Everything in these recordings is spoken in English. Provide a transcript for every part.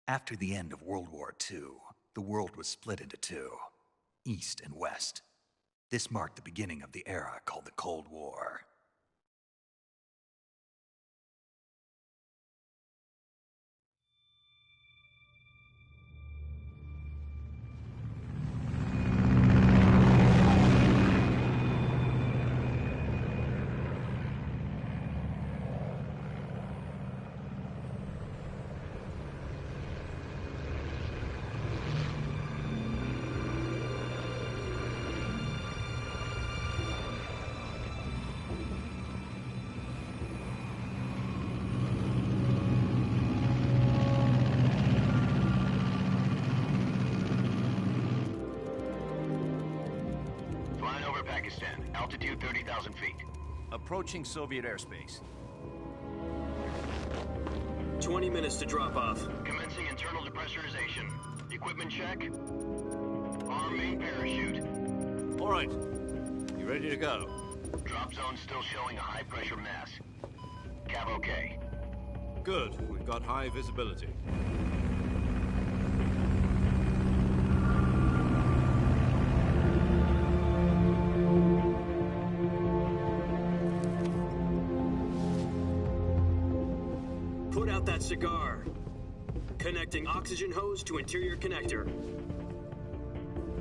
After the end of World War II, the world was split into two, East and West. This marked the beginning of the era called the Cold War. Pakistan, altitude 30,000 feet. Approaching Soviet airspace. 20 minutes to drop off. Commencing internal depressurization. Equipment check. Arm main parachute. All right. You ready to go? Drop zone still showing a high pressure mass. Cav okay. Good. We've got high visibility. Put out that cigar. Connecting oxygen hose to interior connector.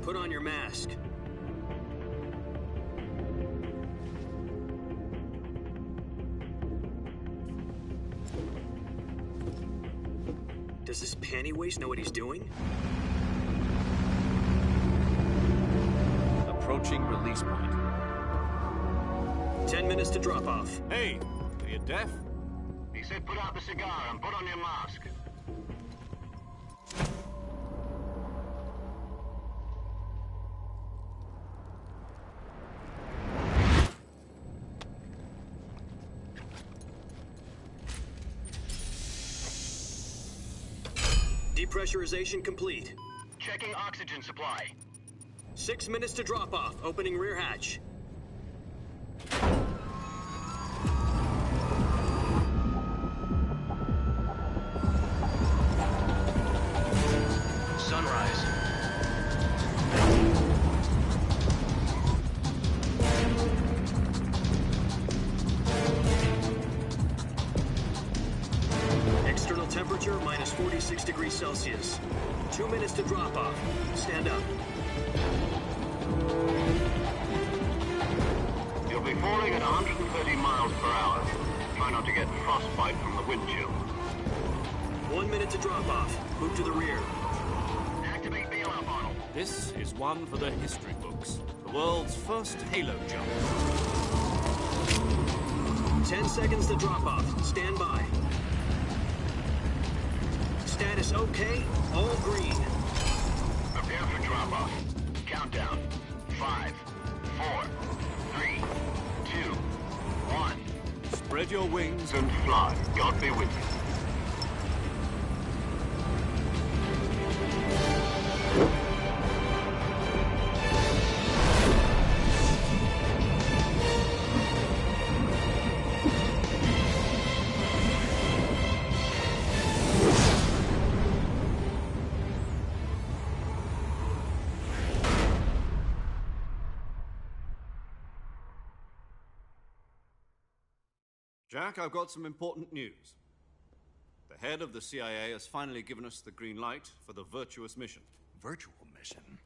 Put on your mask. Does this panty waste know what he's doing? Approaching release point. 10 minutes to drop off. Hey, are you deaf? He said put out the cigar and put on your mask. Depressurization complete. Checking oxygen supply. 6 minutes to drop off. Opening rear hatch. Sunrise. External temperature minus 46 degrees Celsius. 2 minutes to drop off. Stand up. You'll be falling at 130 miles per hour. Try not to get frostbite from the wind chill. 1 minute to drop off. Move to the rear. Activate bailout model. This is one for the history books. The world's first halo jump. 10 seconds to drop off. Stand by. Status okay. All green. Prepare for drop-off. Countdown. 5, 4, 3, 2, 1. Spread your wings And fly. God be with you. Jack, I've got some important news. The head of the CIA has finally given us the green light for the Virtuous mission. Virtual mission?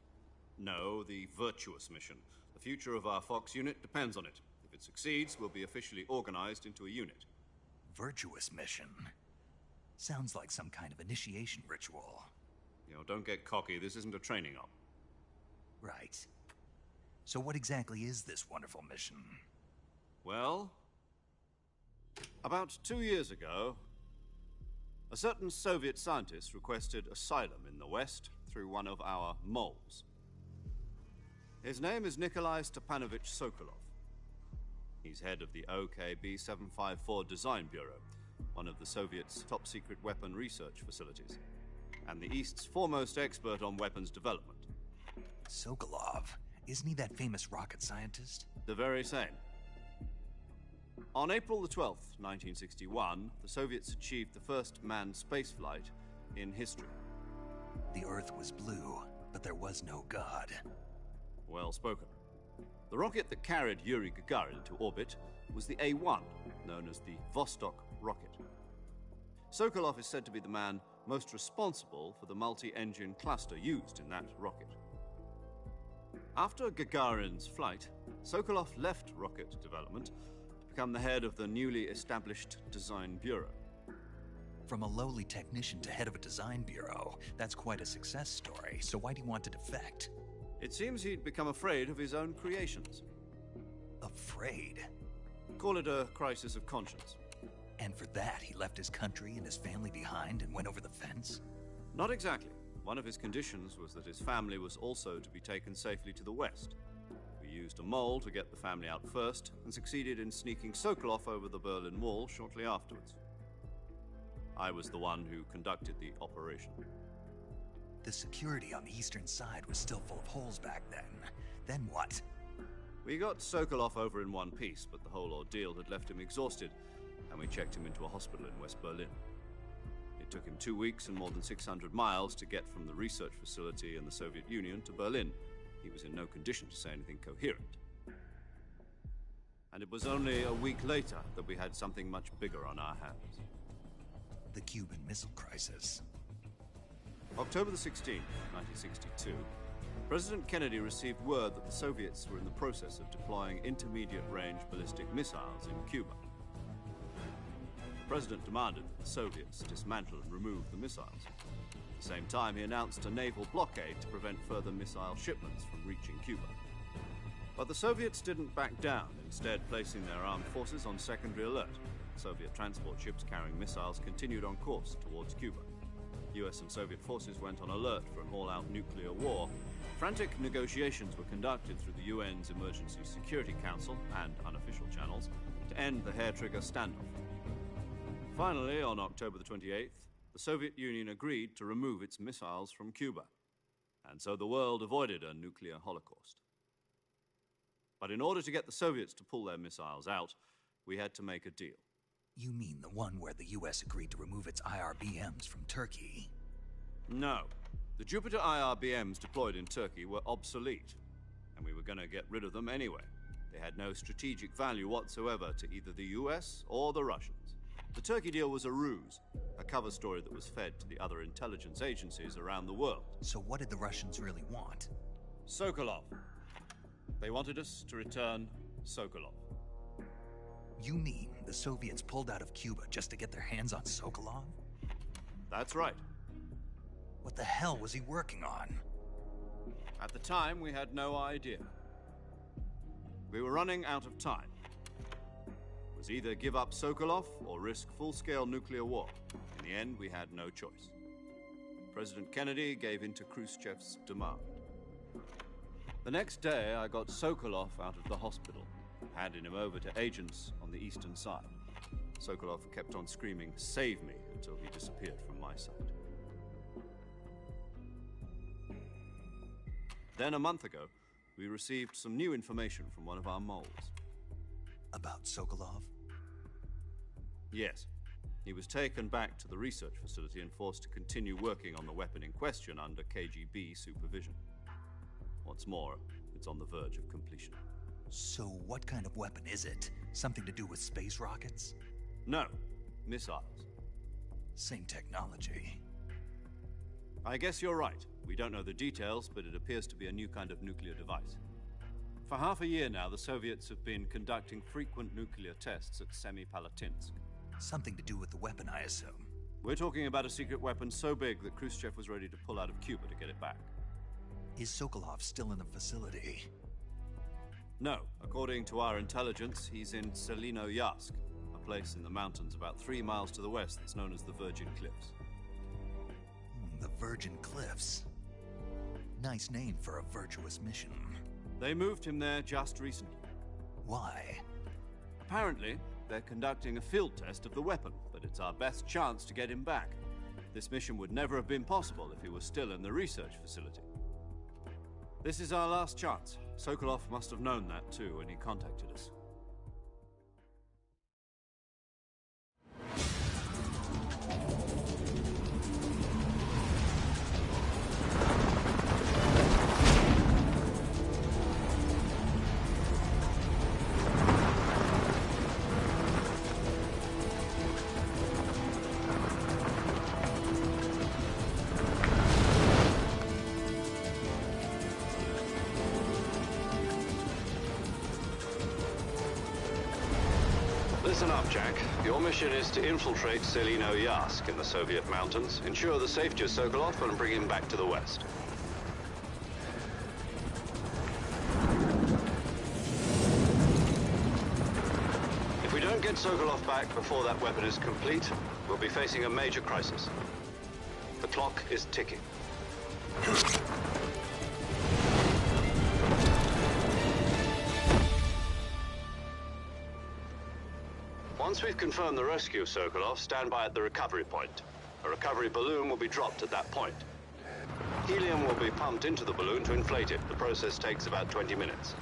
No, the Virtuous mission. The future of our Fox unit depends on it. If it succeeds, we'll be officially organized into a unit. Virtuous mission? Sounds like some kind of initiation ritual. You know, don't get cocky. This isn't a training op. Right. So what exactly is this wonderful mission? Well, about 2 years ago, a certain Soviet scientist requested asylum in the West through one of our moles. His name is Nikolai Stepanovich Sokolov. He's head of the OKB-754 Design Bureau, one of the Soviets' top-secret weapon research facilities, and the East's foremost expert on weapons development. Sokolov? Isn't he that famous rocket scientist? The very same. On April the 12th, 1961, the Soviets achieved the first manned spaceflight in history. The Earth was blue, but there was no God. Well spoken. The rocket that carried Yuri Gagarin into orbit was the A-1, known as the Vostok rocket. Sokolov is said to be the man most responsible for the multi-engine cluster used in that rocket. After Gagarin's flight, Sokolov left rocket development to become the head of the newly established Design Bureau. From a lowly technician to head of a design bureau, that's quite a success story, so why do you want to defect? It seems he'd become afraid of his own creations. Afraid? Call it a crisis of conscience. And for that, he left his country and his family behind and went over the fence? Not exactly. One of his conditions was that his family was also to be taken safely to the west. We used a mole to get the family out first, and succeeded in sneaking Sokolov over the Berlin Wall shortly afterwards. I was the one who conducted the operation. The security on the eastern side was still full of holes back then. Then what? We got Sokolov over in one piece, but the whole ordeal had left him exhausted, and we checked him into a hospital in West Berlin. It took him 2 weeks and more than 600 miles to get from the research facility in the Soviet Union to Berlin. He was in no condition to say anything coherent. And it was only a week later that we had something much bigger on our hands. The Cuban Missile Crisis. October the 16th, 1962, President Kennedy received word that the Soviets were in the process of deploying intermediate-range ballistic missiles in Cuba. The President demanded that the Soviets dismantle and remove the missiles. At the same time, he announced a naval blockade to prevent further missile shipments from reaching Cuba. But the Soviets didn't back down, instead placing their armed forces on secondary alert. Soviet transport ships carrying missiles continued on course towards Cuba. US and Soviet forces went on alert for an all-out nuclear war. Frantic negotiations were conducted through the UN's Emergency Security Council and unofficial channels to end the hair-trigger standoff. Finally, on October the 28th, the Soviet Union agreed to remove its missiles from Cuba, and so the world avoided a nuclear holocaust. But in order to get the Soviets to pull their missiles out, we had to make a deal. You mean the one where the US agreed to remove its IRBMs from Turkey? No. The Jupiter IRBMs deployed in Turkey were obsolete, and we were going to get rid of them anyway. They had no strategic value whatsoever to either the US or the Russians. The Turkey deal was a ruse, a cover story that was fed to the other intelligence agencies around the world. So what did the Russians really want? Sokolov. They wanted us to return Sokolov. You mean the Soviets pulled out of Cuba just to get their hands on Sokolov? That's right. What the hell was he working on? At the time, we had no idea. We were running out of time. It was either give up Sokolov or risk full-scale nuclear war. In the end, we had no choice. President Kennedy gave in to Khrushchev's demand. The next day, I got Sokolov out of the hospital, handing him over to agents on the eastern side. Sokolov kept on screaming, "Save me," until he disappeared from my sight. Then, a month ago, we received some new information from one of our moles. About Sokolov? Yes. He was taken back to the research facility and forced to continue working on the weapon in question under KGB supervision. What's more, it's on the verge of completion. So what kind of weapon is it? Something to do with space rockets? No, missiles. Same technology. I guess you're right. We don't know the details, but it appears to be a new kind of nuclear device. For half a year now, the Soviets have been conducting frequent nuclear tests at Semipalatinsk. Something to do with the weapon, I assume. We're talking about a secret weapon so big that Khrushchev was ready to pull out of Cuba to get it back. Is Sokolov still in the facility? No. According to our intelligence, he's in Selinoyarsk, a place in the mountains about 3 miles to the west that's known as the Virgin Cliffs. The Virgin Cliffs. Nice name for a virtuous mission. They moved him there just recently. Why? Apparently, they're conducting a field test of the weapon, but it's our best chance to get him back. This mission would never have been possible if he was still in the research facility. This is our last chance. Sokolov must have known that too when he contacted us. Listen up, Jack. Your mission is to infiltrate Selino Yask in the Soviet mountains, ensure the safety of Sokolov, and bring him back to the West. If we don't get Sokolov back before that weapon is complete, we'll be facing a major crisis. The clock is ticking. Once we've confirmed the rescue of Sokolov, stand by at the recovery point. A recovery balloon will be dropped at that point. Helium will be pumped into the balloon to inflate it. The process takes about 20 minutes.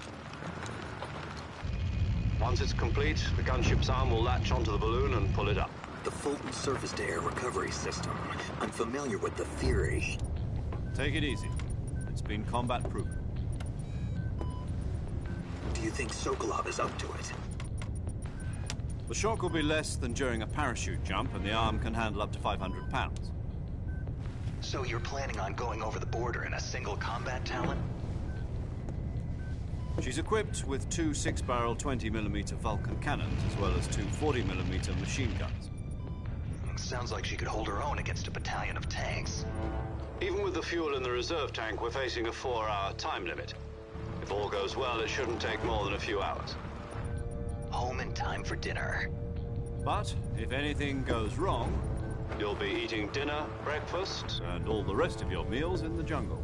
Once it's complete, the gunship's arm will latch onto the balloon and pull it up. The Fulton surface-to-air recovery system. I'm familiar with the theory. Take it easy. It's been combat-proven. Do you think Sokolov is up to it? The shock will be less than during a parachute jump, and the arm can handle up to 500 pounds. So you're planning on going over the border in a single combat Talon? She's equipped with two 6-barrel 20mm Vulcan cannons, as well as two 40mm machine guns. Sounds like she could hold her own against a battalion of tanks. Even with the fuel in the reserve tank, we're facing a 4-hour time limit. If all goes well, it shouldn't take more than a few hours. Home in time for dinner. But if anything goes wrong, You'll be eating dinner, breakfast, and all the rest of your meals in the jungle.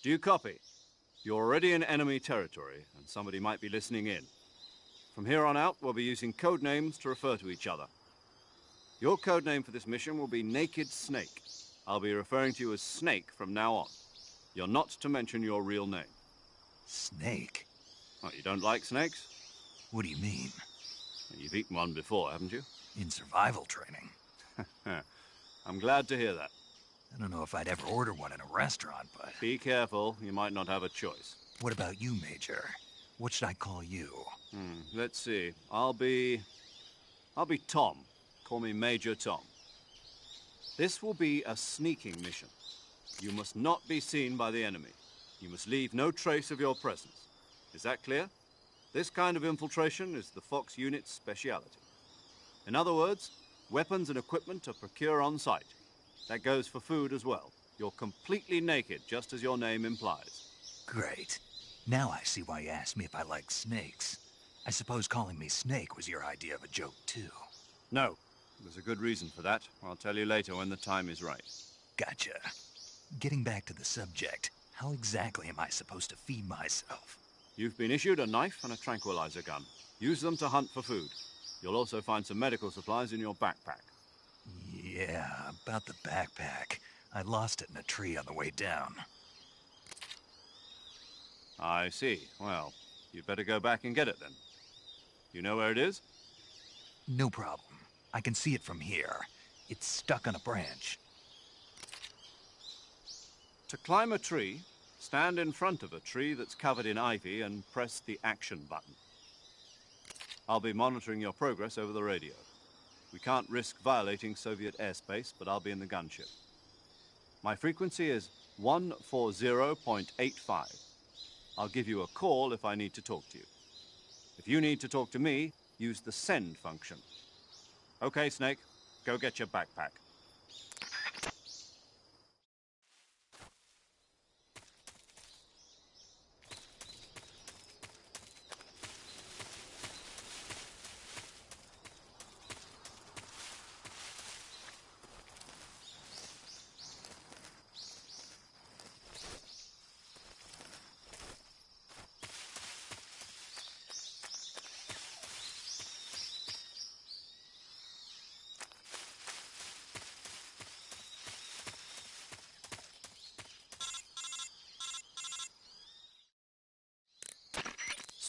Do you copy? You're already in enemy territory, and somebody might be listening in. From here on out, we'll be using code names to refer to each other. Your code name for this mission will be Naked Snake. I'll be referring to you as Snake from now on. You're not to mention your real name. Snake? Oh, you don't like snakes? What do you mean? You've eaten one before, haven't you? In survival training. I'm glad to hear that. I don't know if I'd ever order one in a restaurant, but... Be careful, you might not have a choice. What about you, Major? What should I call you? Let's see. I'll be Tom. Call me Major Tom. This will be a sneaking mission. You must not be seen by the enemy. You must leave no trace of your presence. Is that clear? This kind of infiltration is the Fox unit's speciality. In other words, weapons and equipment are procured on site. That goes for food as well. You're completely naked, just as your name implies. Great. Now I see why you asked me if I like snakes. I suppose calling me Snake was your idea of a joke, too. No. There's a good reason for that. I'll tell you later when the time is right. Gotcha. Getting back to the subject, how exactly am I supposed to feed myself? You've been issued a knife and a tranquilizer gun. Use them to hunt for food. You'll also find some medical supplies in your backpack. Yeah, about the backpack. I lost it in a tree on the way down. I see. Well, you'd better go back and get it then. You know where it is? No problem. I can see it from here. It's stuck on a branch. To climb a tree, Stand in front of a tree that's covered in ivy and press the action button. I'll be monitoring your progress over the radio. We can't risk violating Soviet airspace, but I'll be in the gunship. My frequency is 140.85. I'll give you a call if I need to talk to you. If you need to talk to me, use the send function. Okay, Snake, go get your backpack.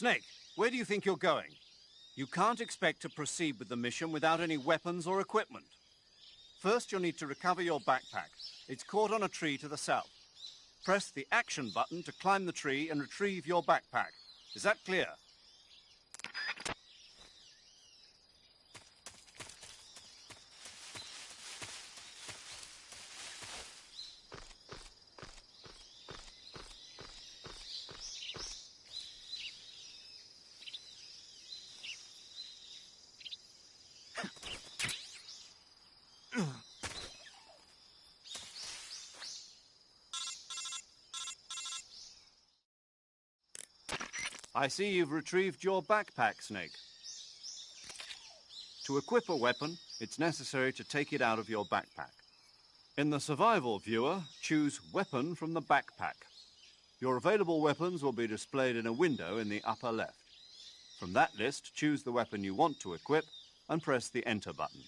Snake, where do you think you're going? You can't expect to proceed with the mission without any weapons or equipment. First, you'll need to recover your backpack. It's caught on a tree to the south. Press the action button to climb the tree and retrieve your backpack. Is that clear? I see you've retrieved your backpack, Snake. To equip a weapon, it's necessary to take it out of your backpack. In the survival viewer, choose Weapon from the backpack. Your available weapons will be displayed in a window in the upper left. From that list, choose the weapon you want to equip and press the Enter button.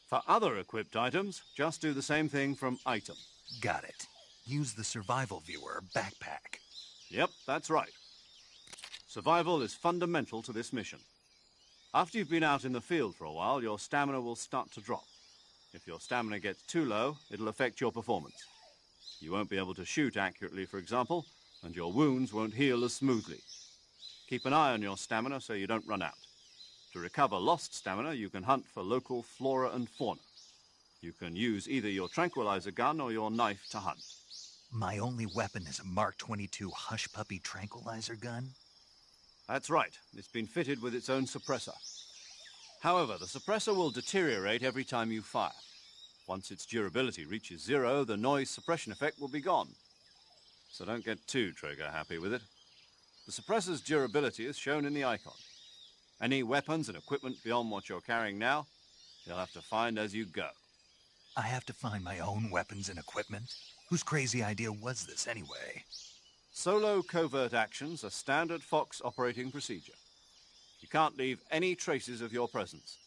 For other equipped items, just do the same thing from Item. Got it. Use the survival viewer backpack. Yep, that's right. Survival is fundamental to this mission. After you've been out in the field for a while, your stamina will start to drop. If your stamina gets too low, it'll affect your performance. You won't be able to shoot accurately, for example, and your wounds won't heal as smoothly. Keep an eye on your stamina so you don't run out. To recover lost stamina, you can hunt for local flora and fauna. You can use either your tranquilizer gun or your knife to hunt. My only weapon is a Mark 22 Hush Puppy tranquilizer gun? That's right. It's been fitted with its own suppressor. However, the suppressor will deteriorate every time you fire. Once its durability reaches 0, the noise suppression effect will be gone. So don't get too trigger-happy with it. The suppressor's durability is shown in the icon. Any weapons and equipment beyond what you're carrying now, you'll have to find as you go. I have to find my own weapons and equipment? Whose crazy idea was this anyway? Solo covert actions are standard Fox operating procedure. You can't leave any traces of your presence.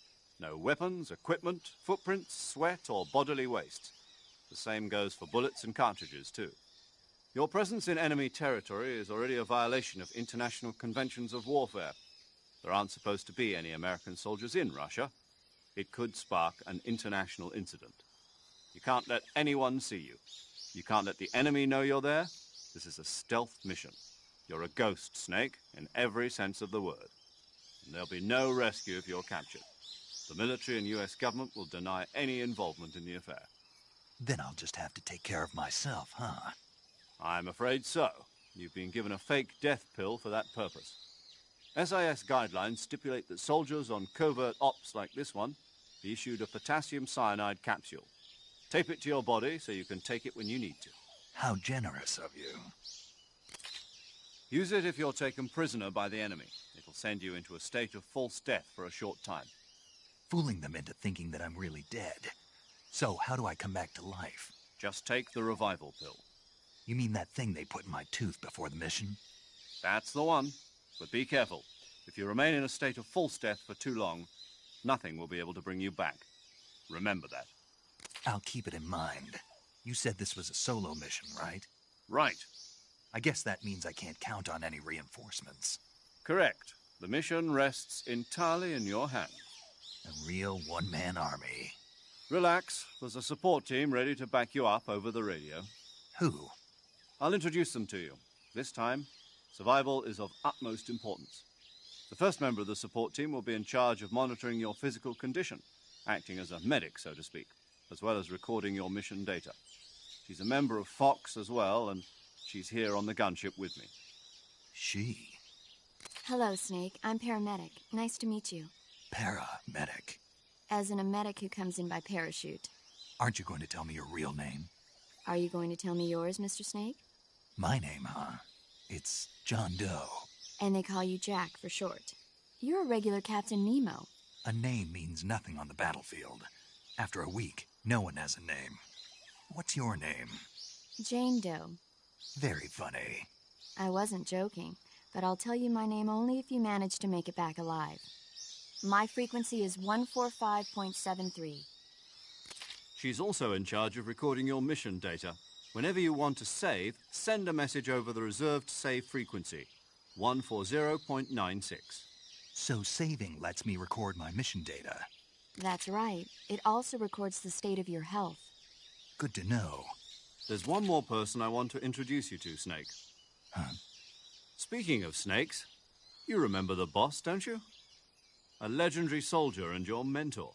No weapons, equipment, footprints, sweat, or bodily waste. The same goes for bullets and cartridges, too. Your presence in enemy territory is already a violation of international conventions of warfare. There aren't supposed to be any American soldiers in Russia. It could spark an international incident. You can't let anyone see you. You can't let the enemy know you're there. This is a stealth mission. You're a ghost, Snake, in every sense of the word. And there'll be no rescue if you're captured. The military and US government will deny any involvement in the affair. Then I'll just have to take care of myself, huh? I'm afraid so. You've been given a fake death pill for that purpose. SIS guidelines stipulate that soldiers on covert ops like this one be issued a potassium cyanide capsule. Tape it to your body so you can take it when you need to. How generous of you. Use it if you're taken prisoner by the enemy. It'll send you into a state of false death for a short time. Fooling them into thinking that I'm really dead. So, how do I come back to life? Just take the revival pill. You mean that thing they put in my tooth before the mission? That's the one. But be careful. If you remain in a state of false death for too long, nothing will be able to bring you back. Remember that. I'll keep it in mind. You said this was a solo mission, right? Right. I guess that means I can't count on any reinforcements. Correct. The mission rests entirely in your hands. A real one-man army. Relax. There's a support team ready to back you up over the radio. Who? I'll introduce them to you. This time, survival is of utmost importance. The first member of the support team will be in charge of monitoring your physical condition, acting as a medic, so to speak, as well as recording your mission data. She's a member of Fox as well, and she's here on the gunship with me. She? Hello, Snake. I'm paramedic. Nice to meet you. Paramedic. As in a medic who comes in by parachute. Aren't you going to tell me your real name? Are you going to tell me yours, Mr. Snake? My name, huh? It's John Doe. And they call you Jack for short. You're a regular Captain Nemo. A name means nothing on the battlefield. After a week, no one has a name. What's your name? Jane Doe. Very funny. I wasn't joking, but I'll tell you my name only if you manage to make it back alive. My frequency is 145.73. She's also in charge of recording your mission data. Whenever you want to save, send a message over the reserved save frequency, 140.96. So saving lets me record my mission data. That's right. It also records the state of your health. Good to know. There's one more person I want to introduce you to, Snake. Huh? Speaking of snakes, you remember the boss, don't you? A legendary soldier and your mentor.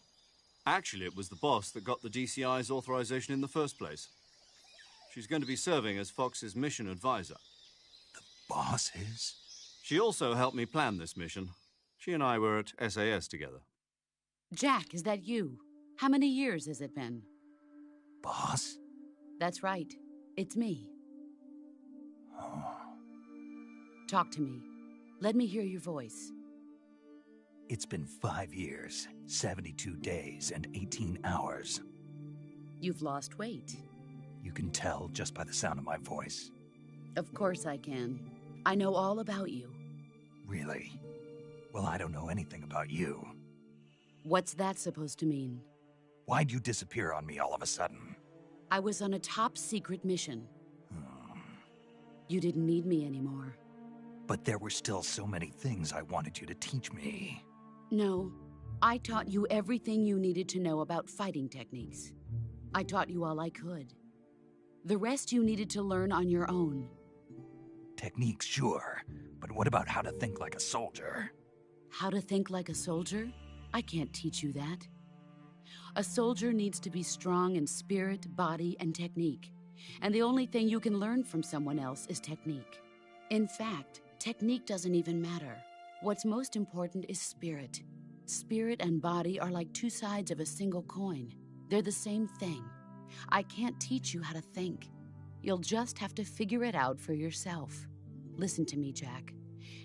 Actually, it was the boss that got the DCI's authorization in the first place. She's going to be serving as Fox's mission advisor. The boss is? She also helped me plan this mission. She and I were at SAS together. Jack, is that you? How many years has it been? Boss? That's right. It's me. Oh. Talk to me. Let me hear your voice. It's been 5 years, 72 days, and 18 hours. You've lost weight. You can tell just by the sound of my voice. Of course I can. I know all about you. Really? Well, I don't know anything about you. What's that supposed to mean? Why'd you disappear on me all of a sudden? I was on a top-secret mission. You didn't need me anymore. But there were still so many things I wanted you to teach me. No, I taught you everything you needed to know about fighting techniques. I taught you all I could. The rest you needed to learn on your own. Techniques, sure. But what about how to think like a soldier? How to think like a soldier? I can't teach you that. A soldier needs to be strong in spirit, body, and technique. And the only thing you can learn from someone else is technique. In fact, technique doesn't even matter. What's most important is spirit. Spirit and body are like two sides of a single coin. They're the same thing. I can't teach you how to think. You'll just have to figure it out for yourself. Listen to me, Jack.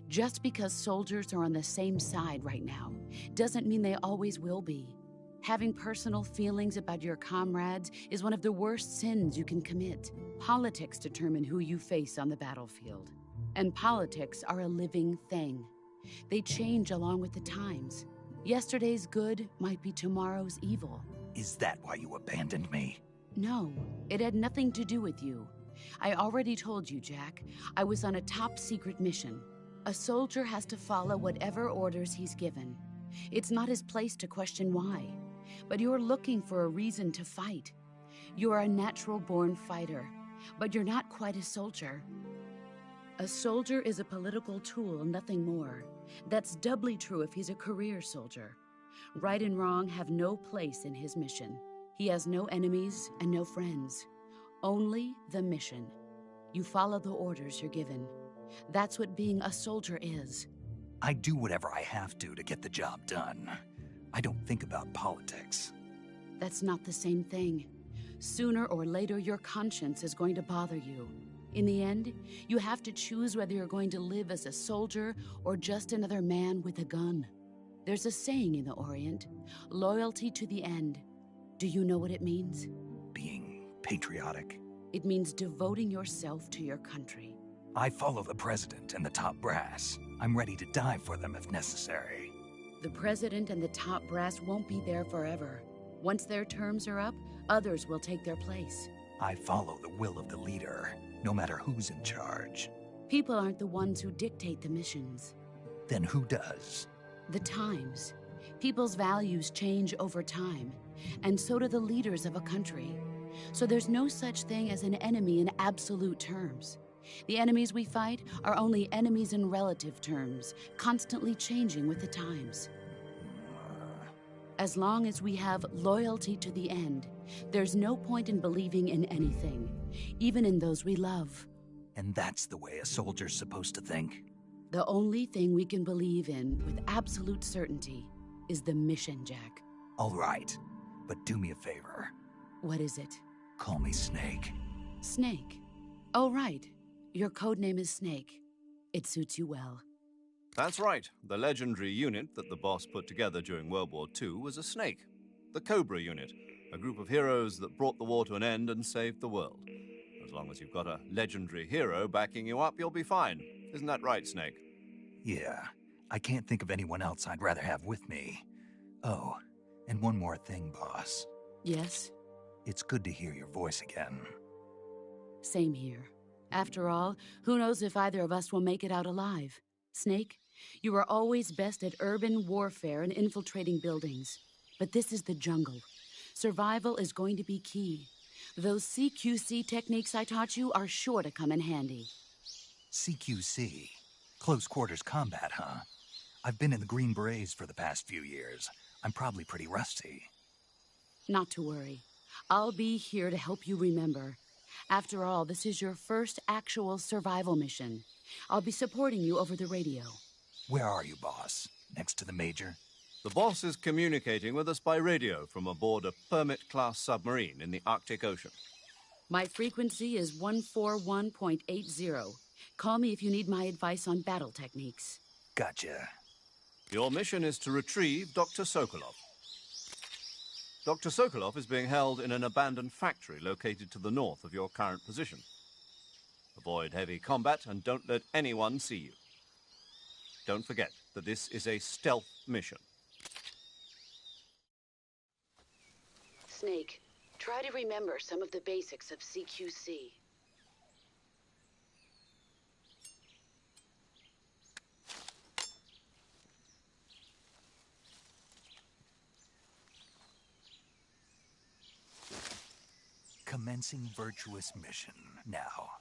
Just because soldiers are on the same side right now doesn't mean they always will be. Having personal feelings about your comrades is one of the worst sins you can commit. Politics determine who you face on the battlefield. And politics are a living thing. They change along with the times. Yesterday's good might be tomorrow's evil. Is that why you abandoned me? No, it had nothing to do with you. I already told you, Jack. I was on a top-secret mission. A soldier has to follow whatever orders he's given. It's not his place to question why. But you're looking for a reason to fight. You're a natural-born fighter, but you're not quite a soldier. A soldier is a political tool, nothing more. That's doubly true if he's a career soldier. Right and wrong have no place in his mission. He has no enemies and no friends. Only the mission. You follow the orders you're given. That's what being a soldier is. I do whatever I have to get the job done. I don't think about politics. That's not the same thing. Sooner or later, your conscience is going to bother you. In the end, you have to choose whether you're going to live as a soldier or just another man with a gun. There's a saying in the Orient, loyalty to the end. Do you know what it means? Being patriotic. It means devoting yourself to your country. I follow the president and the top brass. I'm ready to die for them if necessary. The president and the top brass won't be there forever. Once their terms are up, others will take their place. I follow the will of the leader, no matter who's in charge. People aren't the ones who dictate the missions. Then who does? The times. People's values change over time, and so do the leaders of a country. So there's no such thing as an enemy in absolute terms. The enemies we fight are only enemies in relative terms, constantly changing with the times. As long as we have loyalty to the end, there's no point in believing in anything, even in those we love. And that's the way a soldier's supposed to think? The only thing we can believe in with absolute certainty is the mission, Jack. All right, but do me a favor. What is it? Call me Snake. Snake. Oh, right. Your codename is Snake. It suits you well. That's right. The legendary unit that the boss put together during World War II was a snake. The Cobra unit, a group of heroes that brought the war to an end and saved the world. As long as you've got a legendary hero backing you up, you'll be fine. Isn't that right, Snake? Yeah, I can't think of anyone else I'd rather have with me. Oh, and one more thing, boss. Yes? It's good to hear your voice again. Same here. After all, who knows if either of us will make it out alive? Snake, you are always best at urban warfare and infiltrating buildings. But this is the jungle. Survival is going to be key. Those CQC techniques I taught you are sure to come in handy. CQC? Close quarters combat, huh? I've been in the Green Berets for the past few years. I'm probably pretty rusty. Not to worry. I'll be here to help you remember. After all, this is your first actual survival mission. I'll be supporting you over the radio. Where are you, boss? Next to the Major? The boss is communicating with us by radio from aboard a Permit-class submarine in the Arctic Ocean. My frequency is 141.80. Call me if you need my advice on battle techniques. Gotcha. Your mission is to retrieve Dr. Sokolov. Dr. Sokolov is being held in an abandoned factory located to the north of your current position. Avoid heavy combat and don't let anyone see you. Don't forget that this is a stealth mission. Snake, try to remember some of the basics of CQC. Commencing virtuous mission now.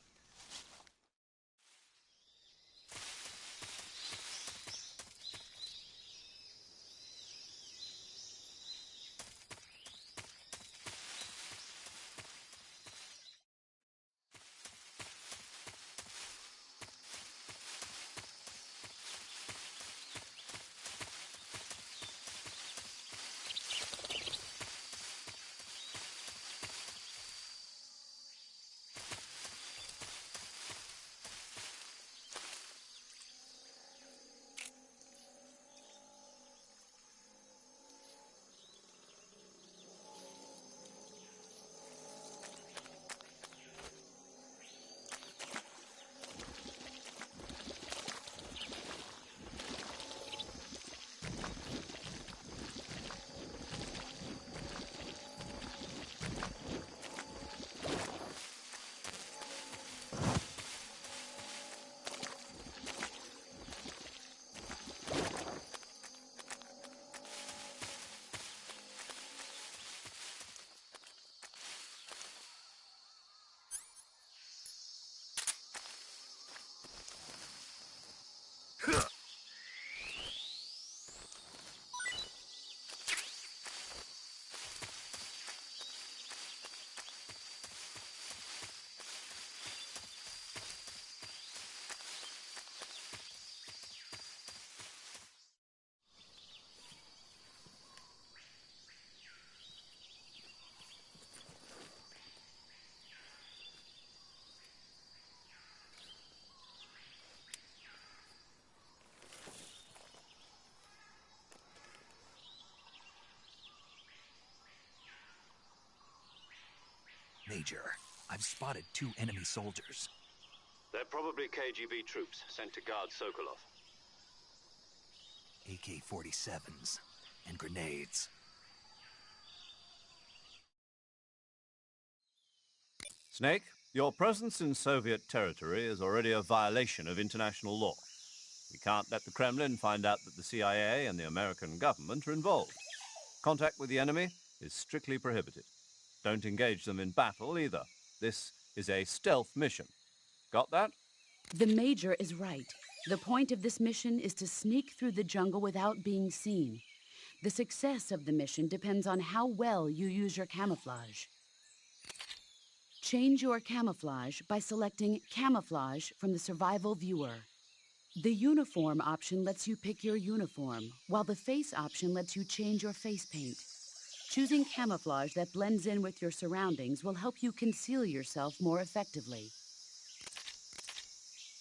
Major, I've spotted 2 enemy soldiers. They're probably KGB troops sent to guard Sokolov. AK-47s and grenades. Snake, your presence in Soviet territory is already a violation of international law. We can't let the Kremlin find out that the CIA and the American government are involved. Contact with the enemy is strictly prohibited. Don't engage them in battle either. This is a stealth mission. Got that? The Major is right. The point of this mission is to sneak through the jungle without being seen. The success of the mission depends on how well you use your camouflage. Change your camouflage by selecting Camouflage from the Survival Viewer. The Uniform option lets you pick your uniform, while the Face option lets you change your face paint. Choosing camouflage that blends in with your surroundings will help you conceal yourself more effectively.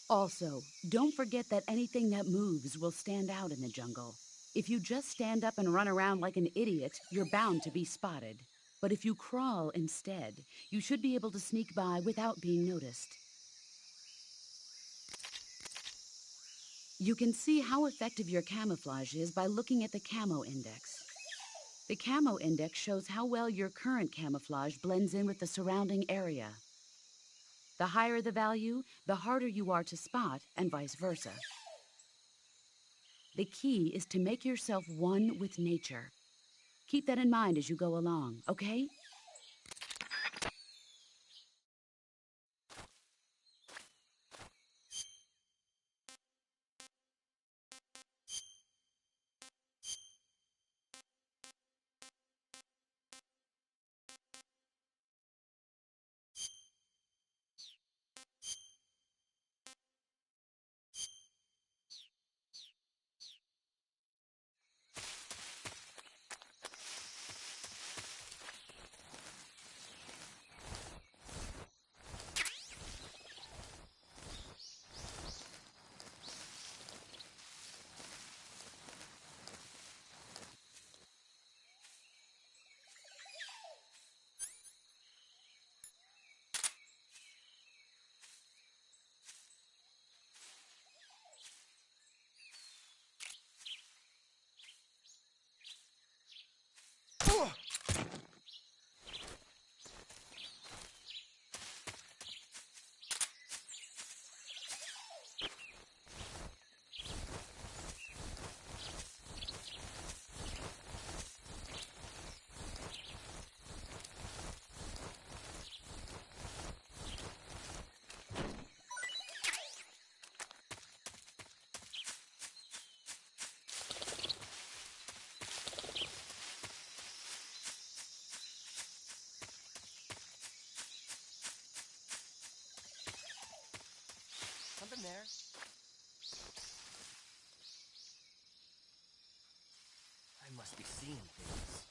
Also, don't forget that anything that moves will stand out in the jungle. If you just stand up and run around like an idiot, you're bound to be spotted. But if you crawl instead, you should be able to sneak by without being noticed. You can see how effective your camouflage is by looking at the Camo Index. The Camo Index shows how well your current camouflage blends in with the surrounding area. The higher the value, the harder you are to spot, and vice versa. The key is to make yourself one with nature. Keep that in mind as you go along, okay? Something there. I must be seeing things.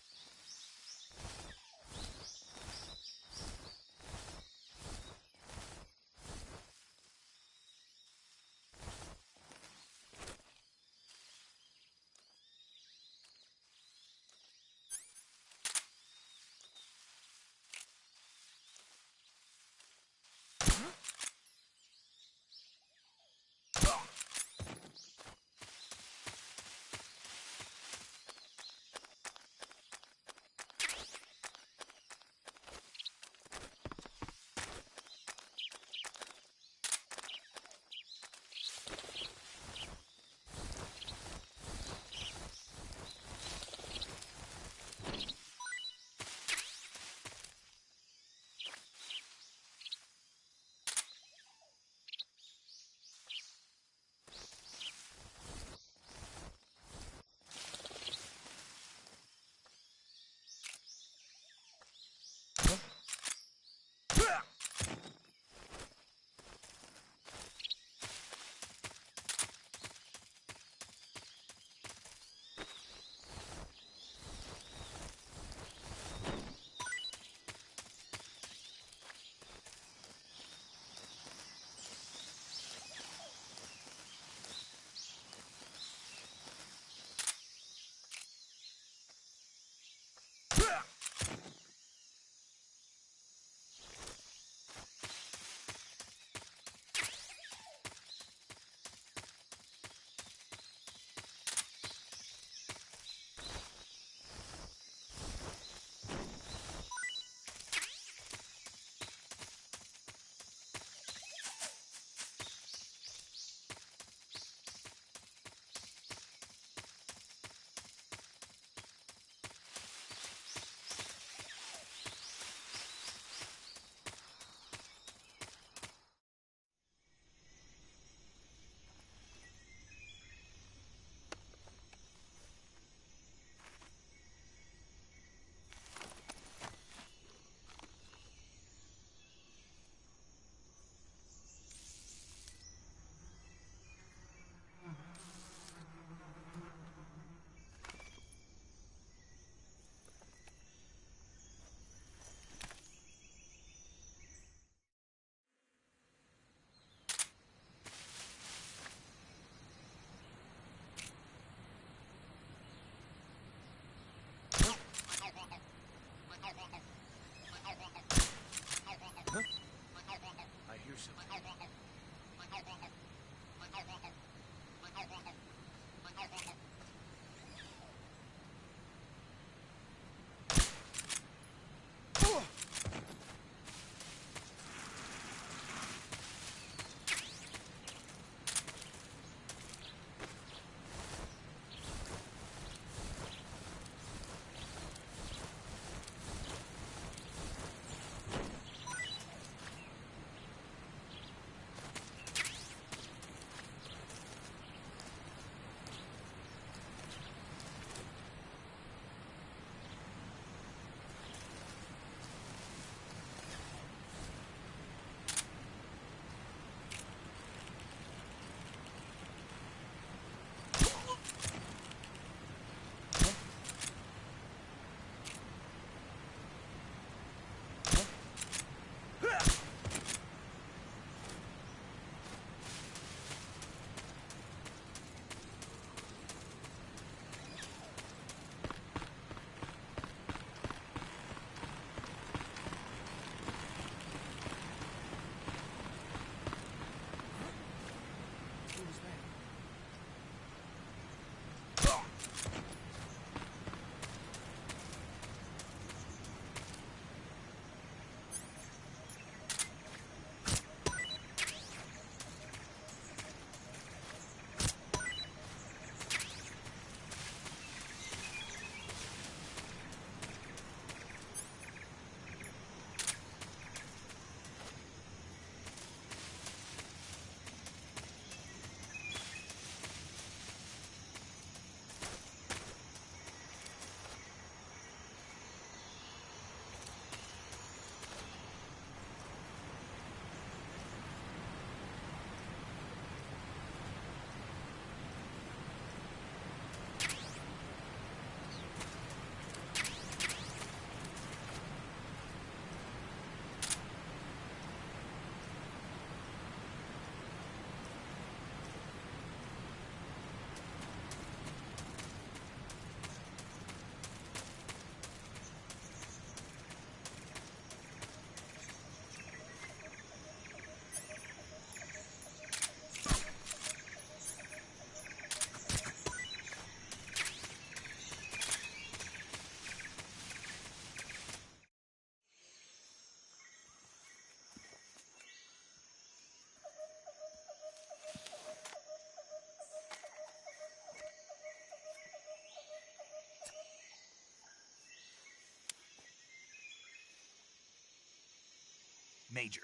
Major,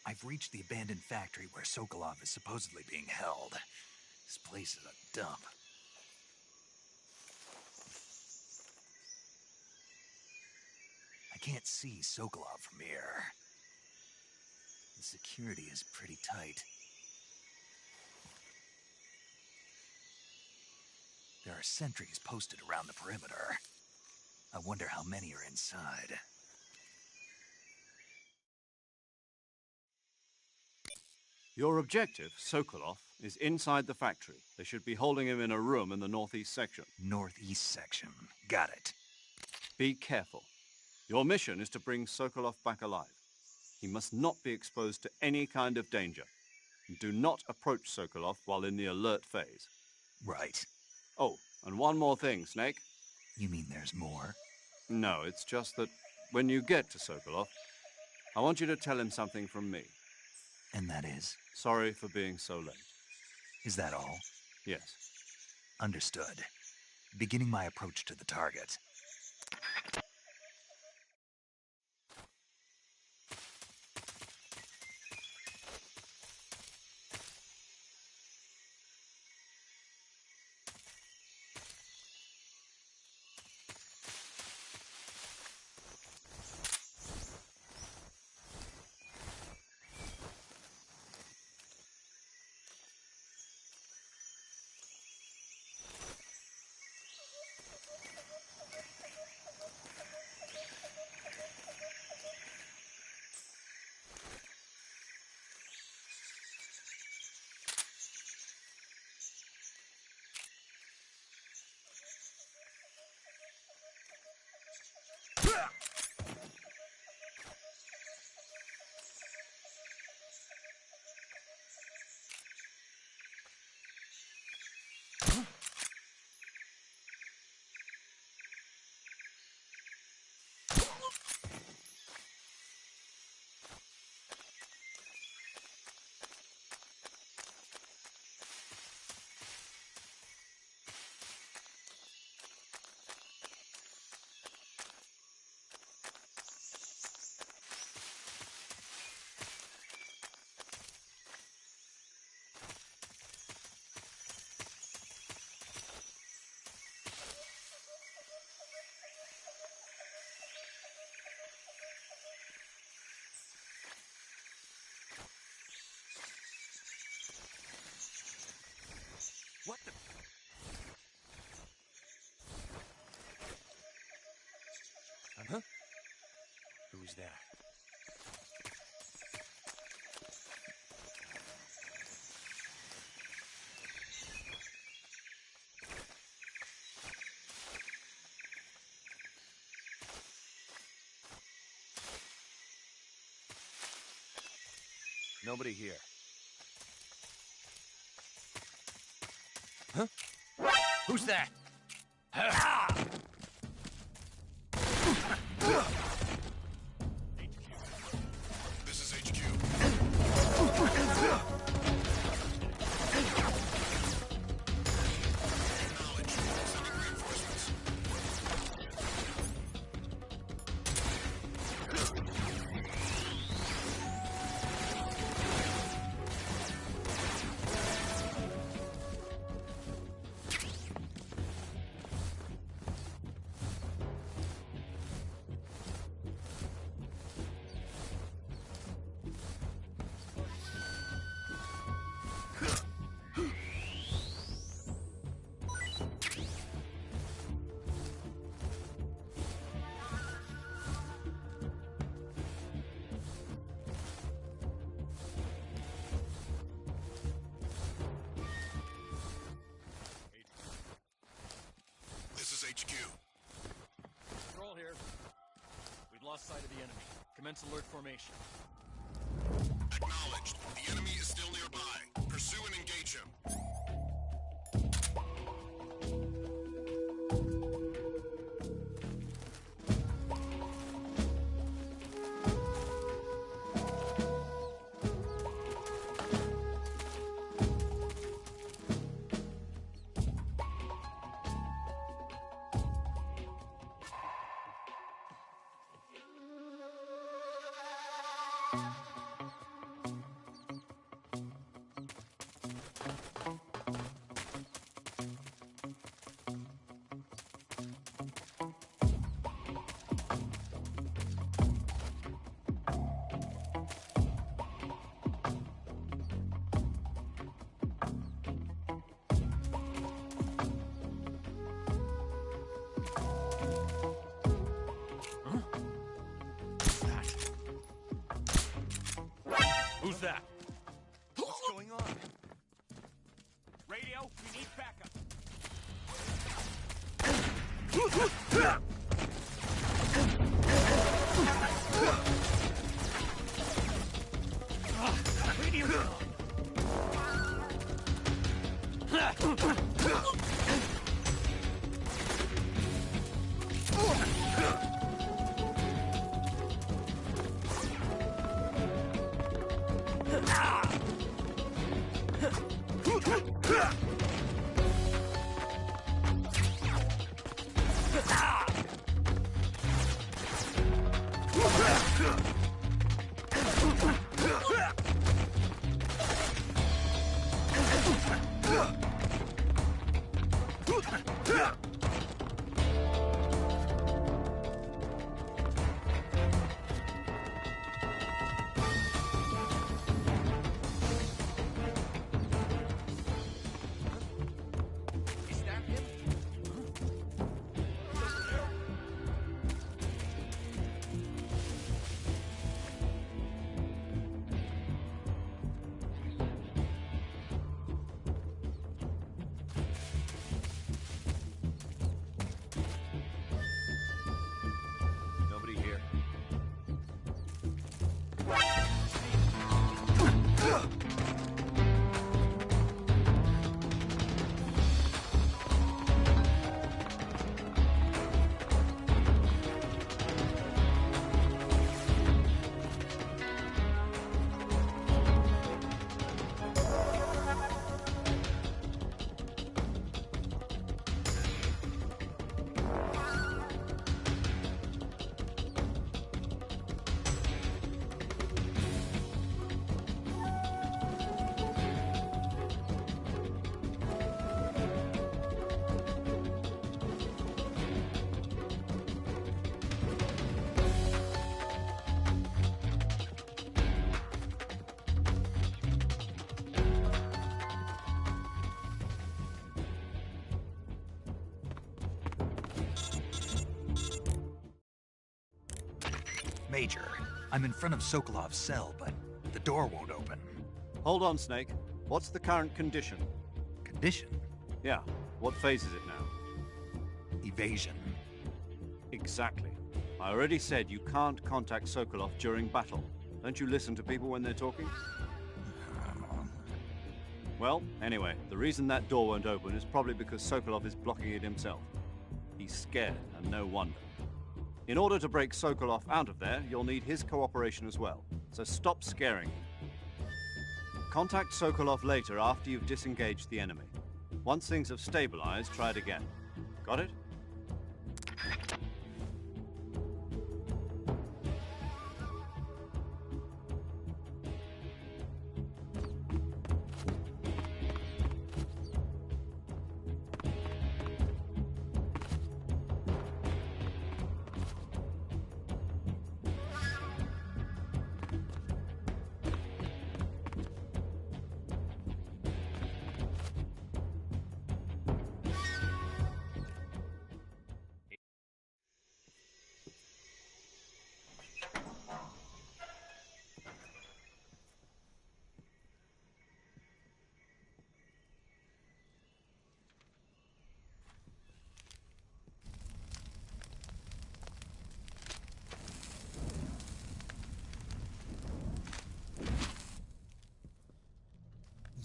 I've reached the abandoned factory where Sokolov is supposedly being held. This place is a dump. I can't see Sokolov from here. The security is pretty tight. There are sentries posted around the perimeter. I wonder how many are inside. Your objective, Sokolov, is inside the factory. They should be holding him in a room in the northeast section. Northeast section. Got it. Be careful. Your mission is to bring Sokolov back alive. He must not be exposed to any kind of danger. Do not approach Sokolov while in the alert phase. Right. Oh, and one more thing, Snake. You mean there's more? No, it's just that when you get to Sokolov, I want you to tell him something from me. And that is? Sorry for being so late. Is that all? Yes. Understood. Beginning my approach to the target. What the? Huh? Who's that? Nobody here. Huh? Who's that? This is HQ. Acknowledge. Sending reinforcements. This is HQ. Control here. We've lost sight of the enemy. Commence alert formation. Acknowledged. The enemy is still nearby. Pursue and engage him. Who's that? What's going on? Radio, we need backup. Nobody here. Major, I'm in front of Sokolov's cell, but the door won't open. Hold on, Snake. What's the current condition? Condition? Yeah. What phase is it now? Evasion. Exactly. I already said you can't contact Sokolov during battle. Don't you listen to people when they're talking? Well, anyway, the reason that door won't open is probably because Sokolov is blocking it himself. He's scared, and no wonder. In order to break Sokolov out of there, you'll need his cooperation as well. So stop scaring him. Contact Sokolov later after you've disengaged the enemy. Once things have stabilized, try it again. Got it?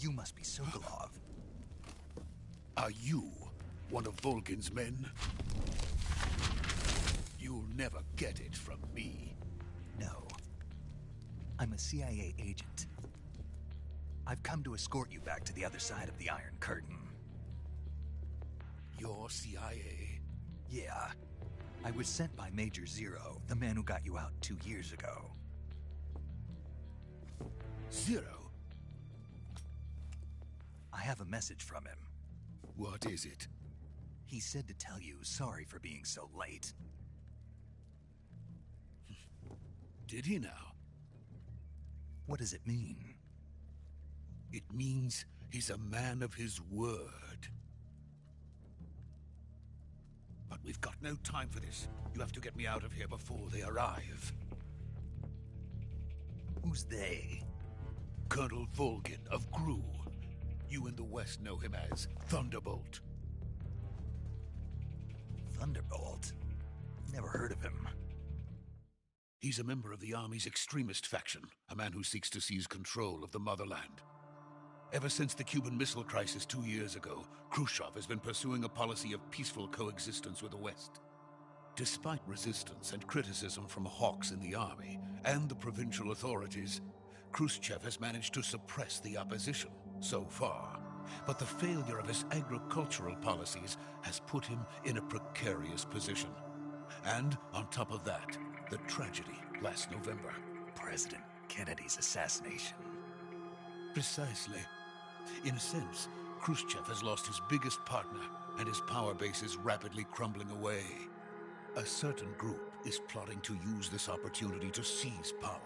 You must be Sokolov. Are you one of Volgin's men? You'll never get it from me. No. I'm a CIA agent. I've come to escort you back to the other side of the Iron Curtain. You're CIA? Yeah. I was sent by Major Zero, the man who got you out 2 years ago. Zero? I have a message from him. What is it? He said to tell you sorry for being so late. Did he now? What does it mean? It means he's a man of his word. But we've got no time for this. You have to get me out of here before they arrive. Who's they? Colonel Volgin of Gru. You in the West know him as Thunderbolt. Thunderbolt? Never heard of him. He's a member of the Army's extremist faction, a man who seeks to seize control of the motherland. Ever since the Cuban Missile Crisis 2 years ago, Khrushchev has been pursuing a policy of peaceful coexistence with the West. Despite resistance and criticism from hawks in the army and the provincial authorities, Khrushchev has managed to suppress the opposition so far. But the failure of his agricultural policies has put him in a precarious position. And on top of that, the tragedy last November. President Kennedy's assassination. Precisely. In a sense, Khrushchev has lost his biggest partner, and his power base is rapidly crumbling away. A certain group is plotting to use this opportunity to seize power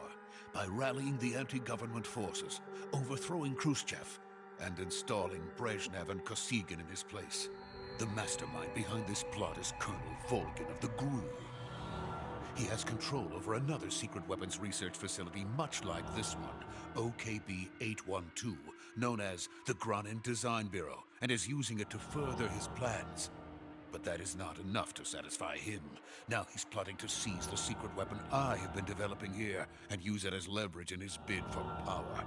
by rallying the anti-government forces, overthrowing Khrushchev, and installing Brezhnev and Kosygin in his place. The mastermind behind this plot is Colonel Volgin of the GRU. He has control over another secret weapons research facility much like this one, OKB-812, known as the Granin Design Bureau, and is using it to further his plans. But that is not enough to satisfy him. Now he's plotting to seize the secret weapon I have been developing here and use it as leverage in his bid for power.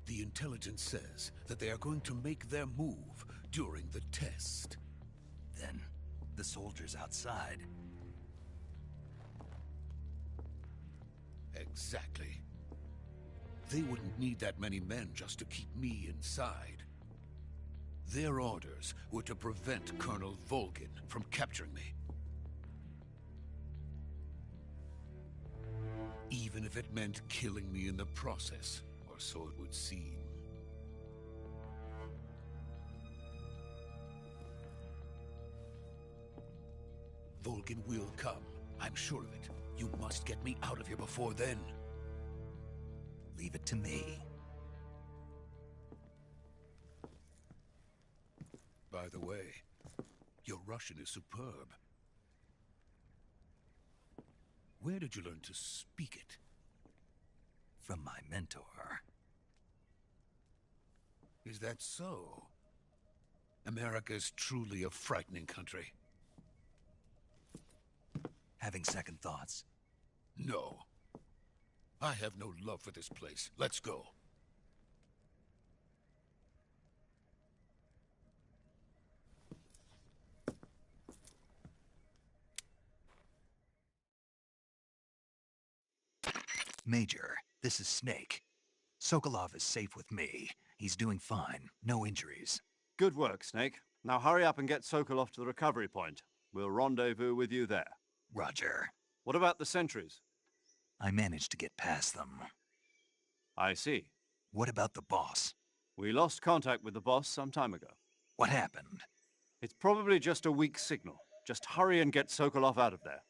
The intelligence says that they are going to make their move during the test. Then, the soldiers outside. Exactly. They wouldn't need that many men just to keep me inside. Their orders were to prevent Colonel Volgin from capturing me. Even if it meant killing me in the process. Or so it would seem. Volgin will come. I'm sure of it. You must get me out of here before then. Leave it to me. By the way, your Russian is superb. Where did you learn to speak it? From my mentor. Is that so? America is truly a frightening country. Having second thoughts? No. I have no love for this place. Let's go. Major, this is Snake. Sokolov is safe with me. He's doing fine. No injuries. Good work, Snake. Now hurry up and get Sokolov to the recovery point. We'll rendezvous with you there. Roger. What about the sentries? I managed to get past them. I see. What about the boss? We lost contact with the boss some time ago. What happened? It's probably just a weak signal. Just hurry and get Sokolov out of there.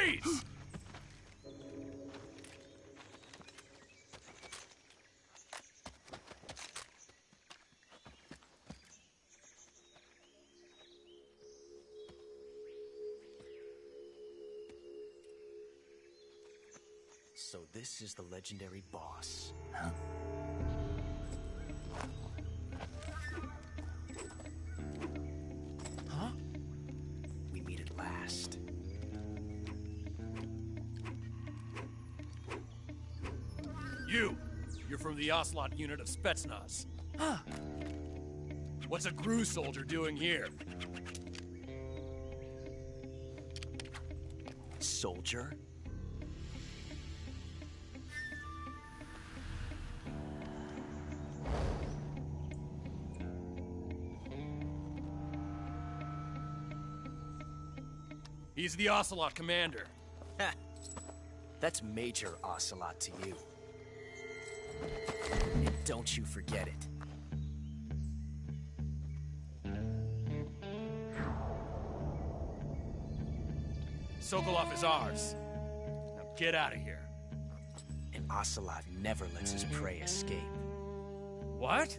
Freeze! So this is the legendary boss. Huh? Huh? We meet at last. You're from the Ocelot unit of Spetsnaz. Huh. What's a GRU soldier doing here? Soldier? He's the Ocelot commander. Ha! That's Major Ocelot to you. And don't you forget it. Sokolov is ours. Now get out of here. And Ocelot never lets his prey escape. What?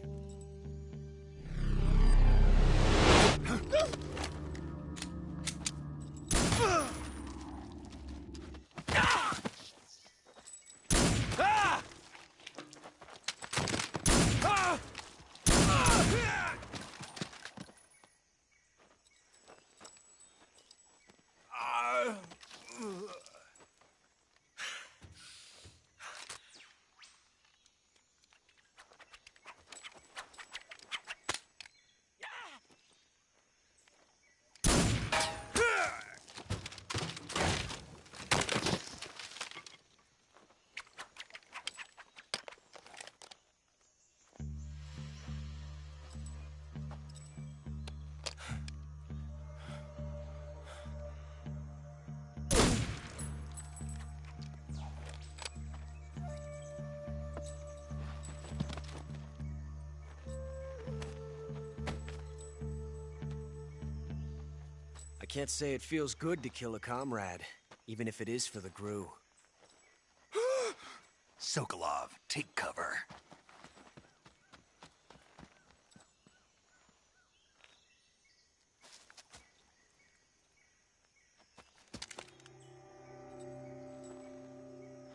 I can't say it feels good to kill a comrade, even if it is for the GRU. Sokolov, take cover.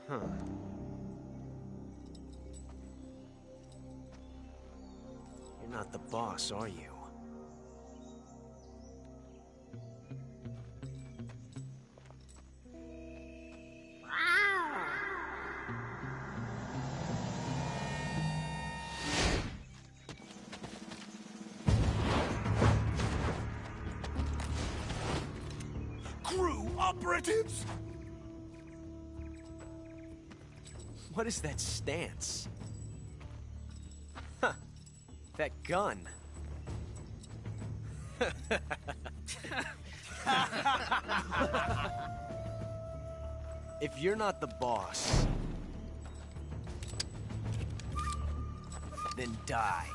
Huh. You're not the boss, are you? GRU operatives! What is that stance? Huh. That gun. If you're not the boss, then die.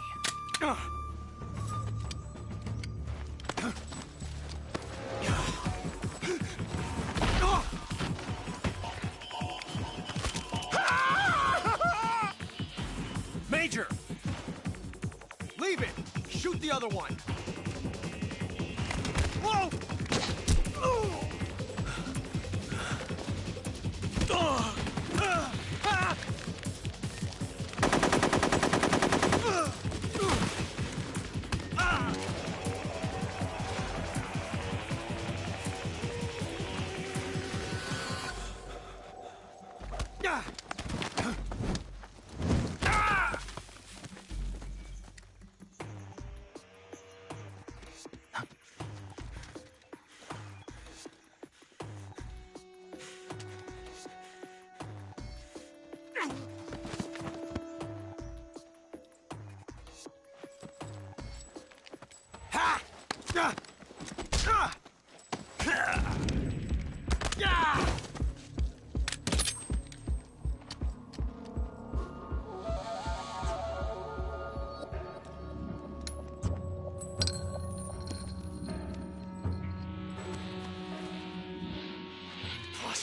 Major! Leave it! Shoot the other one! Whoa!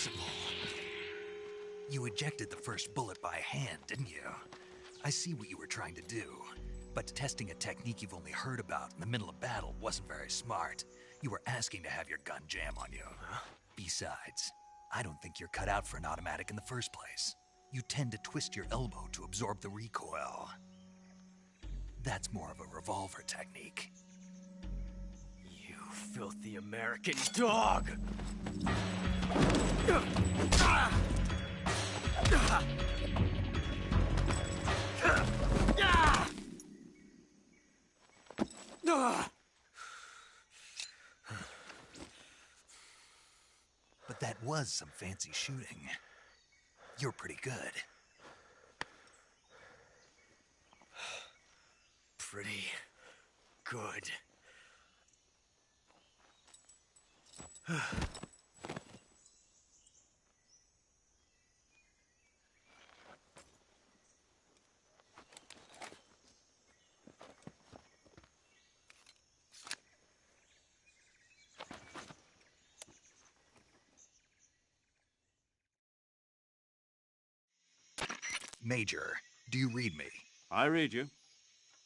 impossible. You ejected the first bullet by hand, didn't you? I see what you were trying to do, but testing a technique you've only heard about in the middle of battle wasn't very smart. You were asking to have your gun jam on you. Huh? Besides, I don't think you're cut out for an automatic in the first place. You tend to twist your elbow to absorb the recoil. That's more of a revolver technique. You filthy American dog! But that was some fancy shooting. You're pretty good. Pretty good. Major, do you read me? I read you.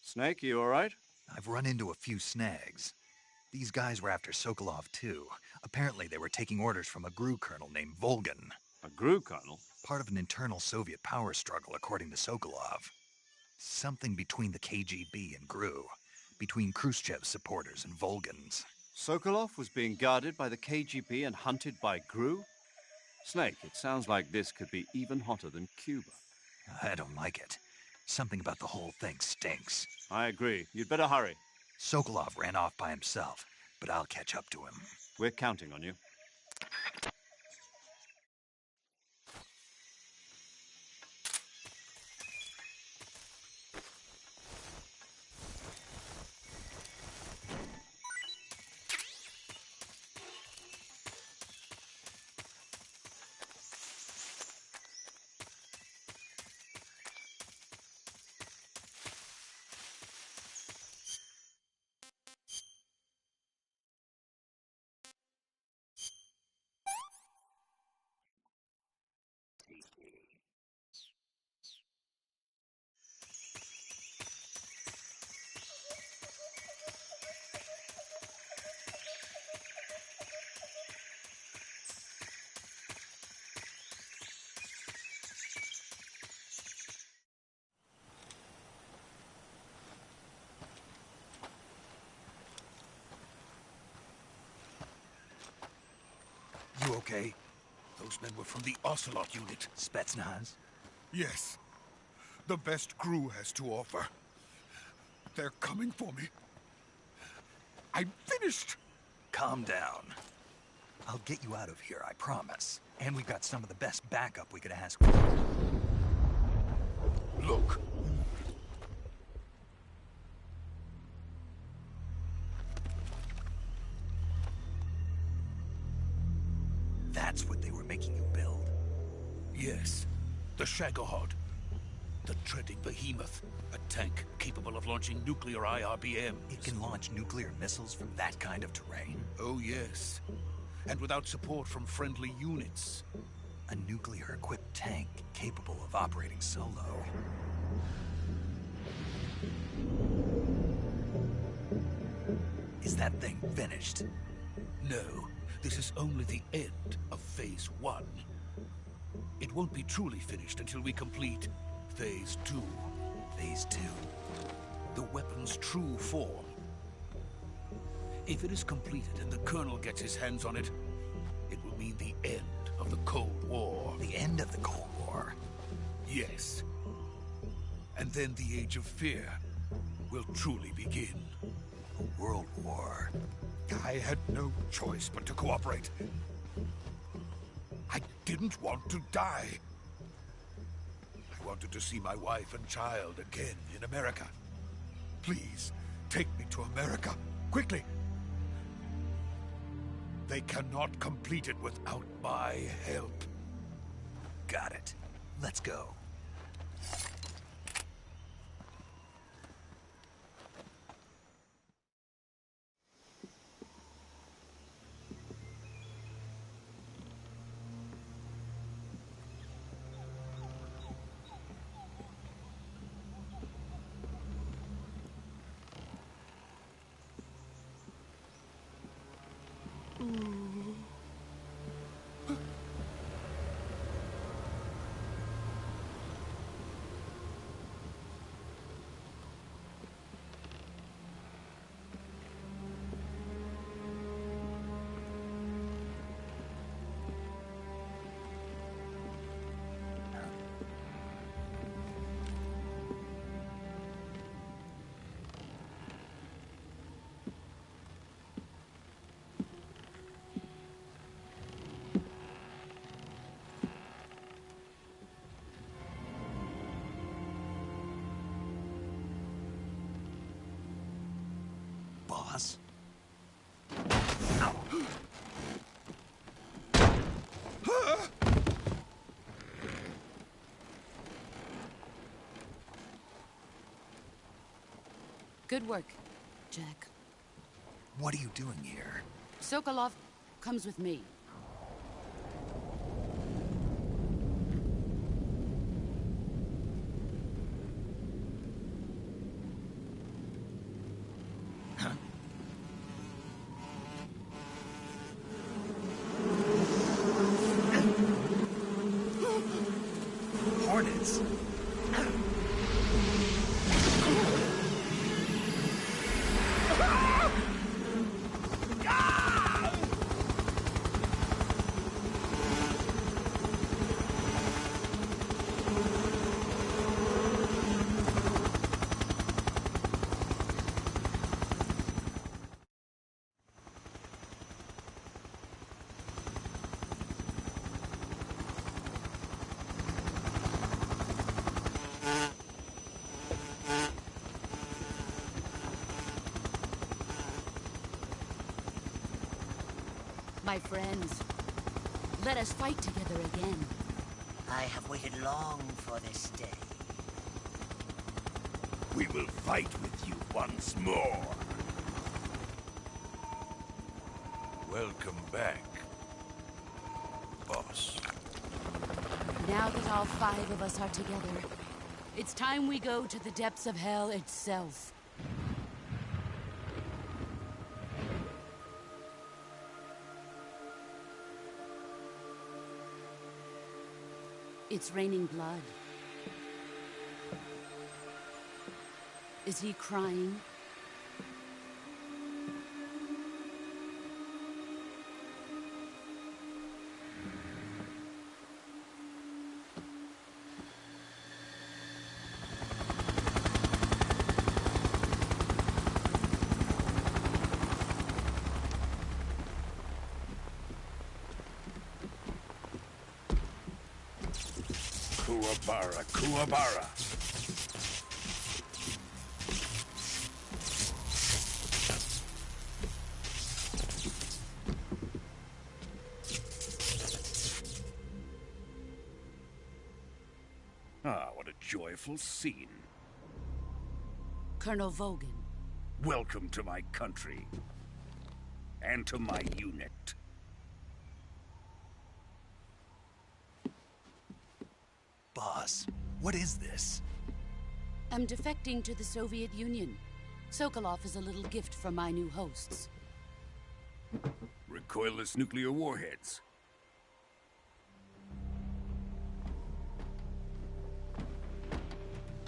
Snake, you all right? I've run into a few snags. These guys were after Sokolov, too. Apparently they were taking orders from a GRU colonel named Volgin. A GRU colonel? Part of an internal Soviet power struggle, according to Sokolov. Something between the KGB and GRU. Between Khrushchev's supporters and Volgin's. Sokolov was being guarded by the KGB and hunted by GRU? Snake, it sounds like this could be even hotter than Cuba. I don't like it. Something about the whole thing stinks. I agree. You'd better hurry. Sokolov ran off by himself, but I'll catch up to him. We're counting on you. You okay? Those men were from the Ocelot unit. Spetsnaz? Yes. The best GRU has to offer. They're coming for me. I'm finished! Calm down. I'll get you out of here, I promise. And we've got some of the best backup we could ask for. Look. That's what they were making you build? Yes. The Shagohod. The treading behemoth. A tank capable of launching nuclear IRBMs. It can launch nuclear missiles from that kind of terrain? Oh, yes. And without support from friendly units. A nuclear-equipped tank capable of operating solo. Is that thing finished? No. This is only the end of Phase 1. It won't be truly finished until we complete Phase 2. Phase 2? The weapon's true form. If it is completed and the Colonel gets his hands on it, it will mean the end of the Cold War. The end of the Cold War? Yes. And then the Age of Fear will truly begin. A world war. I had no choice but to cooperate. I didn't want to die. I wanted to see my wife and child again in America. Please, take me to America, quickly. They cannot complete it without my help. Got it. Let's go. Good work, Jack. What are you doing here? Sokolov comes with me. Hornets? My friends, let us fight together again. I have waited long for this day. We will fight with you once more. Welcome back, boss. Now that all 5 of us are together, it's time we go to the depths of hell itself. It's raining blood. Is he crying? Kuwabara, Kuwabara. Ah, what a joyful scene. Colonel Vogan. Welcome to my country. And to my unit. Boss, what is this? I'm defecting to the Soviet Union. Sokolov is a little gift from my new hosts. Recoilless nuclear warheads.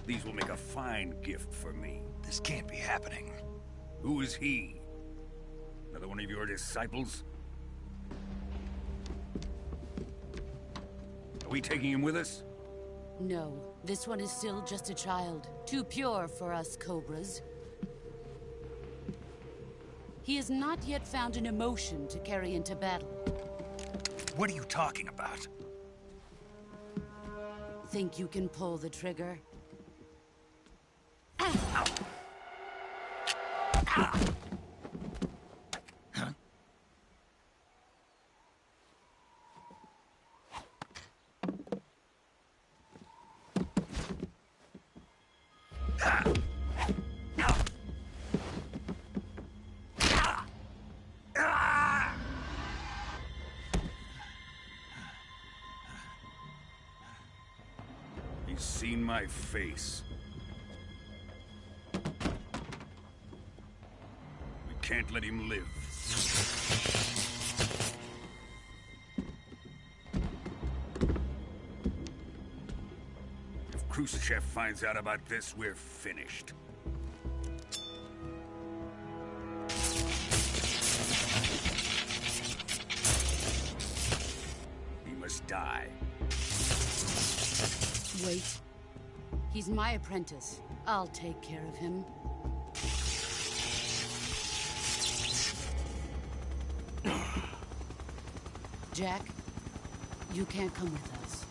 These will make a fine gift for me. This can't be happening. Who is he? Another one of your disciples? Are we taking him with us? No, this one is still just a child. Too pure for us Cobras. He has not yet found an emotion to carry into battle. What are you talking about? Think you can pull the trigger? He's seen my face. We can't let him live. If Khrushchev finds out about this, we're finished. He must die. Wait. He's my apprentice. I'll take care of him. Jack, you can't come with us.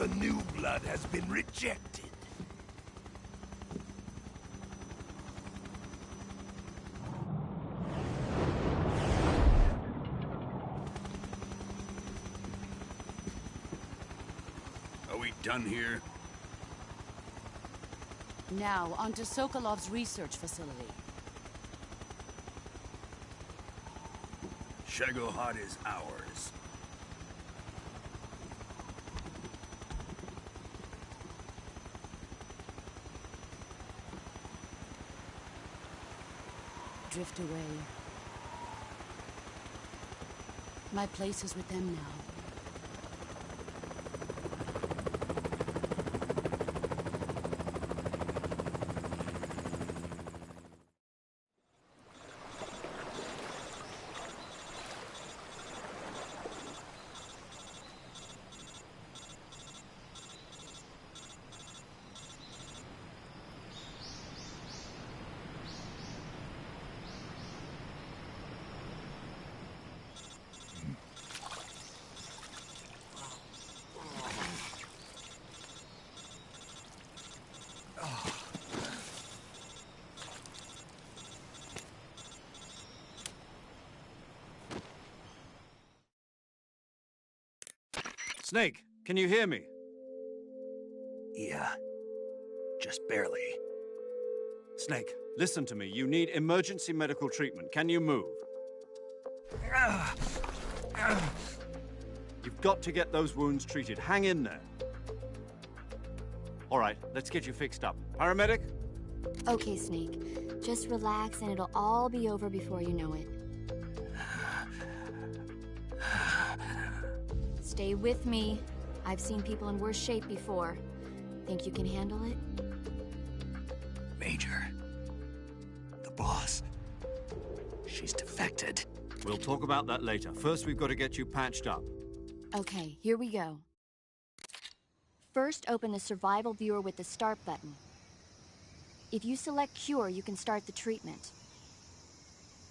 The new blood has been rejected. Are we done here? Now, on to Sokolov's research facility. Shagohod is ours. Drift away. My place is with them now. Snake, can you hear me? Yeah. Just barely. Snake, listen to me. You need emergency medical treatment. Can you move? You've got to get those wounds treated. Hang in there. All right, let's get you fixed up. Paramedic? Okay, Snake. Just relax and it'll all be over before you know it. Stay with me. I've seen people in worse shape before. Think you can handle it? Major. The boss. She's defected. We'll talk about that later. First, we've got to get you patched up. Okay, here we go. First, open the survival viewer with the start button. If you select cure, you can start the treatment.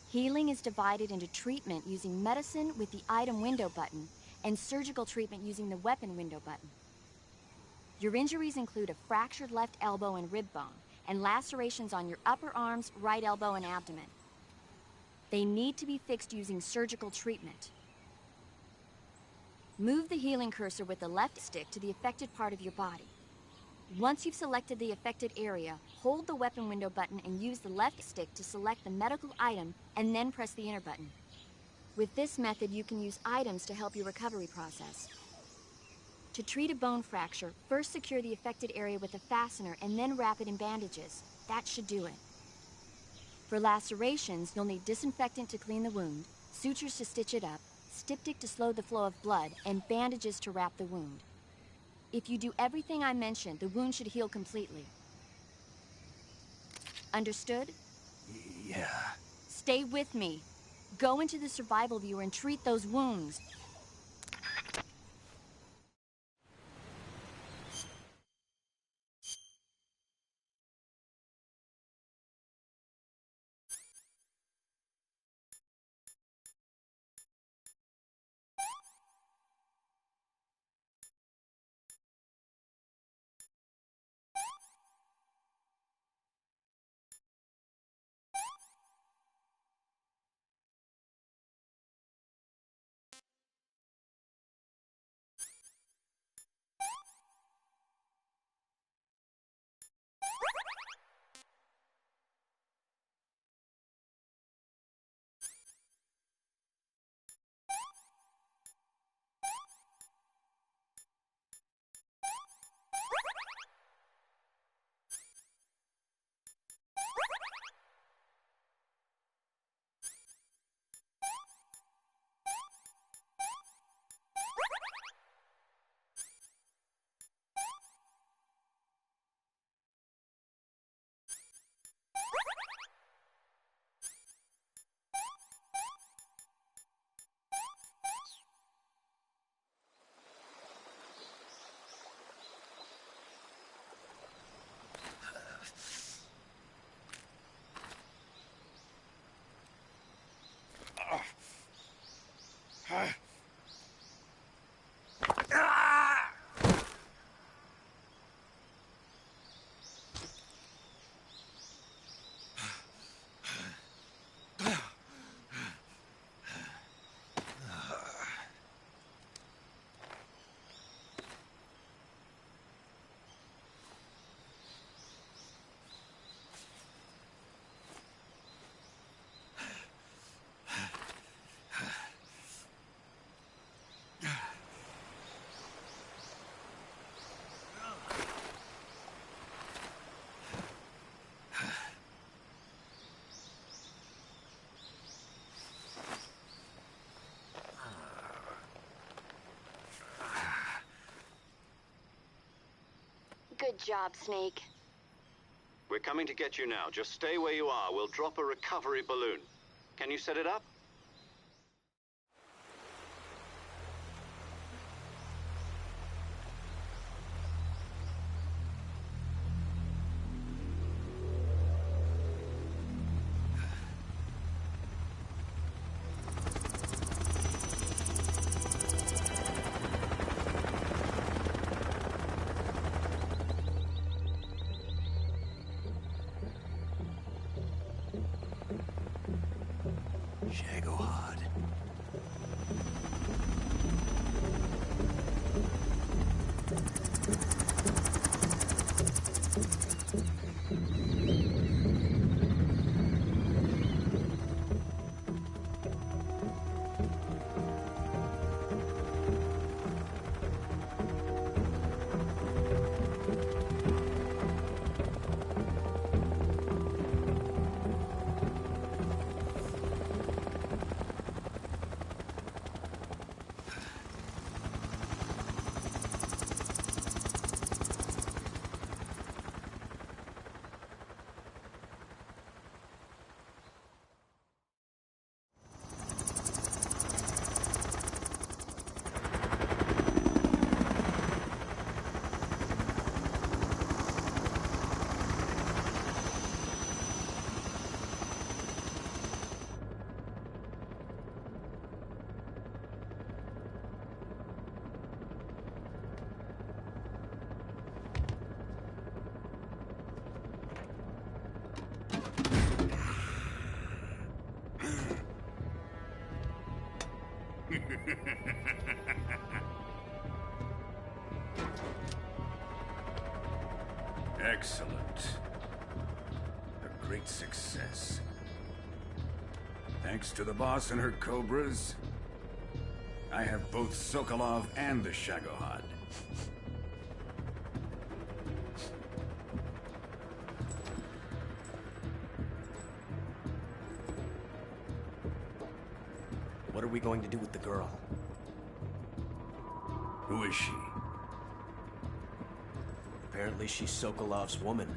Healing is divided into treatment using medicine with the item window button and surgical treatment using the weapon window button. Your injuries include a fractured left elbow and rib bone, and lacerations on your upper arms, right elbow, and abdomen. They need to be fixed using surgical treatment. Move the healing cursor with the left stick to the affected part of your body. Once you've selected the affected area, hold the weapon window button and use the left stick to select the medical item, and then press the enter button. With this method, you can use items to help your recovery process. To treat a bone fracture, first secure the affected area with a fastener and then wrap it in bandages. That should do it. For lacerations, you'll need disinfectant to clean the wound, sutures to stitch it up, styptic to slow the flow of blood, and bandages to wrap the wound. If you do everything I mentioned, the wound should heal completely. Understood? Yeah. Stay with me. Go into the survival viewer and treat those wounds. job, Snake. We're coming to get you now. Just stay where you are. We'll drop a recovery balloon. Can you set it up? Shagohod. Excellent. A great success. Thanks to the boss and her Cobras, I have both Sokolov and the Shagohod. What are we going to do with the girl? Who is she? Apparently she's Sokolov's woman.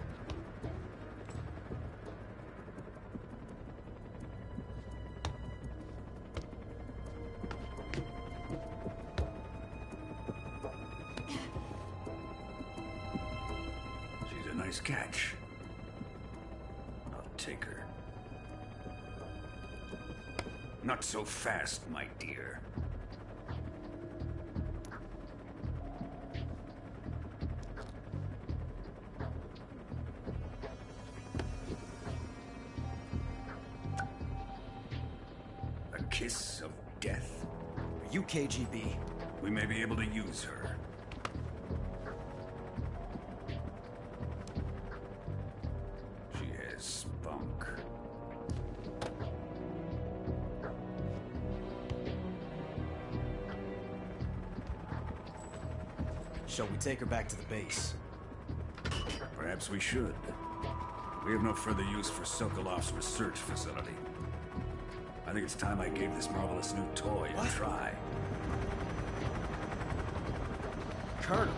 She's a nice catch. I'll take her. Not so fast, my dear. A kiss of death. Are you KGB? We may be able to use her. She has spunk. Shall we take her back to the base? Perhaps we should. We have no further use for Sokolov's research facility. I think it's time I gave this marvelous new toy a try. Colonel,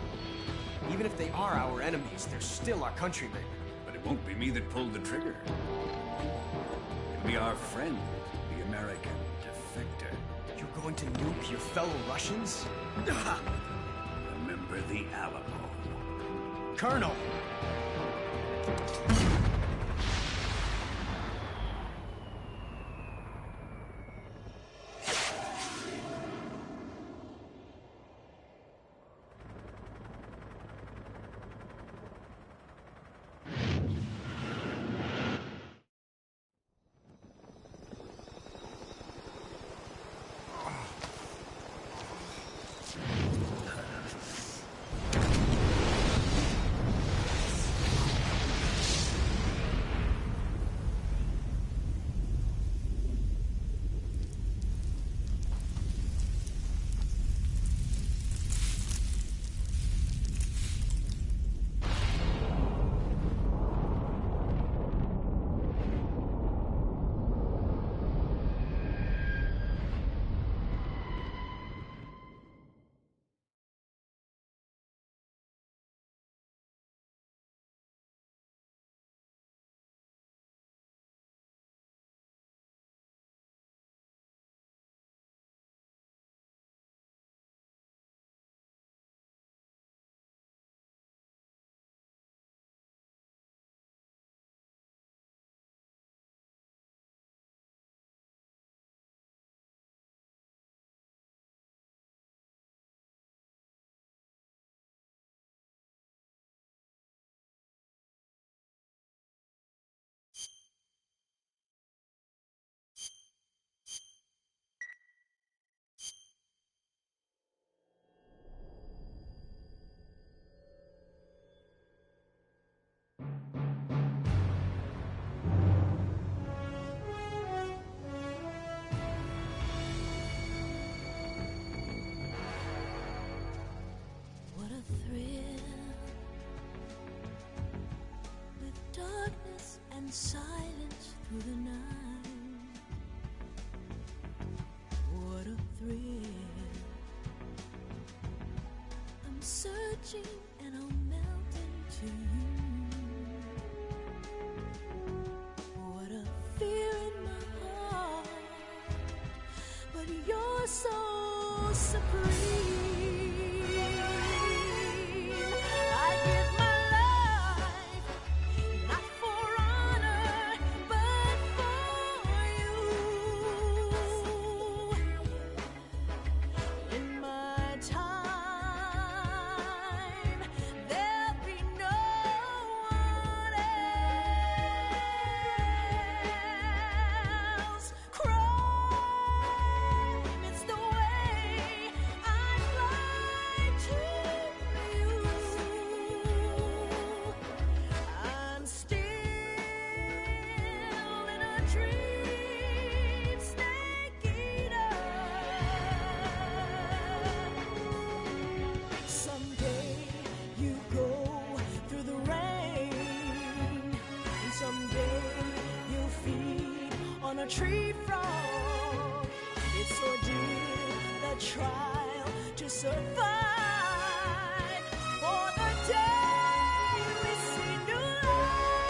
even if they are our enemies, they're still our countrymen. But it won't be me that pulled the trigger. It'll be our friend, the American defector. You're going to nuke your fellow Russians? Remember the Alamo. Colonel! searching and I'll melt into you. What a fear in my heart, but you're so supreme. I give my life, not for honor, but for you. In my time, there'll be no one else. Crime, it's the way I'd like to you. I'm still in a dream, snake eater. Someday you go through the rain, and someday you'll feed on a tree frog. It's ordeal, the trial to survive for the day we see new light.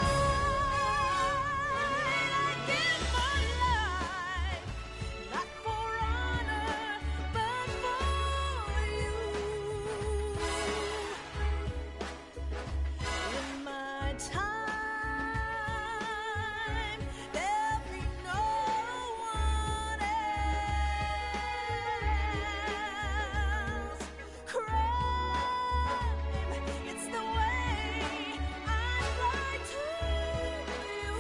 I give my life, not for honor, but for you. In my time, there'll be no one else. Crime, it's the way I'd like to you.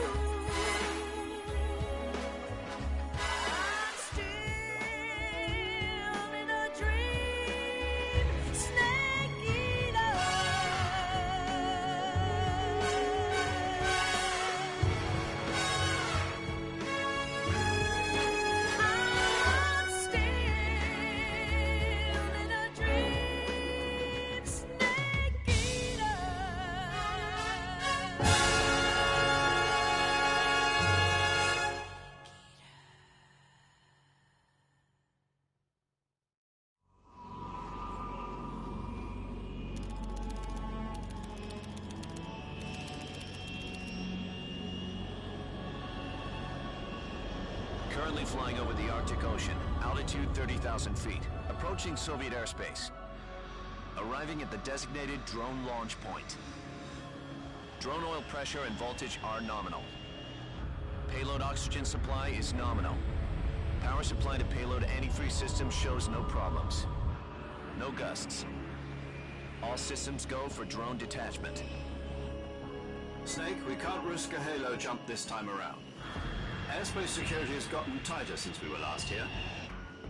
I'm still in a dream, snake eater. I'm still in a dream, snake eater. Currently flying over the Arctic Ocean, altitude 30,000 feet, approaching Soviet airspace. Arriving at the designated drone launch point. Drone oil pressure and voltage are nominal. Payload oxygen supply is nominal. Power supply to payload antifreeze system shows no problems. No gusts. All systems go for drone detachment. Snake, we can't risk a halo jump this time around. Airspace security has gotten tighter since we were last here.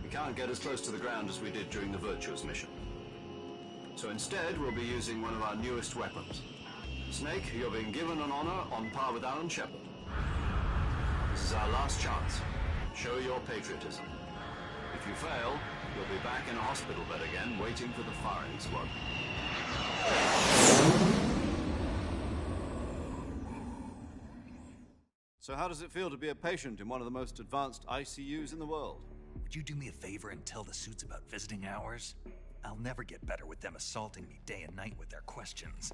We can't get as close to the ground as we did during the Virtuous mission. So instead, we'll be using one of our newest weapons. Snake, you're being given an honor on par with Alan Shepard. This is our last chance. Show your patriotism. If you fail, you'll be back in a hospital bed again, waiting for the firing squad. So how does it feel to be a patient in one of the most advanced ICUs in the world? Would you do me a favor and tell the suits about visiting hours? I'll never get better with them assaulting me day and night with their questions.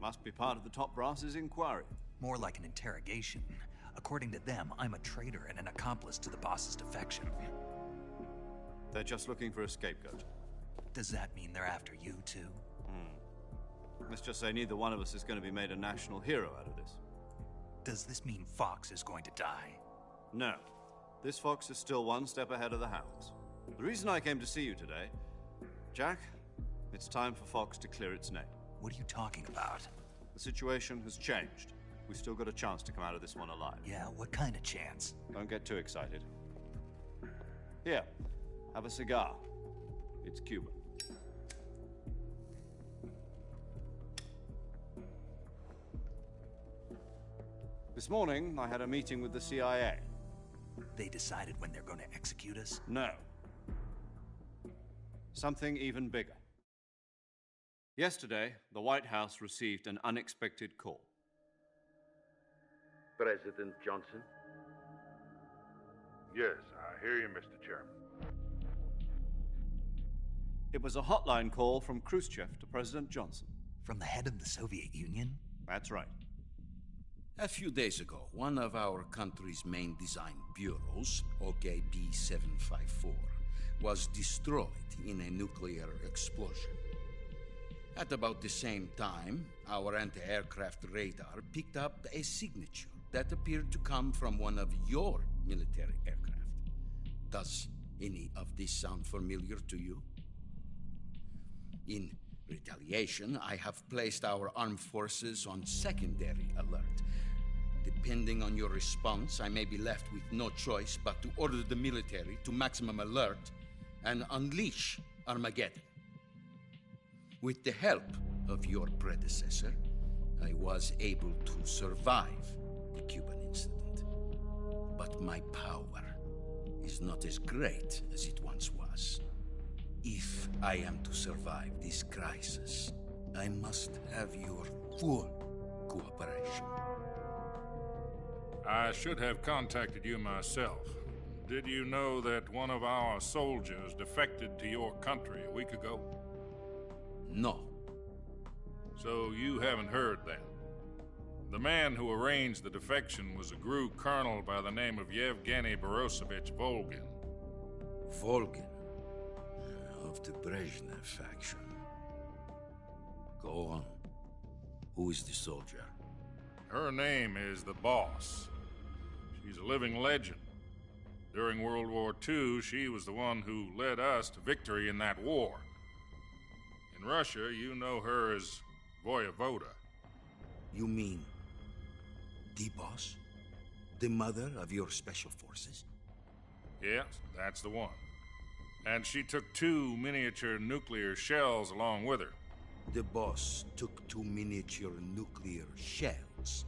Must be part of the top brass's inquiry. More like an interrogation. According to them, I'm a traitor and an accomplice to the boss's defection. They're just looking for a scapegoat. Does that mean they're after you, too? Let's just say neither one of us is going to be made a national hero out of this. Does this mean Fox is going to die? No. This Fox is still one step ahead of the Hounds. The reason I came to see you today, Jack, it's time for Fox to clear its name. What are you talking about? The situation has changed. We've still got a chance to come out of this one alive. Yeah, what kind of chance? Don't get too excited. Here, have a cigar. It's Cuban. This morning, I had a meeting with the CIA. They decided when they're going to execute us? No. Something even bigger. Yesterday, the White House received an unexpected call. President Johnson? Yes, I hear you, Mr. Chairman. It was a hotline call from Khrushchev to President Johnson. From the head of the Soviet Union? That's right. A few days ago, one of our country's main design bureaus, OKB 754, was destroyed in a nuclear explosion. At about the same time, our anti-aircraft radar picked up a signature that appeared to come from one of your military aircraft. Does any of this sound familiar to you? In retaliation, I have placed our armed forces on secondary alert. Depending on your response, I may be left with no choice but to order the military to maximum alert and unleash Armageddon. With the help of your predecessor, I was able to survive the Cuban incident. But my power is not as great as it once was. If I am to survive this crisis, I must have your full cooperation. I should have contacted you myself. Did you know that one of our soldiers defected to your country a week ago? No. So you haven't heard then? The man who arranged the defection was a GRU colonel by the name of Yevgeny Borisovich Volgin. Volgin? Of the Brezhnev faction. Go on. Who is the soldier? Her name is the Boss. She's a living legend. During World War II, she was the one who led us to victory in that war. In Russia, you know her as Voyevoda. You mean the Boss? The mother of your special forces? Yes, that's the one. And she took 2 miniature nuclear shells along with her. The Boss took 2 miniature nuclear shells?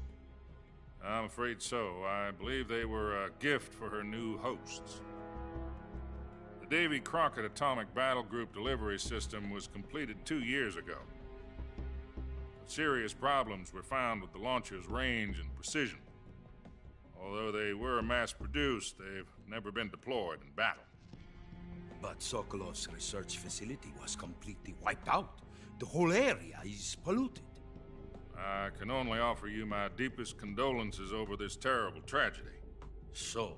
I'm afraid so. I believe they were a gift for her new hosts. The Davy Crockett Atomic Battle Group delivery system was completed 2 years ago. Serious problems were found with the launcher's range and precision. Although they were mass-produced, they've never been deployed in battle. But Sokolov's research facility was completely wiped out. The whole area is polluted. I can only offer you my deepest condolences over this terrible tragedy. So,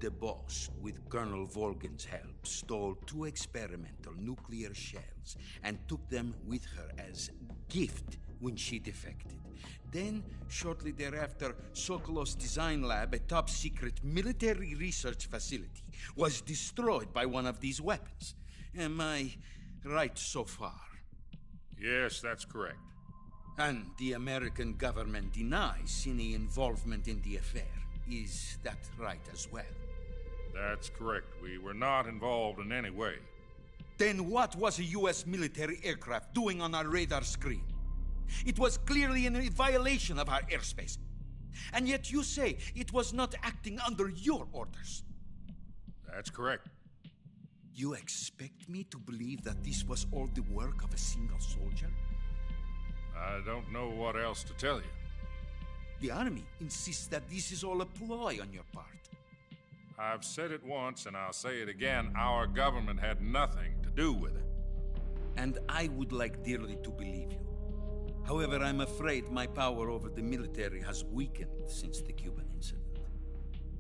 the Boss, with Colonel Volgin's help, stole 2 experimental nuclear shells and took them with her as gift when she defected. Then, shortly thereafter, Sokolov's design lab, a top-secret military research facility, was destroyed by one of these weapons. Am I right so far? Yes, that's correct. And the American government denies any involvement in the affair. Is that right as well? That's correct. We were not involved in any way. Then what was a U.S. military aircraft doing on our radar screen? It was clearly in a violation of our airspace. And yet you say it was not acting under your orders. That's correct. You expect me to believe that this was all the work of a single soldier? I don't know what else to tell you. The Army insists that this is all a ploy on your part. I've said it once, and I'll say it again. Our government had nothing to do with it. And I would like dearly to believe you. However, I'm afraid my power over the military has weakened since the Cuban incident.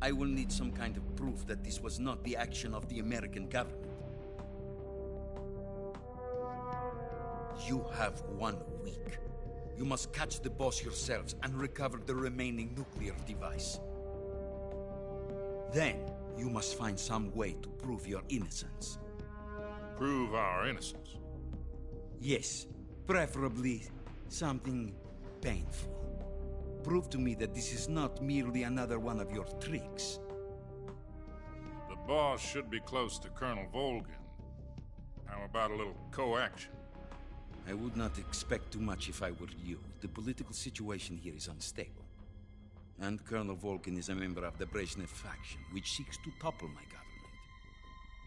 I will need some kind of proof that this was not the action of the American government. You have 1 week. You must catch the Boss yourselves and recover the remaining nuclear device. Then, you must find some way to prove your innocence. Prove our innocence? Yes, preferably something painful. Prove to me that this is not merely another one of your tricks. The Boss should be close to Colonel Volgin. How about a little co-action? I would not expect too much if I were you. The political situation here is unstable. And Colonel Volgin is a member of the Brezhnev faction, which seeks to topple my government.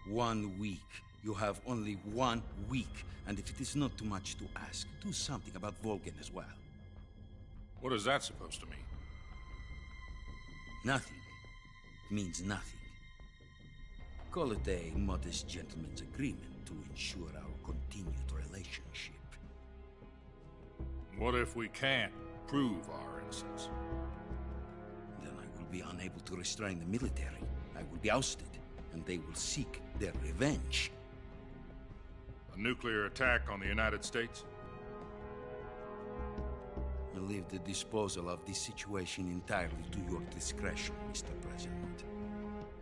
1 week. You have only 1 week. And if it is not too much to ask, do something about Volgin as well. What is that supposed to mean? Nothing. It means nothing. Call it a modest gentleman's agreement to ensure our continued relationship. What if we can't prove our innocence? Then I will be unable to restrain the military. I will be ousted, and they will seek their revenge. A nuclear attack on the United States? I leave the disposal of this situation entirely to your discretion, Mr. President.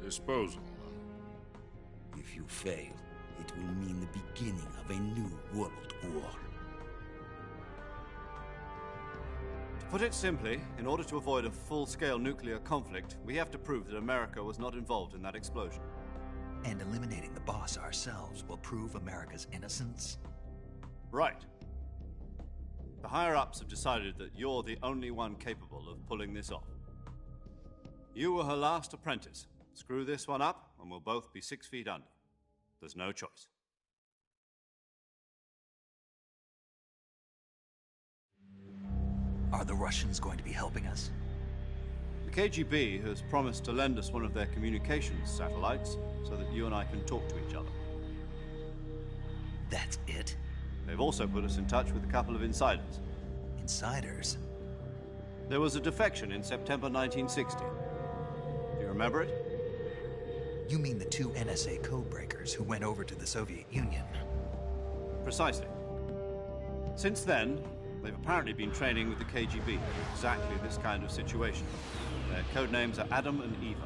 Disposal? If you fail, it will mean the beginning of a new world war. To put it simply, in order to avoid a full-scale nuclear conflict, we have to prove that America was not involved in that explosion. And eliminating the boss ourselves will prove America's innocence? Right. The higher-ups have decided that you're the only one capable of pulling this off. You were her last apprentice. Screw this one up, and we'll both be 6 feet under. There's no choice. Are the Russians going to be helping us? The KGB has promised to lend us one of their communications satellites so that you and I can talk to each other. That's it? They've also put us in touch with a couple of insiders. Insiders? There was a defection in September 1960. Do you remember it? You mean the 2 NSA codebreakers who went over to the Soviet Union? Precisely. Since then, they've apparently been training with the KGB for exactly this kind of situation. Their code names are Adam and Eva.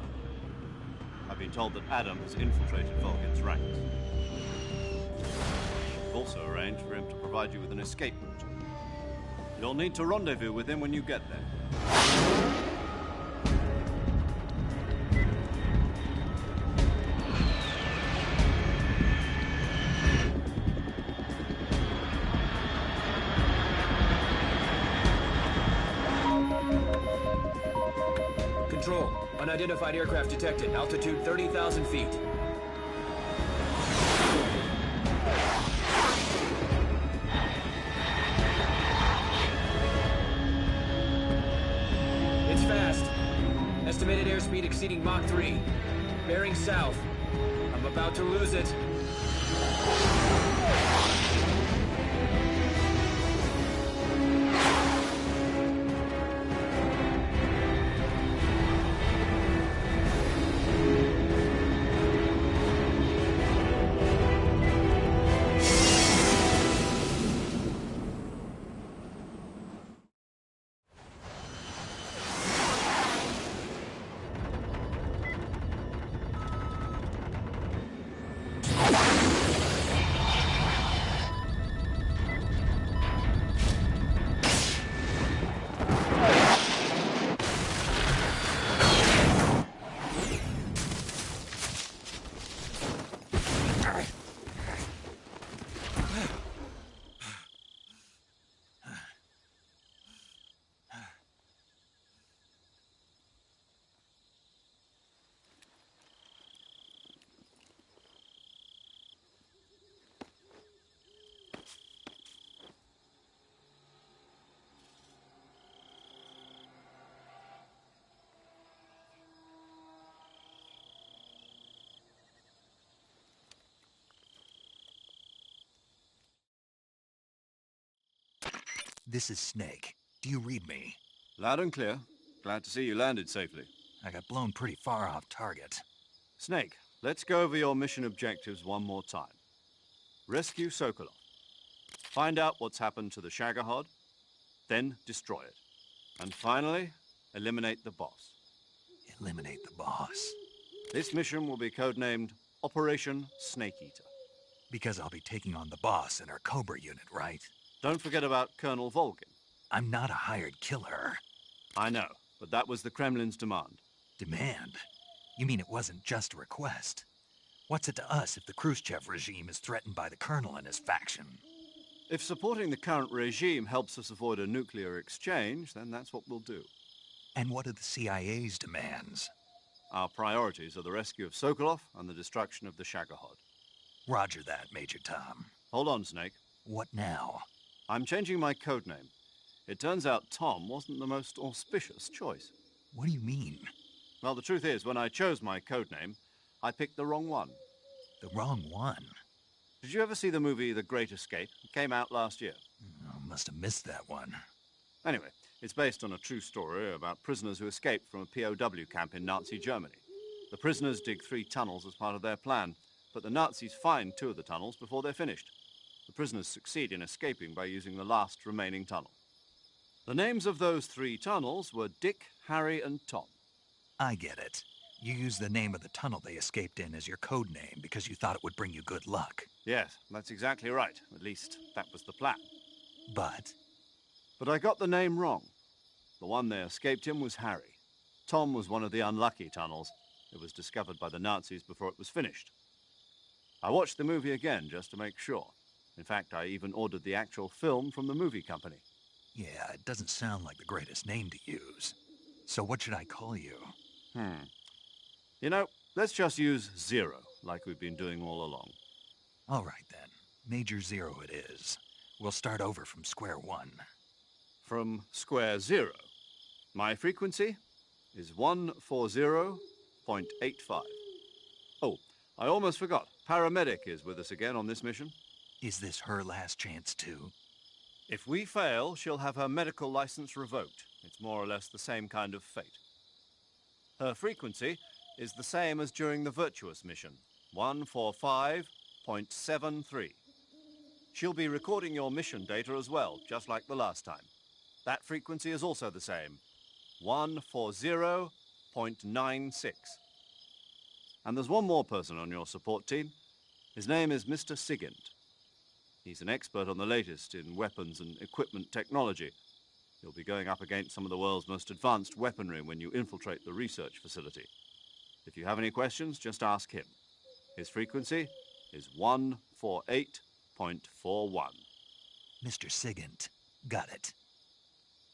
I've been told that Adam has infiltrated Volgin's ranks. We've also arranged for him to provide you with an escape route. You'll need to rendezvous with him when you get there. Control. Unidentified aircraft detected. Altitude 30,000 feet. It's fast. Estimated airspeed exceeding Mach 3. Bearing south. I'm about to lose it. This is Snake. Do you read me? Loud and clear. Glad to see you landed safely. I got blown pretty far off target. Snake, let's go over your mission objectives one more time. Rescue Sokolov. Find out what's happened to the Shagohod, then destroy it. And finally, eliminate the boss. Eliminate the boss? This mission will be codenamed Operation Snake Eater. Because I'll be taking on the boss in our Cobra unit, right? Don't forget about Colonel Volgin. I'm not a hired killer. I know, but that was the Kremlin's demand. Demand? You mean it wasn't just a request? What's it to us if the Khrushchev regime is threatened by the Colonel and his faction? If supporting the current regime helps us avoid a nuclear exchange, then that's what we'll do. And what are the CIA's demands? Our priorities are the rescue of Sokolov and the destruction of the Shagohod. Roger that, Major Tom. Hold on, Snake. What now? I'm changing my codename. It turns out Tom wasn't the most auspicious choice. What do you mean? Well, the truth is, when I chose my codename, I picked the wrong one. The wrong one? Did you ever see the movie The Great Escape? It came out last year. Oh, must have missed that one. Anyway, it's based on a true story about prisoners who escaped from a POW camp in Nazi Germany. The prisoners dig 3 tunnels as part of their plan, but the Nazis find 2 of the tunnels before they're finished. The prisoners succeed in escaping by using the last remaining tunnel. The names of those 3 tunnels were Dick, Harry, and Tom. I get it. You used the name of the tunnel they escaped in as your code name because you thought it would bring you good luck. Yes, that's exactly right. At least, that was the plan. But I got the name wrong. The one they escaped in was Harry. Tom was one of the unlucky tunnels. It was discovered by the Nazis before it was finished. I watched the movie again just to make sure. In fact, I even ordered the actual film from the movie company. yeah, it doesn't sound like the greatest name to use. So what should I call you? You know, let's just use Zero, like we've been doing all along. All right, then. Major Zero it is. We'll start over from square one. From square 0. My frequency is 140.85. Oh, I almost forgot. Paramedic is with us again on this mission. Is this her last chance, too? If we fail, she'll have her medical license revoked. It's more or less the same kind of fate. Her frequency is the same as during the Virtuous mission, 145.73. She'll be recording your mission data as well, just like the last time. That frequency is also the same, 140.96. And there's one more person on your support team. His name is Mr. Sigint. He's an expert on the latest in weapons and equipment technology. You'll be going up against some of the world's most advanced weaponry when you infiltrate the research facility. If you have any questions, just ask him. His frequency is 148.41. Mr. Sigint. Got it.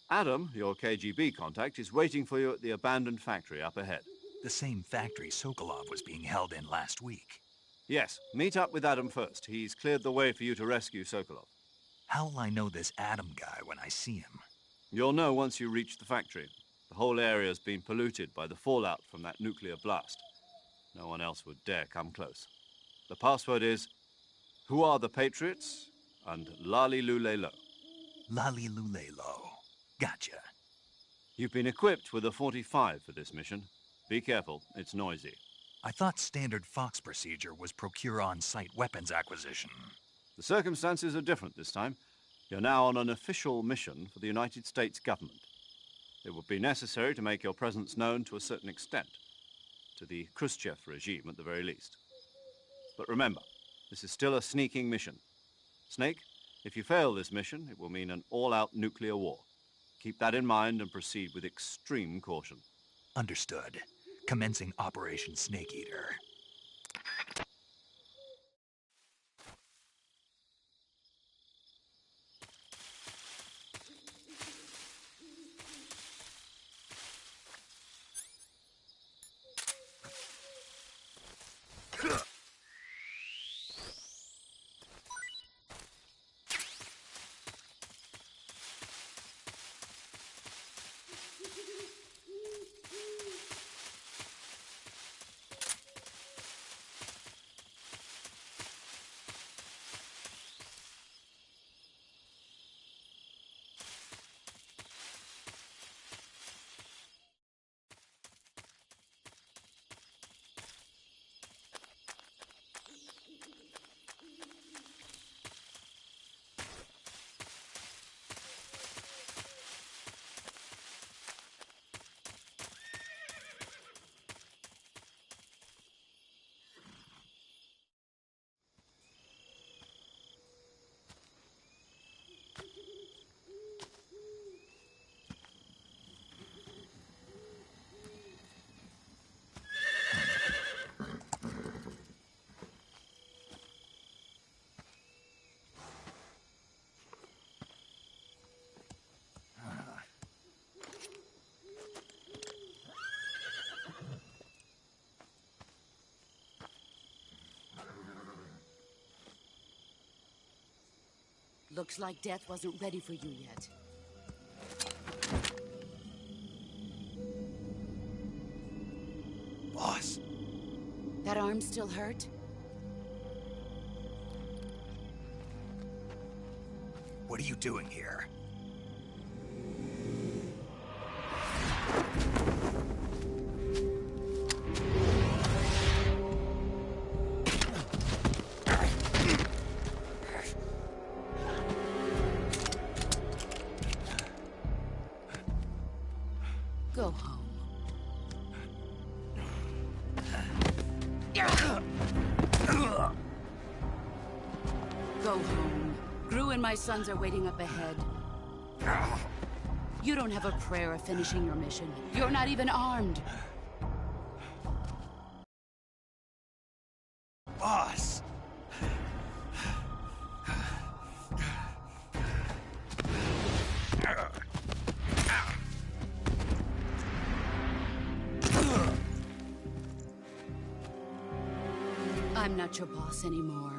Adam, your KGB contact, is waiting for you at the abandoned factory up ahead. The same factory Sokolov was being held in last week. Yes, meet up with Adam first. He's cleared the way for you to rescue Sokolov. How will I know this Adam guy when I see him? You'll know once you reach the factory. The whole area's been polluted by the fallout from that nuclear blast. No one else would dare come close. The password is, "Who are the Patriots?" and Lali Lule Lo. Lali Lule Lo. Gotcha. You've been equipped with a 45 for this mission. Be careful, it's noisy. I thought standard Fox procedure was procure on-site weapons acquisition. The circumstances are different this time. You're now on an official mission for the United States government. It would be necessary to make your presence known to a certain extent, to the Khrushchev regime at the very least. But remember, this is still a sneaking mission. Snake, if you fail this mission, it will mean an all-out nuclear war. Keep that in mind and proceed with extreme caution. Understood. Commencing Operation Snake Eater. Looks like death wasn't ready for you yet. Boss. That arm still hurt? What are you doing here? Go home. Go home. Gru and my sons are waiting up ahead. You don't have a prayer of finishing your mission. You're not even armed. Boss! I'm not your boss anymore.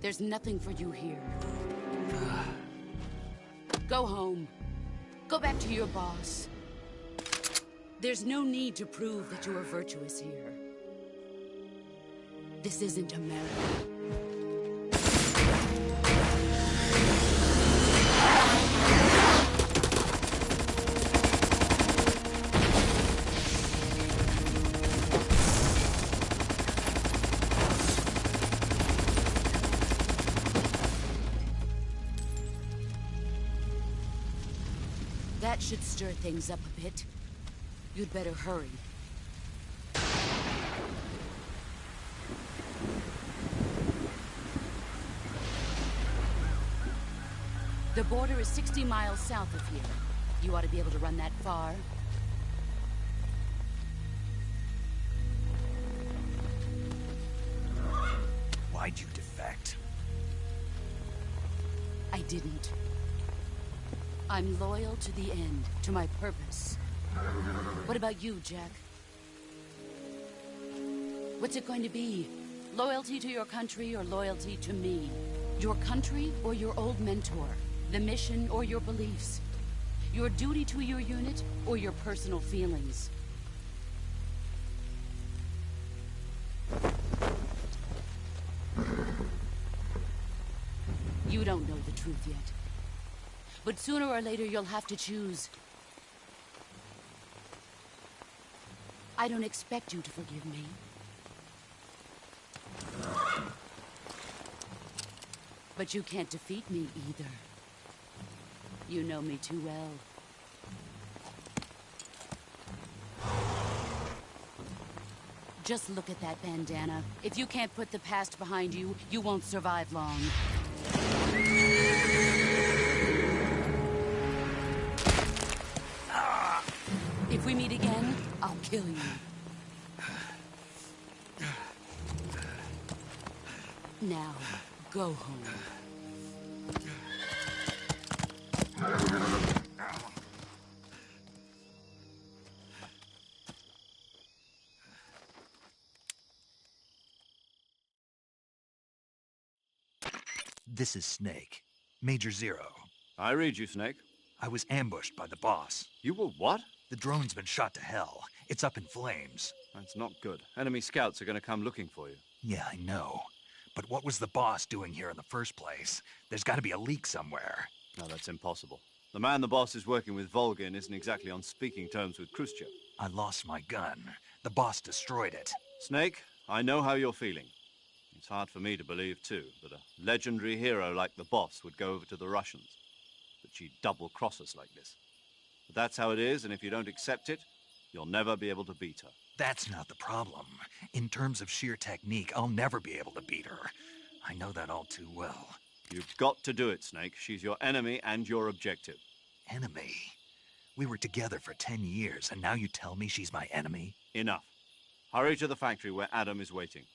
There's nothing for you here. Go home. Go back to your boss. There's no need to prove that you are virtuous here. This isn't America. That should stir things up a bit. You'd better hurry. The border is 60 miles south of here. You ought to be able to run that far. Why'd you defect? I didn't. I'm loyal to the end, to my purpose. What about you, Jack? What's it going to be? Loyalty to your country or loyalty to me? Your country or your old mentor? The mission or your beliefs? Your duty to your unit or your personal feelings? You don't know the truth yet. But sooner or later, you'll have to choose. I don't expect you to forgive me. But you can't defeat me either. You know me too well. Just look at that bandana. If you can't put the past behind you, you won't survive long. If we meet again, I'll kill you. Now, go home. This is Snake. Major Zero. I read you, Snake. I was ambushed by the boss. You were what? The drone's been shot to hell. It's up in flames. That's not good. Enemy scouts are going to come looking for you. Yeah, I know. But what was the boss doing here in the first place? There's got to be a leak somewhere. No, that's impossible. The man the boss is working with, Volgin, isn't exactly on speaking terms with Khrushchev. I lost my gun. The boss destroyed it. Snake, I know how you're feeling. It's hard for me to believe, too, that a legendary hero like the boss would go over to the Russians. That she'd double-cross us like this. But that's how it is, and if you don't accept it, you'll never be able to beat her. That's not the problem. In terms of sheer technique, I'll never be able to beat her. I know that all too well. You've got to do it, Snake. She's your enemy and your objective. Enemy? We were together for 10 years, and now you tell me she's my enemy? Enough. Hurry to the factory where Adam is waiting.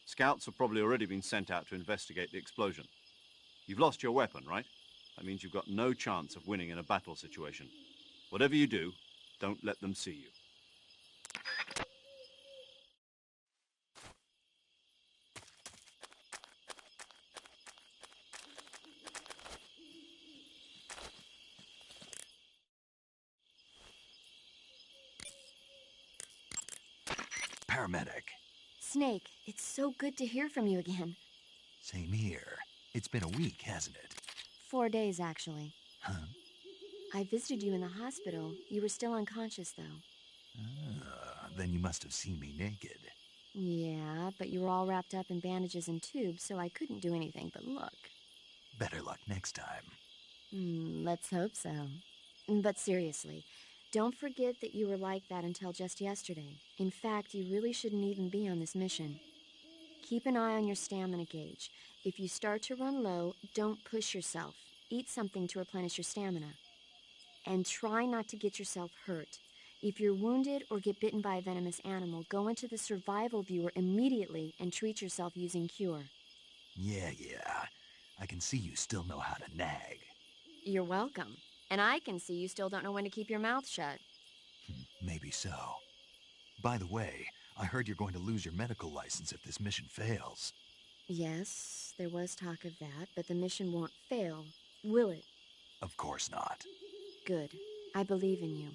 Scouts have probably already been sent out to investigate the explosion. You've lost your weapon, right? That means you've got no chance of winning in a battle situation. Whatever you do, don't let them see you. paramedic. Snake, it's so good to hear from you again. Same here. It's been a week, hasn't it? 4 days, actually. Huh? I visited you in the hospital. You were still unconscious, though. Then you must have seen me naked. Yeah, but you were all wrapped up in bandages and tubes, so I couldn't do anything but look. Better luck next time. Let's hope so. But seriously, don't forget that you were like that until just yesterday. In fact, you really shouldn't even be on this mission. Keep an eye on your stamina gauge. If you start to run low, don't push yourself. Eat something to replenish your stamina. And try not to get yourself hurt. If you're wounded or get bitten by a venomous animal, go into the survival viewer immediately and treat yourself using Cure. Yeah. I can see you still know how to nag. You're welcome. And I can see you still don't know when to keep your mouth shut. Maybe so. By the way, I heard you're going to lose your medical license if this mission fails. Yes, there was talk of that, but the mission won't fail, will it? Of course not. Good. I believe in you.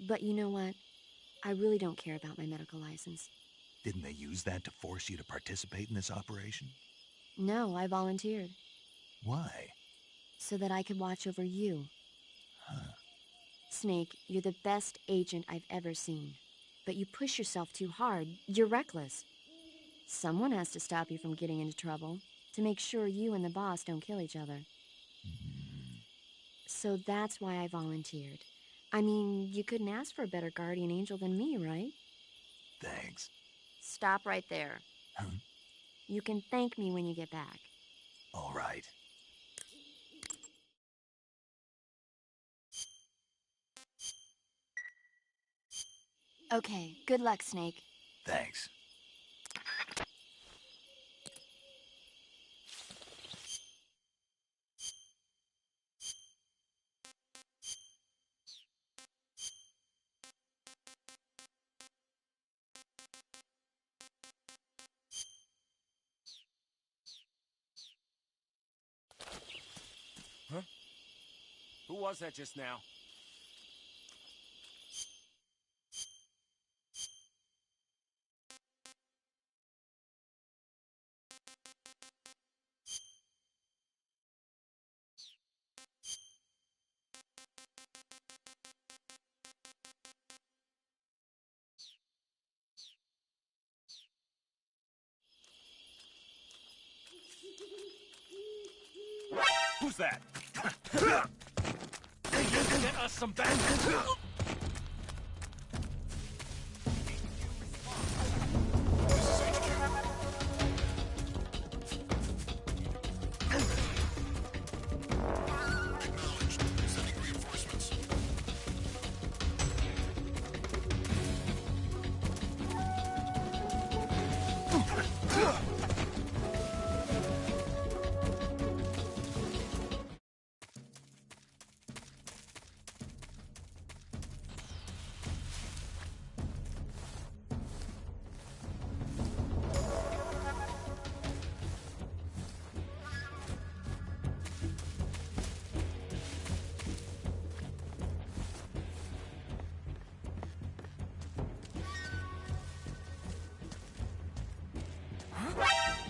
But you know what? I really don't care about my medical license. Didn't they use that to force you to participate in this operation? No, I volunteered. Why? So that I could watch over you. Huh. Snake, you're the best agent I've ever seen. But you push yourself too hard. You're reckless. Someone has to stop you from getting into trouble, to make sure you and the boss don't kill each other. So that's why I volunteered. I mean, you couldn't ask for a better guardian angel than me, right? Thanks. Stop right there. Huh? You can thank me when you get back. All right. Okay, good luck, Snake. Thanks. Huh? Who was that just now? Who's that? Get us some bandits!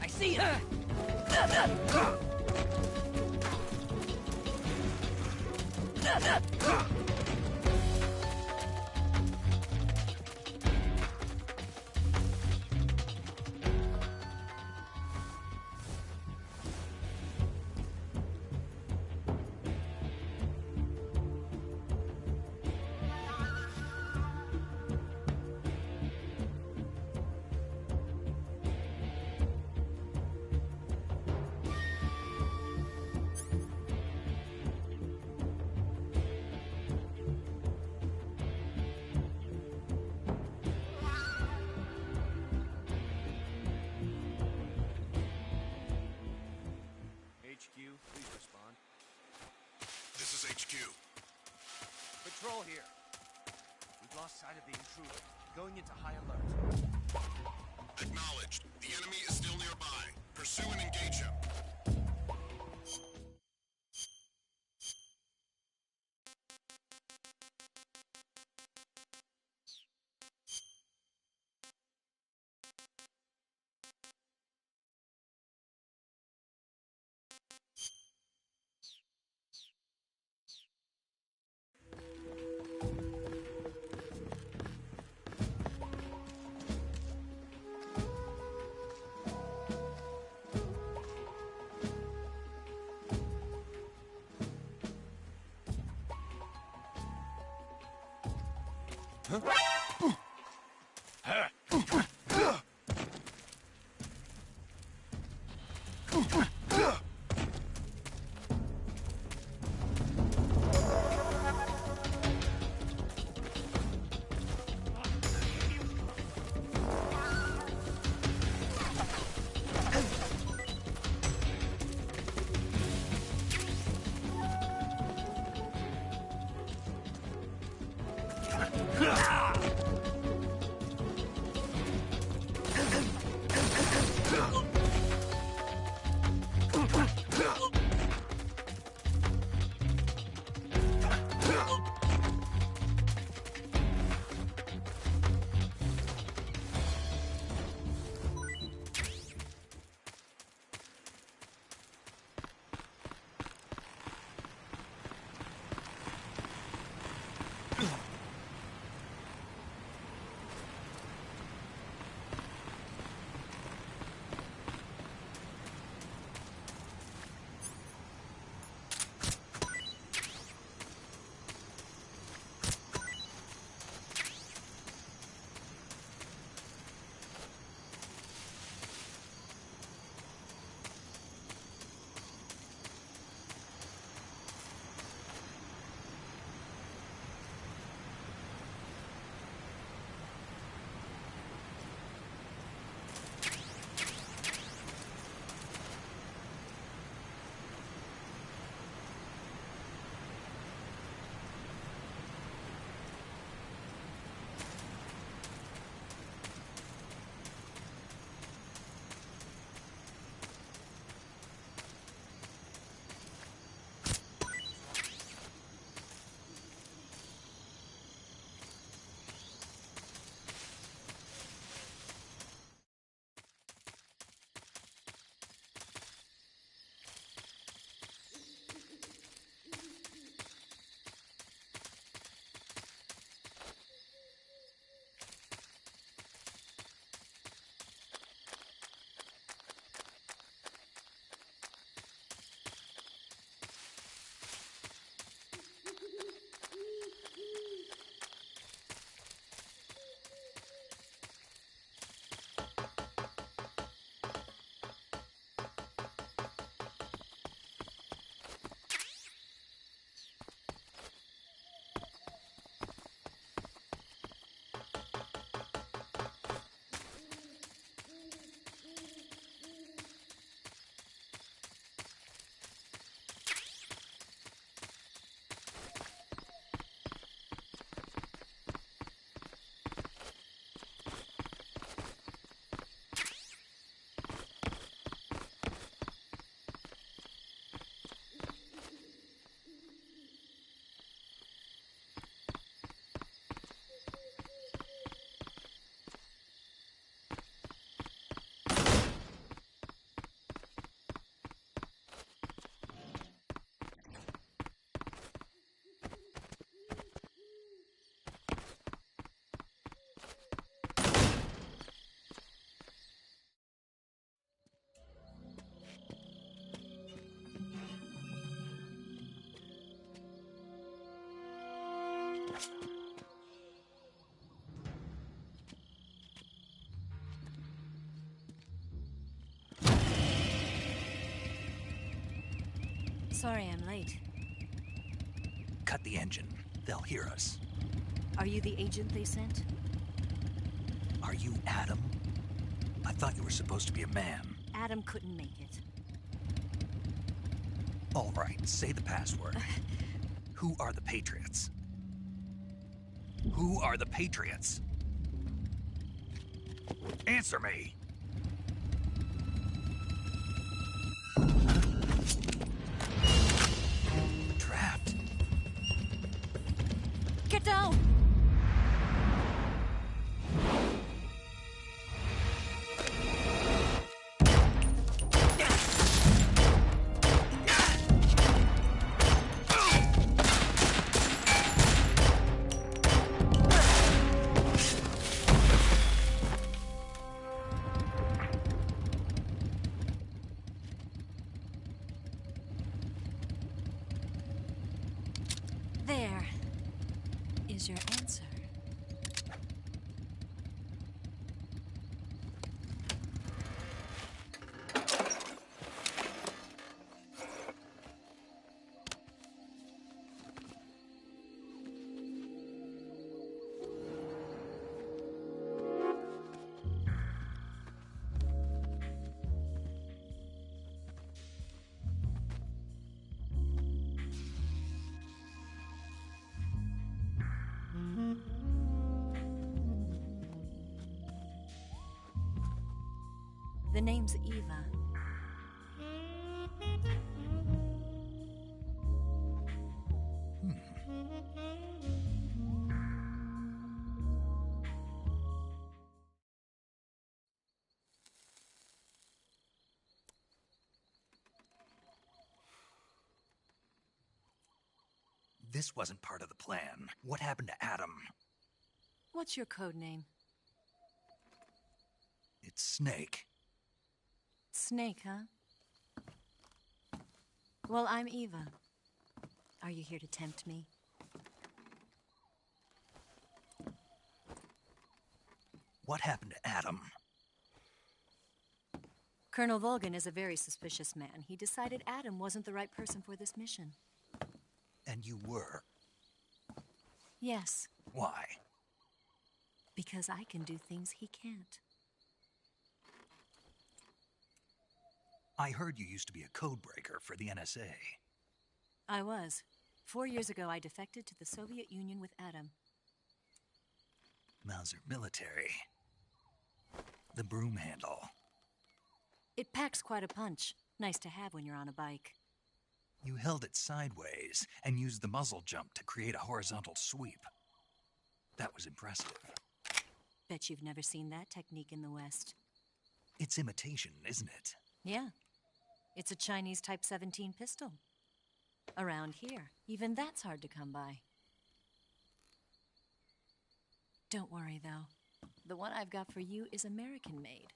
I see him! HQ, please respond. This is HQ. Patrol here. We've lost sight of the intruder. Going into high alert. Acknowledged. The enemy is still nearby. Pursue and engage him. Sorry I'm late. Cut the engine. They'll hear us. Are you the agent they sent? Are you Adam? I thought you were supposed to be a man. Adam couldn't make it. All right, say the password. Who are the Patriots? Who are the Patriots? Answer me! Trapped. Get down! There is your answer. The name's Eva. This wasn't part of the plan. What happened to Adam? What's your code name? It's Snake. Snake, huh? Well, I'm Eva. Are you here to tempt me? What happened to Adam? Colonel Volgin is a very suspicious man. He decided Adam wasn't the right person for this mission. And you were. Yes, Why? because I can do things he can't. I heard you used to be a codebreaker for the NSA. I was. 4 years ago, I defected to the Soviet Union with Adam. Mauser military. The broom handle. It packs quite a punch. Nice to have when you're on a bike. You held it sideways and used the muzzle jump to create a horizontal sweep. That was impressive. Bet you've never seen that technique in the West. It's imitation, isn't it? Yeah. It's a Chinese Type 17 pistol. Around here, even that's hard to come by. Don't worry, though. The one I've got for you is American-made.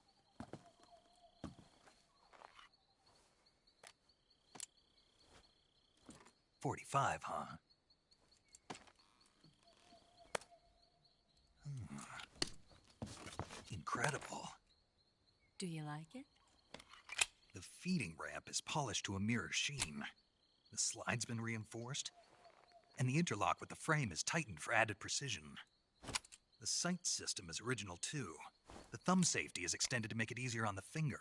.45, huh? Incredible. Do you like it? The feeding ramp is polished to a mirror sheen. The slide's been reinforced, and the interlock with the frame is tightened for added precision. The sight system is original too. The thumb safety is extended to make it easier on the finger.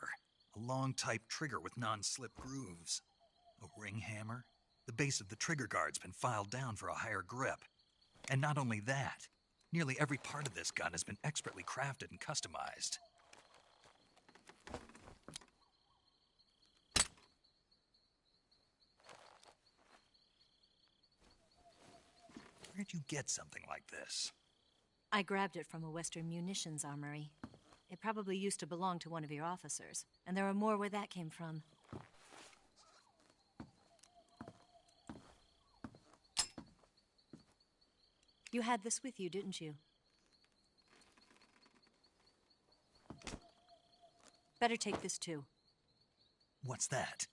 A long type trigger with non-slip grooves. A ring hammer. The base of the trigger guard's been filed down for a higher grip. And not only that, nearly every part of this gun has been expertly crafted and customized. Where'd you get something like this? I grabbed it from a Western munitions armory. It probably used to belong to one of your officers, and there are more where that came from. You had this with you, didn't you? Better take this too. What's that?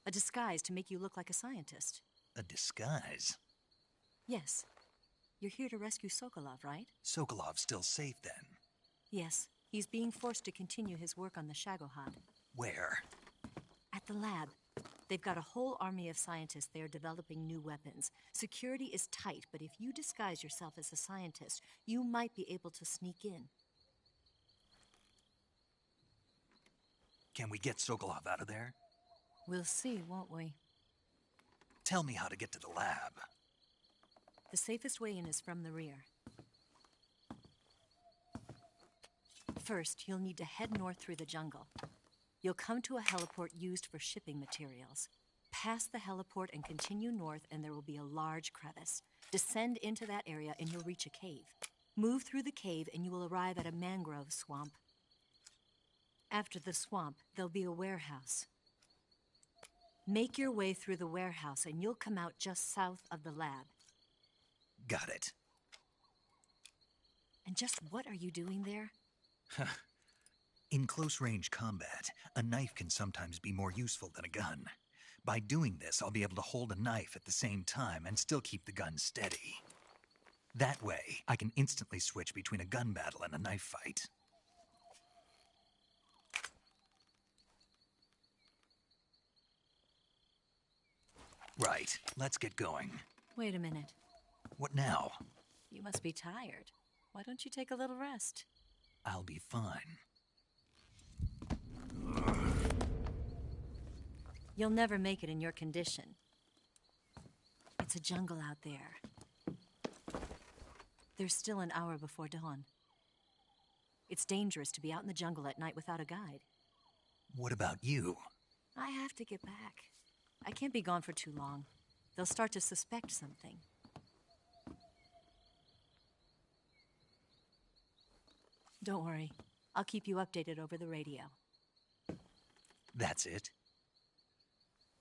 A disguise to make you look like a scientist. A disguise? Yes. You're here to rescue Sokolov, right? Sokolov's still safe then? Yes. He's being forced to continue his work on the Shagohod. Where? At the lab. They've got a whole army of scientists there developing new weapons. Security is tight, but if you disguise yourself as a scientist, you might be able to sneak in. Can we get Sokolov out of there? We'll see, won't we? Tell me how to get to the lab. The safest way in is from the rear. First, you'll need to head north through the jungle. You'll come to a heliport used for shipping materials. Pass the heliport and continue north, and there will be a large crevice. Descend into that area, and you'll reach a cave. Move through the cave, and you will arrive at a mangrove swamp. After the swamp, there'll be a warehouse. Make your way through the warehouse, and you'll come out just south of the lab. Got it. And just what are you doing there? In close-range combat, a knife can sometimes be more useful than a gun. By doing this, I'll be able to hold a knife at the same time and still keep the gun steady. That way, I can instantly switch between a gun battle and a knife fight. Right, let's get going. Wait a minute. What now? You must be tired. Why don't you take a little rest? I'll be fine. You'll never make it in your condition. It's a jungle out there. There's still an hour before dawn. It's dangerous to be out in the jungle at night without a guide. What about you? I have to get back. I can't be gone for too long. They'll start to suspect something. Don't worry. I'll keep you updated over the radio. That's it?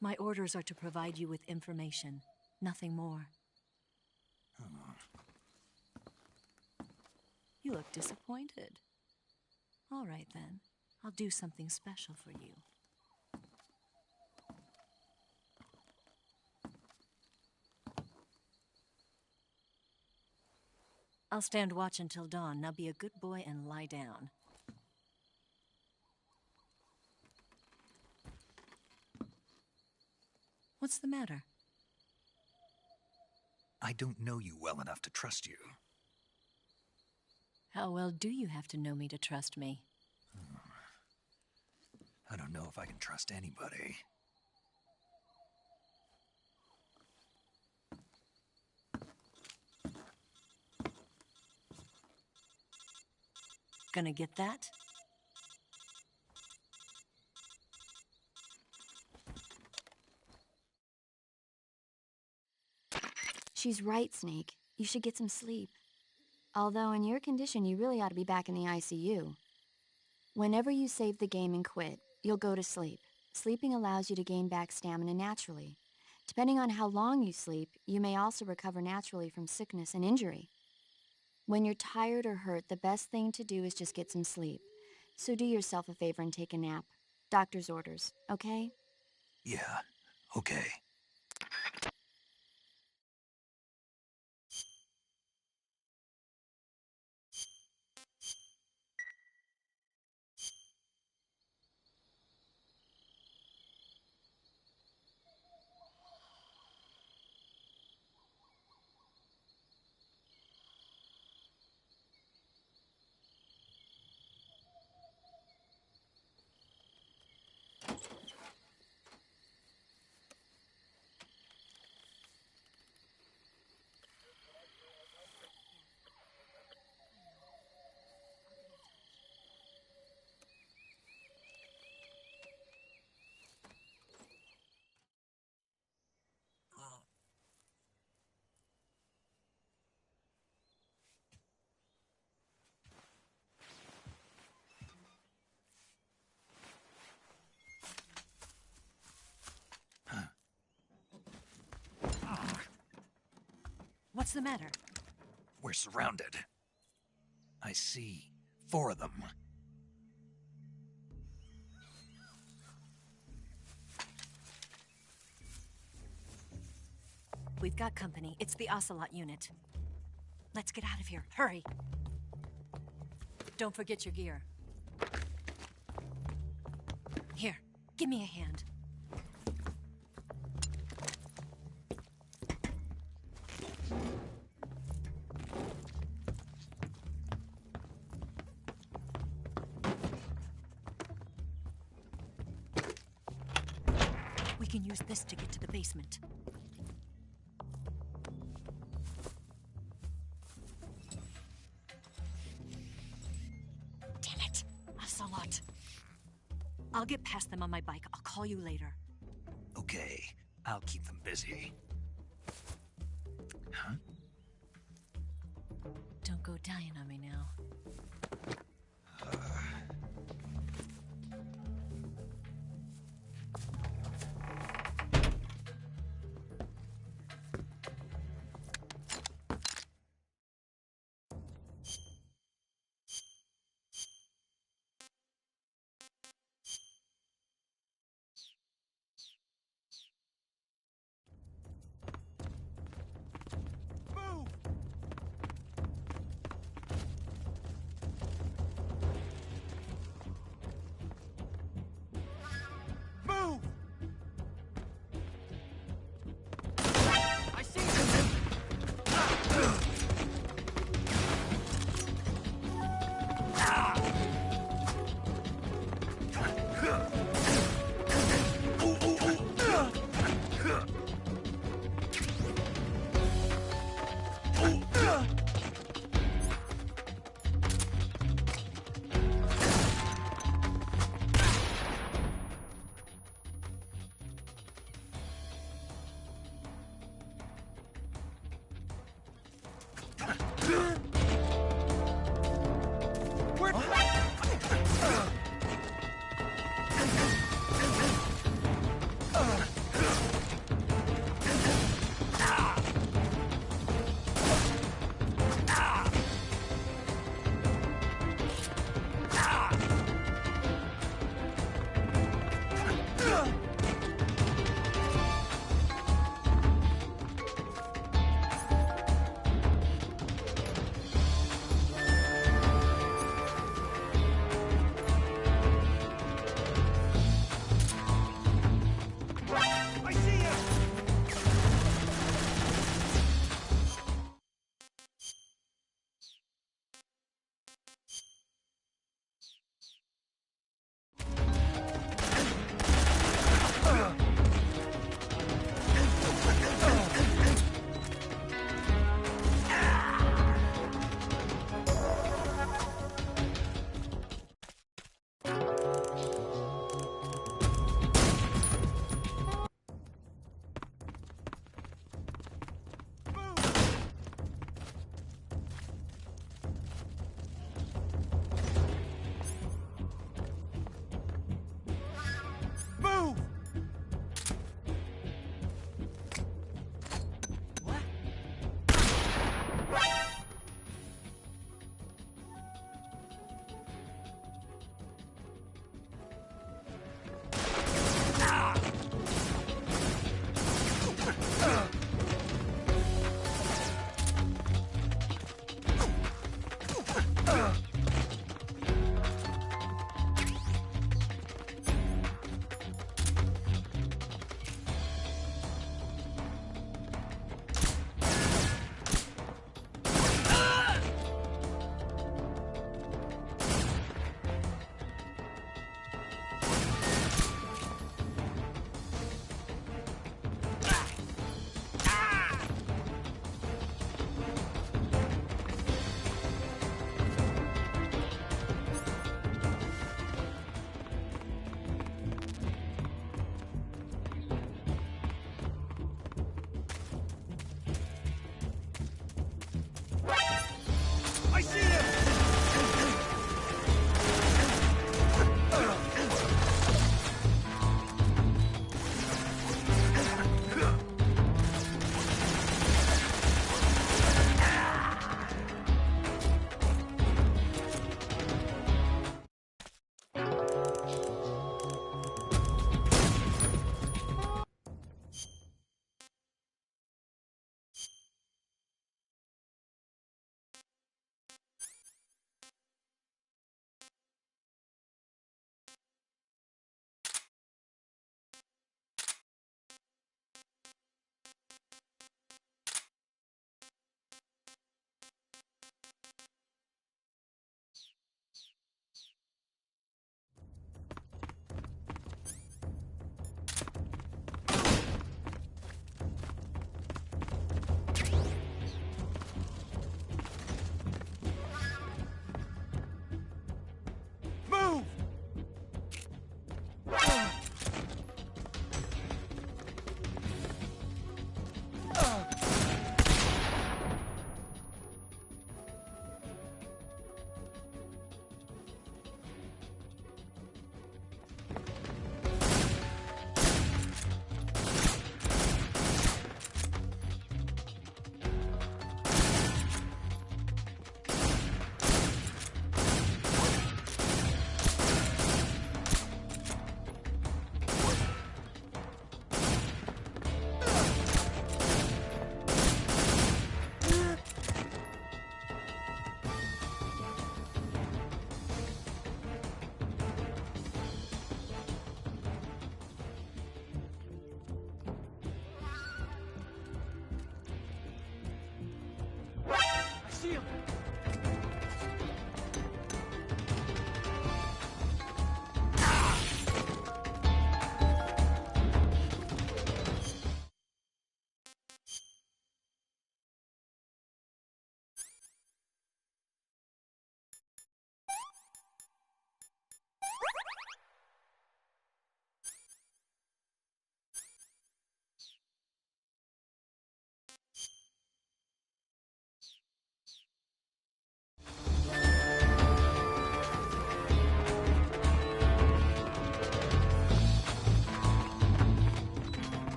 My orders are to provide you with information, nothing more. You look disappointed. All right, then. I'll do something special for you. I'll stand watch until dawn. Now be a good boy and lie down. What's the matter? I don't know you well enough to trust you. How well do you have to know me to trust me? I don't know if I can trust anybody. Gonna get that? She's right, Snake. You should get some sleep. Although in your condition, you really ought to be back in the ICU. Whenever you save the game and quit, you'll go to sleep. Sleeping allows you to gain back stamina naturally. Depending on how long you sleep, you may also recover naturally from sickness and injury. When you're tired or hurt, the best thing to do is just get some sleep. So do yourself a favor and take a nap. Doctor's orders, okay? Yeah, okay. What's the matter? We're surrounded. I see 4 of them. We've got company. It's the Ocelot unit. Let's get out of here. Hurry! Don't forget your gear. Here, give me a hand. can use this to get to the basement. Damn it! Ocelot. I'll get past them on my bike. I'll call you later. Okay, I'll keep them busy. Huh? Don't go dying on me now. see him!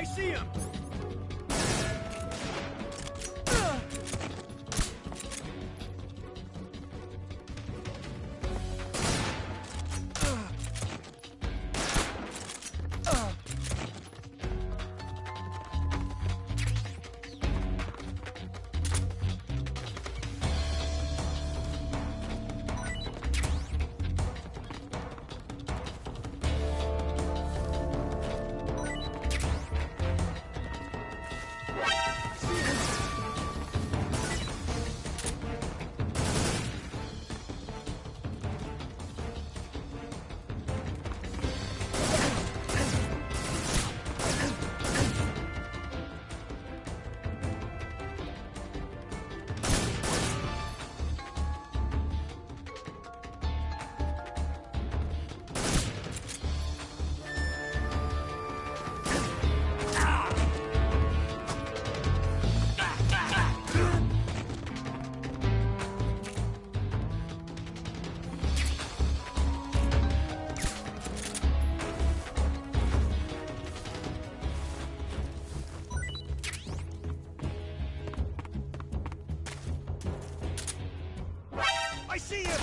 I see him! see him!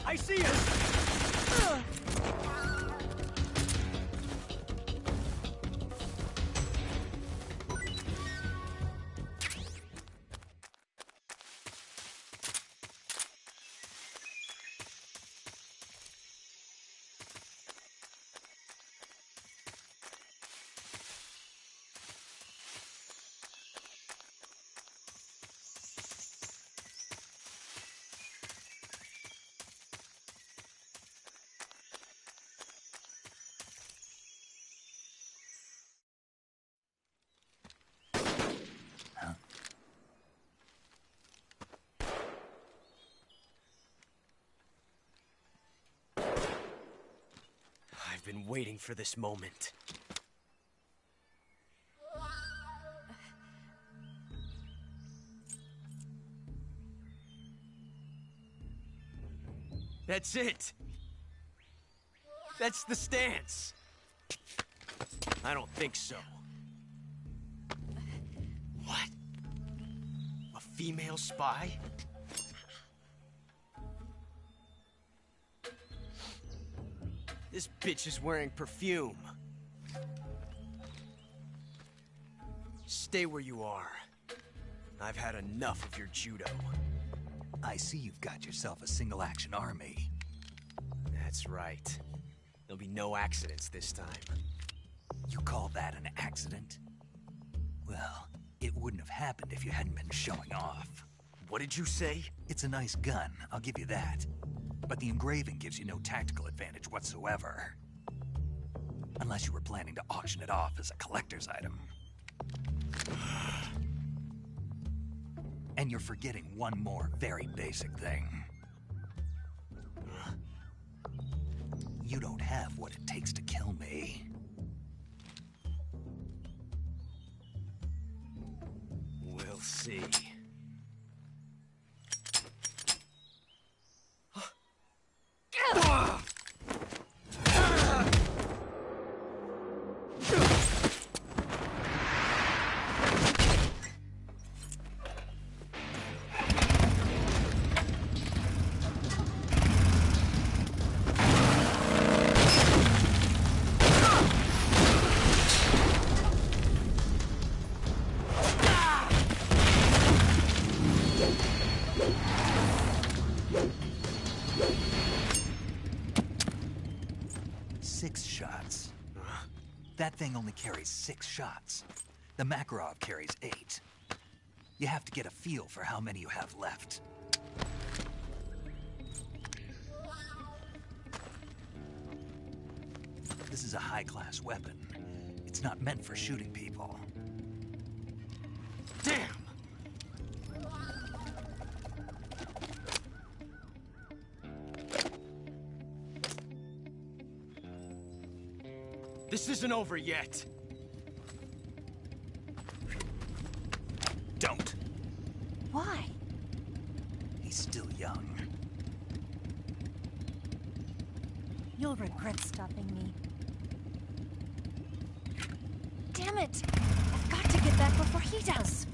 I see us! I've been waiting for this moment. That's it! That's the stance! I don't think so. What? A female spy? This bitch is wearing perfume. Stay where you are. I've had enough of your judo. I see you've got yourself a single-action army. That's right. There'll be no accidents this time. You call that an accident? Well, it wouldn't have happened if you hadn't been showing off. What did you say? It's a nice gun, I'll give you that. But the engraving gives you no tactical advantage whatsoever. Unless you were planning to auction it off as a collector's item. And you're forgetting one more very basic thing. You don't have what it takes to kill me. We'll see. That thing only carries 6 shots. The Makarov carries 8. You have to get a feel for how many you have left. This is a high-class weapon. It's not meant for shooting people. Damn! This isn't over yet. You'll regret stopping me. Damn it! I've got to get back before he does!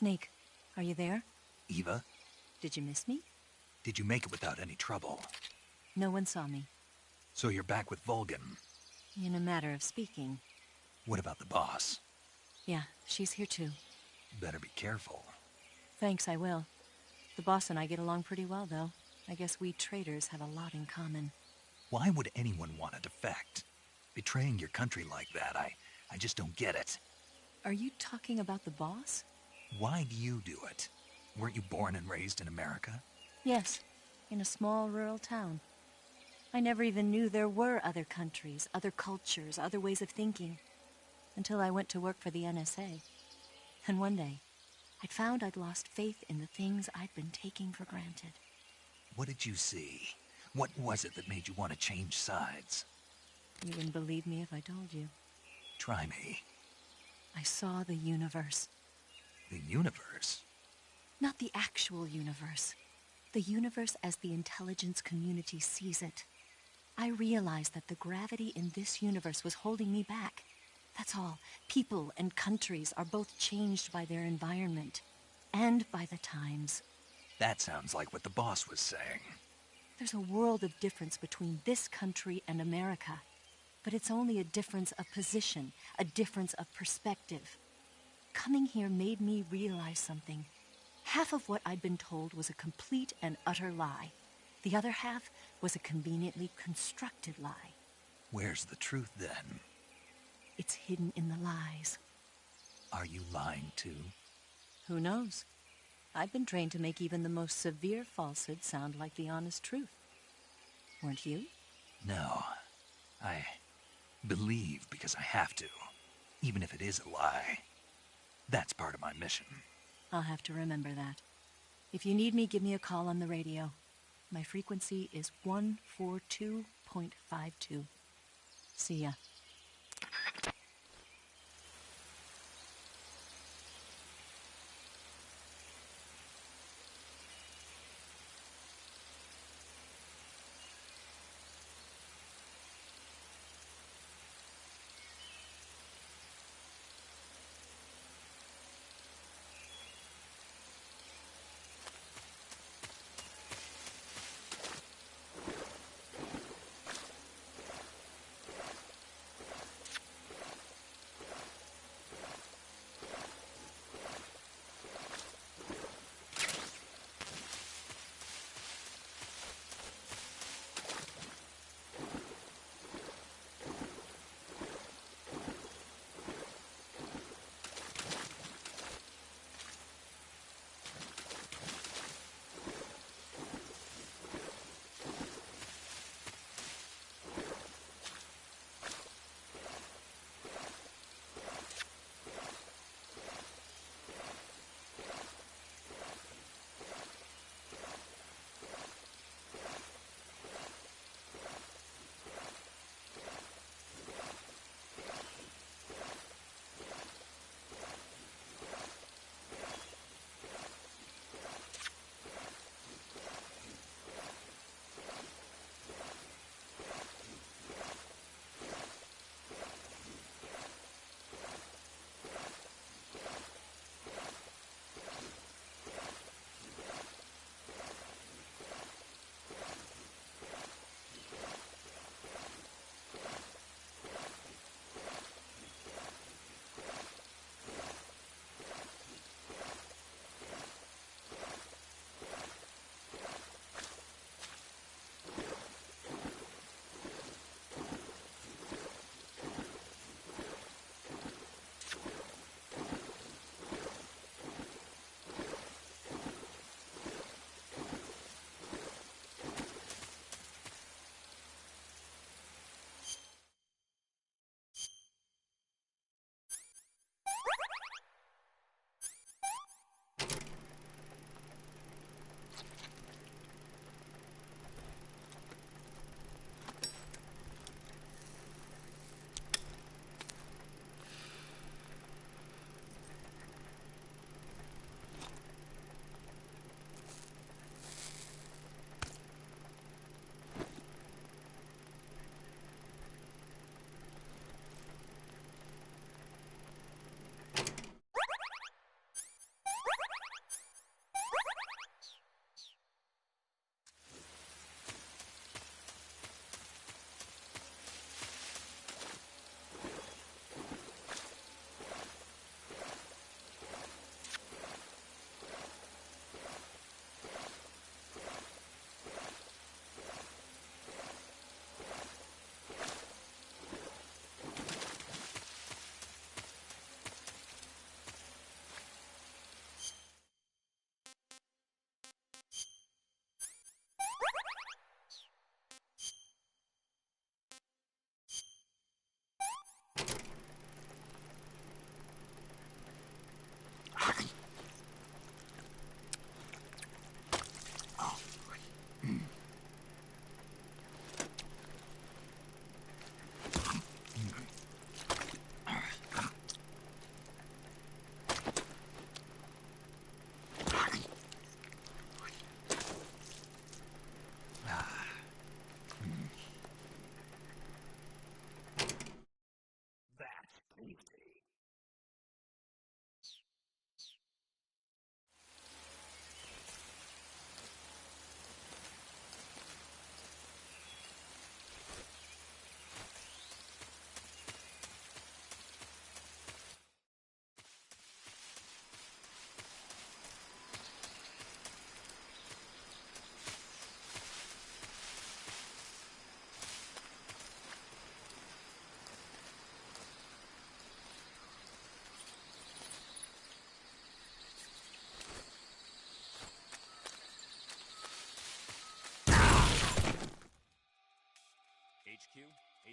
Snake, are you there? Eva, Did you miss me? did you make it without any trouble? No one saw me. So you're back with Vulcan. In a matter of speaking. What about the boss? Yeah, she's here too. Better be careful. Thanks, I will. The boss and I get along pretty well, though. I guess we traitors have a lot in common. Why would anyone want to defect? Betraying your country like that, I just don't get it. Are you talking about the boss? Why do you do it? Weren't you born and raised in America? Yes, in a small rural town. I never even knew there were other countries, other cultures, other ways of thinking, until I went to work for the NSA. And one day, I'd found I'd lost faith in the things I'd been taking for granted. What did you see? What was it that made you want to change sides? You wouldn't believe me if I told you. Try me. I saw the universe. The universe? Not the actual universe. The universe as the intelligence community sees it. I realized that the gravity in this universe was holding me back. That's all. People and countries are both changed by their environment and by the times. That sounds like what the boss was saying. There's a world of difference between this country and America. But it's only a difference of position, a difference of perspective. Coming here made me realize something. Half of what I'd been told was a complete and utter lie. The other half was a conveniently constructed lie. Where's the truth, then? It's hidden in the lies. Are you lying, too? Who knows? I've been trained to make even the most severe falsehood sound like the honest truth. Weren't you? No. I believe because I have to, even if it is a lie. That's part of my mission. I'll have to remember that. If you need me, give me a call on the radio. My frequency is 142.52. See ya.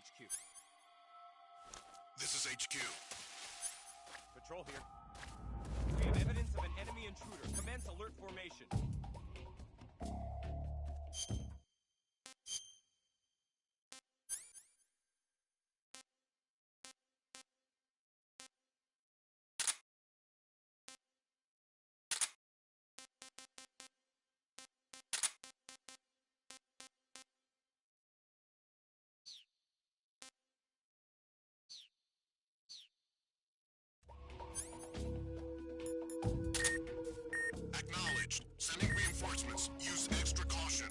HQ. This is HQ. Patrol here. have evidence of an enemy intruder. Commence alert formation. Acknowledged. Sending reinforcements. Use extra caution.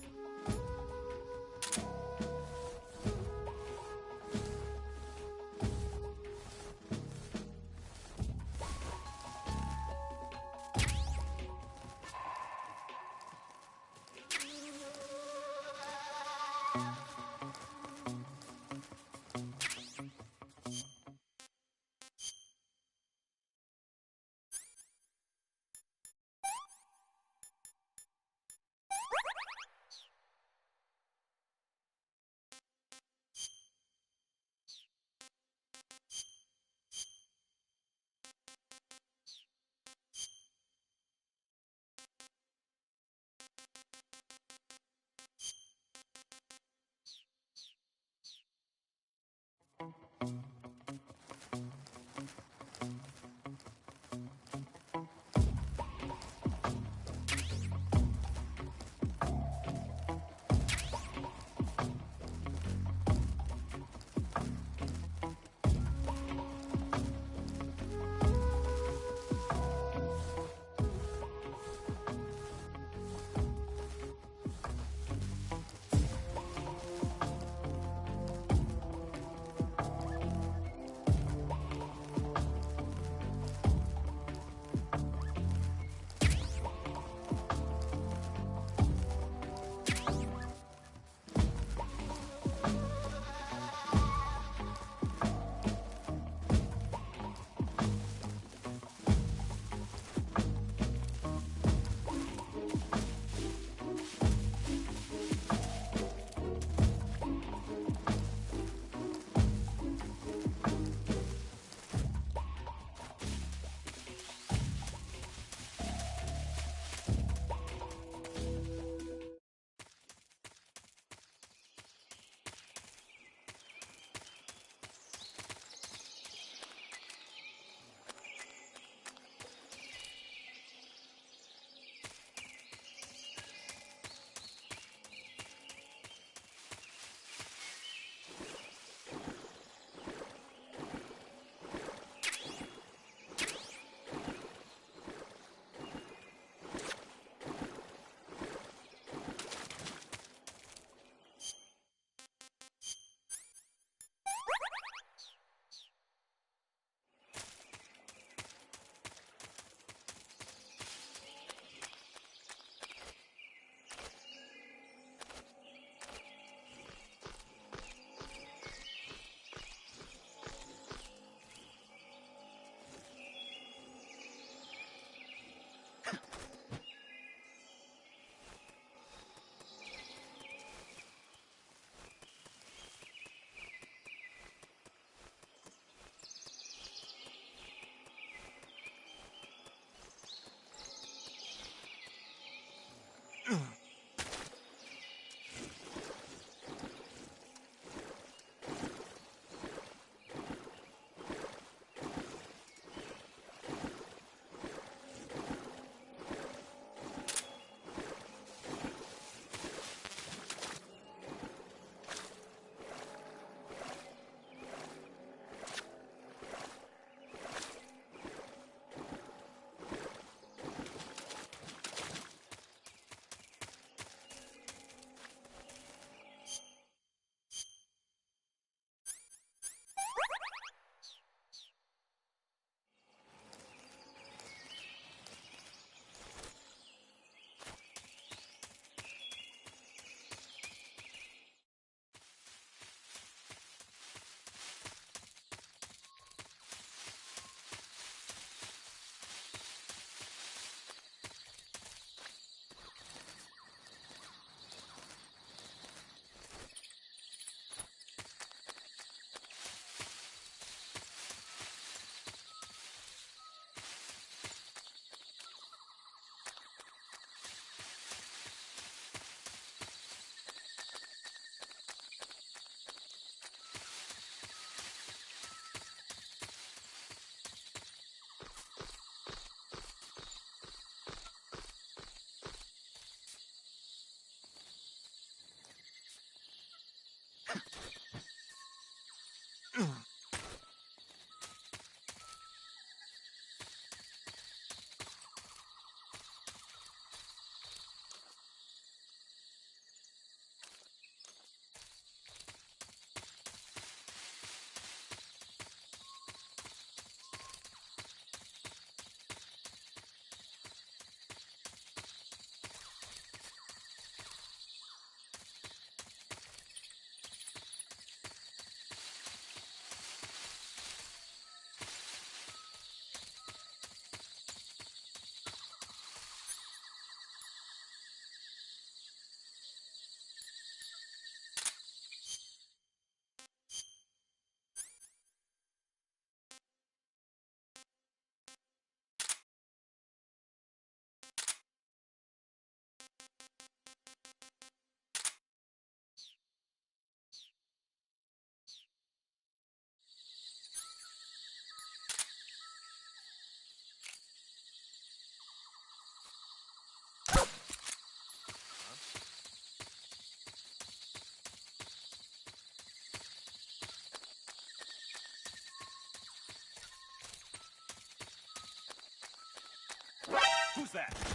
was that?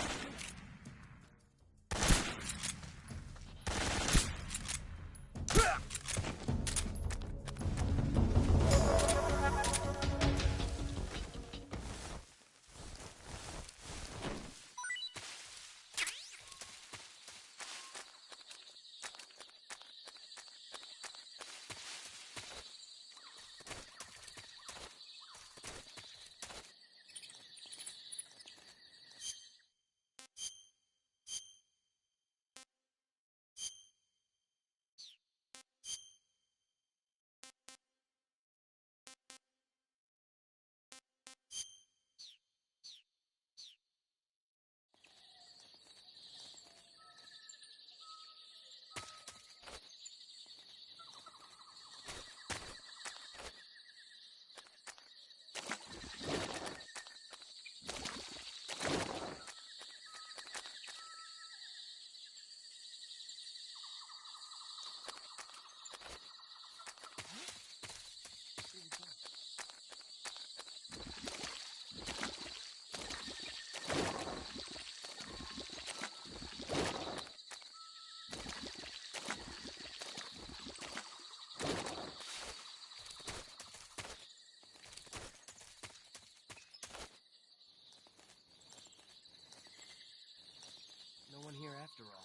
No one here after all.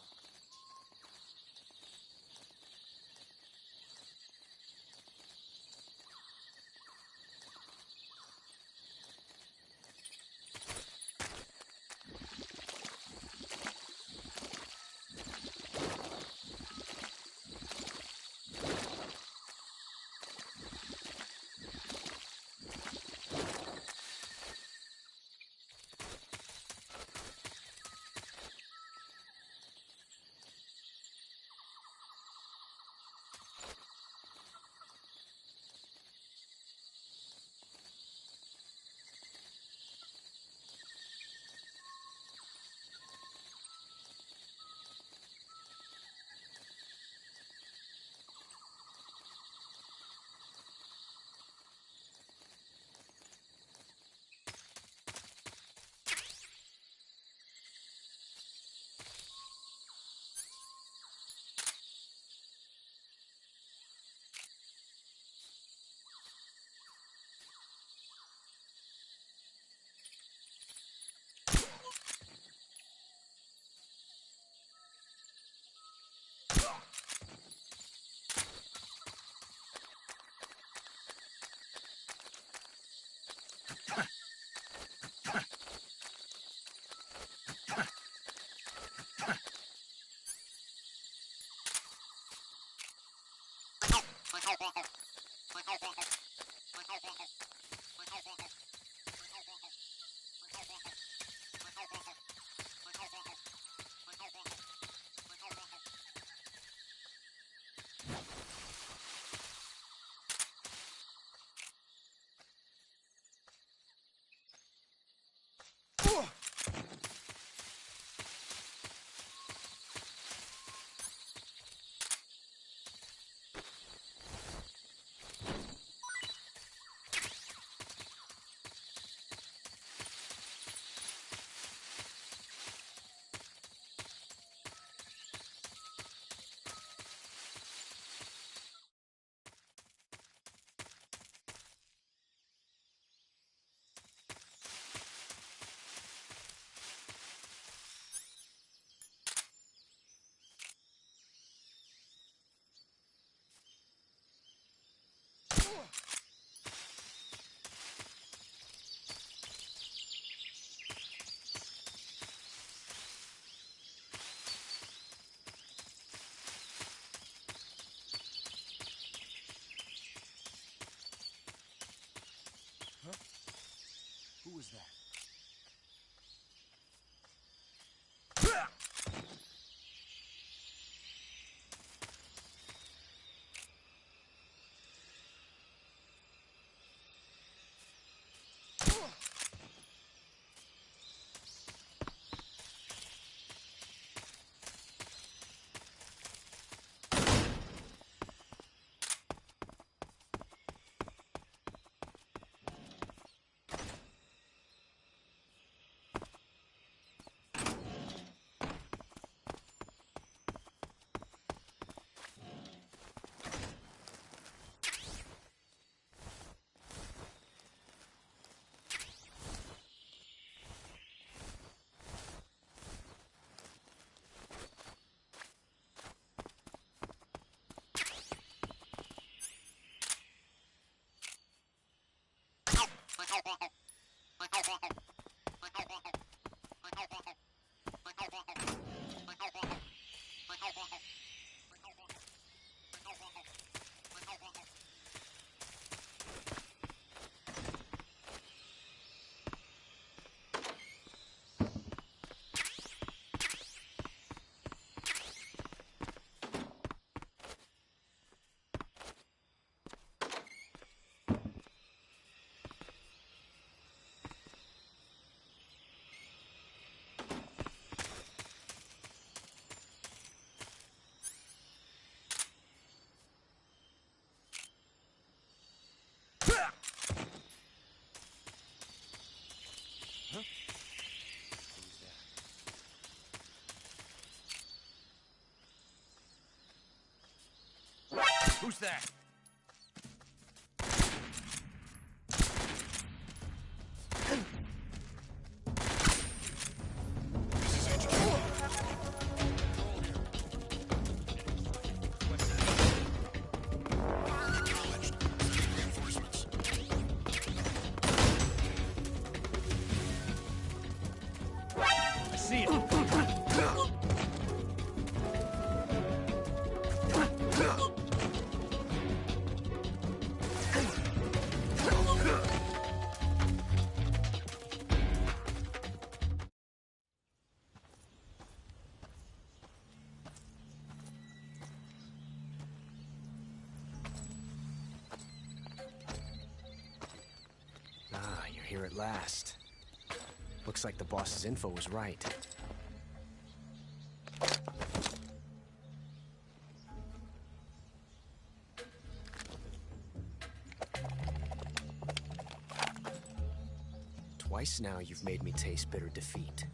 Who's that? I see it. Ah, you're here at last. Looks like the boss's info was right. Twice now you've made me taste bitter defeat.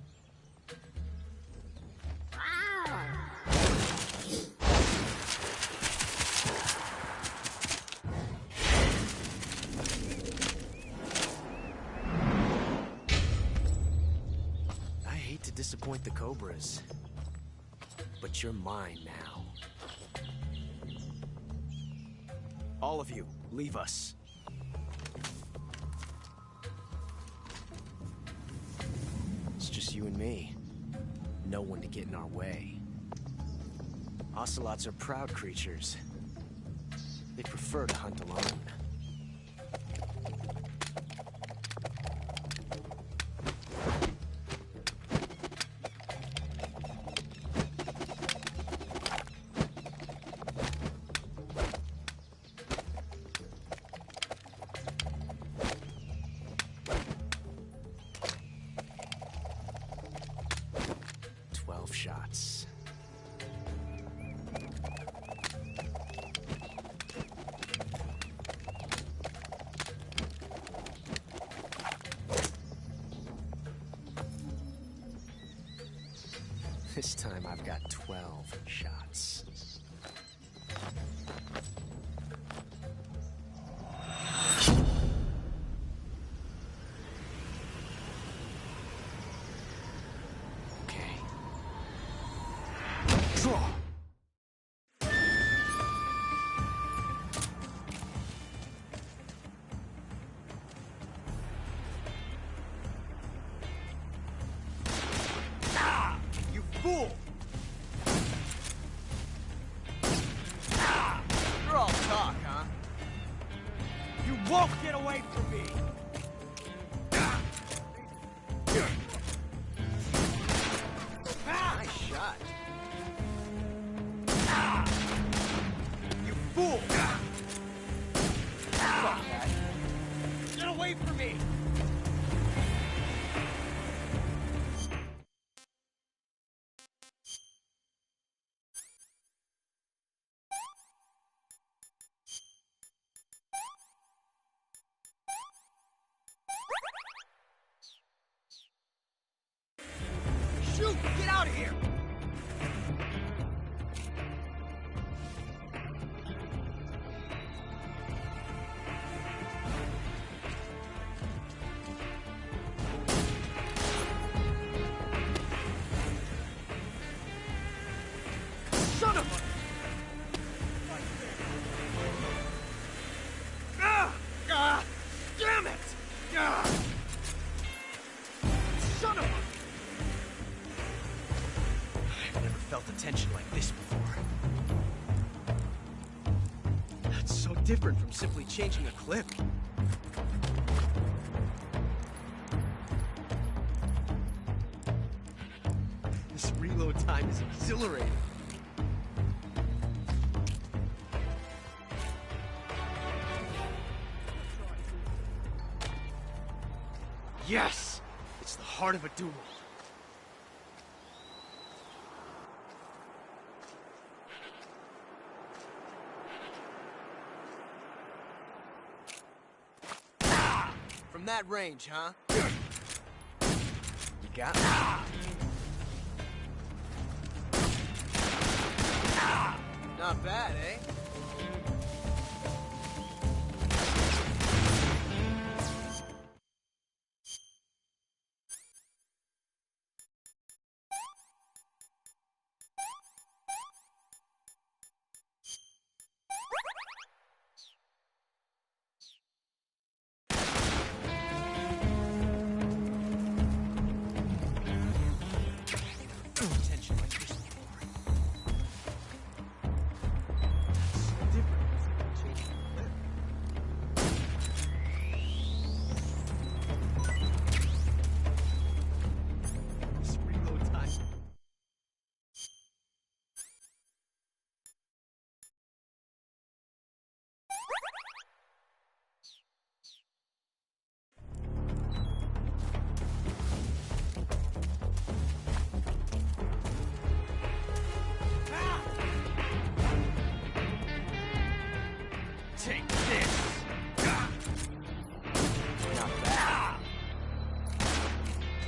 I hate to disappoint the Cobras, but you're mine now. All of you, leave us. It's just you and me. No one to get in our way. Ocelots are proud creatures. They prefer to hunt alone. Shots. This time I've got 12 shots. Fool! You're all talk, huh? You won't get away from me! Nice shot. You fool! Fuck that. Get away from me! Shoot! Get out of here! Son of a... Damn it! I've never felt a tension like this before. That's so different from simply changing a clip. This reload time is exhilarating. Yes! It's the heart of a duel. From that range, huh? You got me? Not bad, eh? Tension like this before. That's so different from changing a clip. This reload time. Take this! Not bad.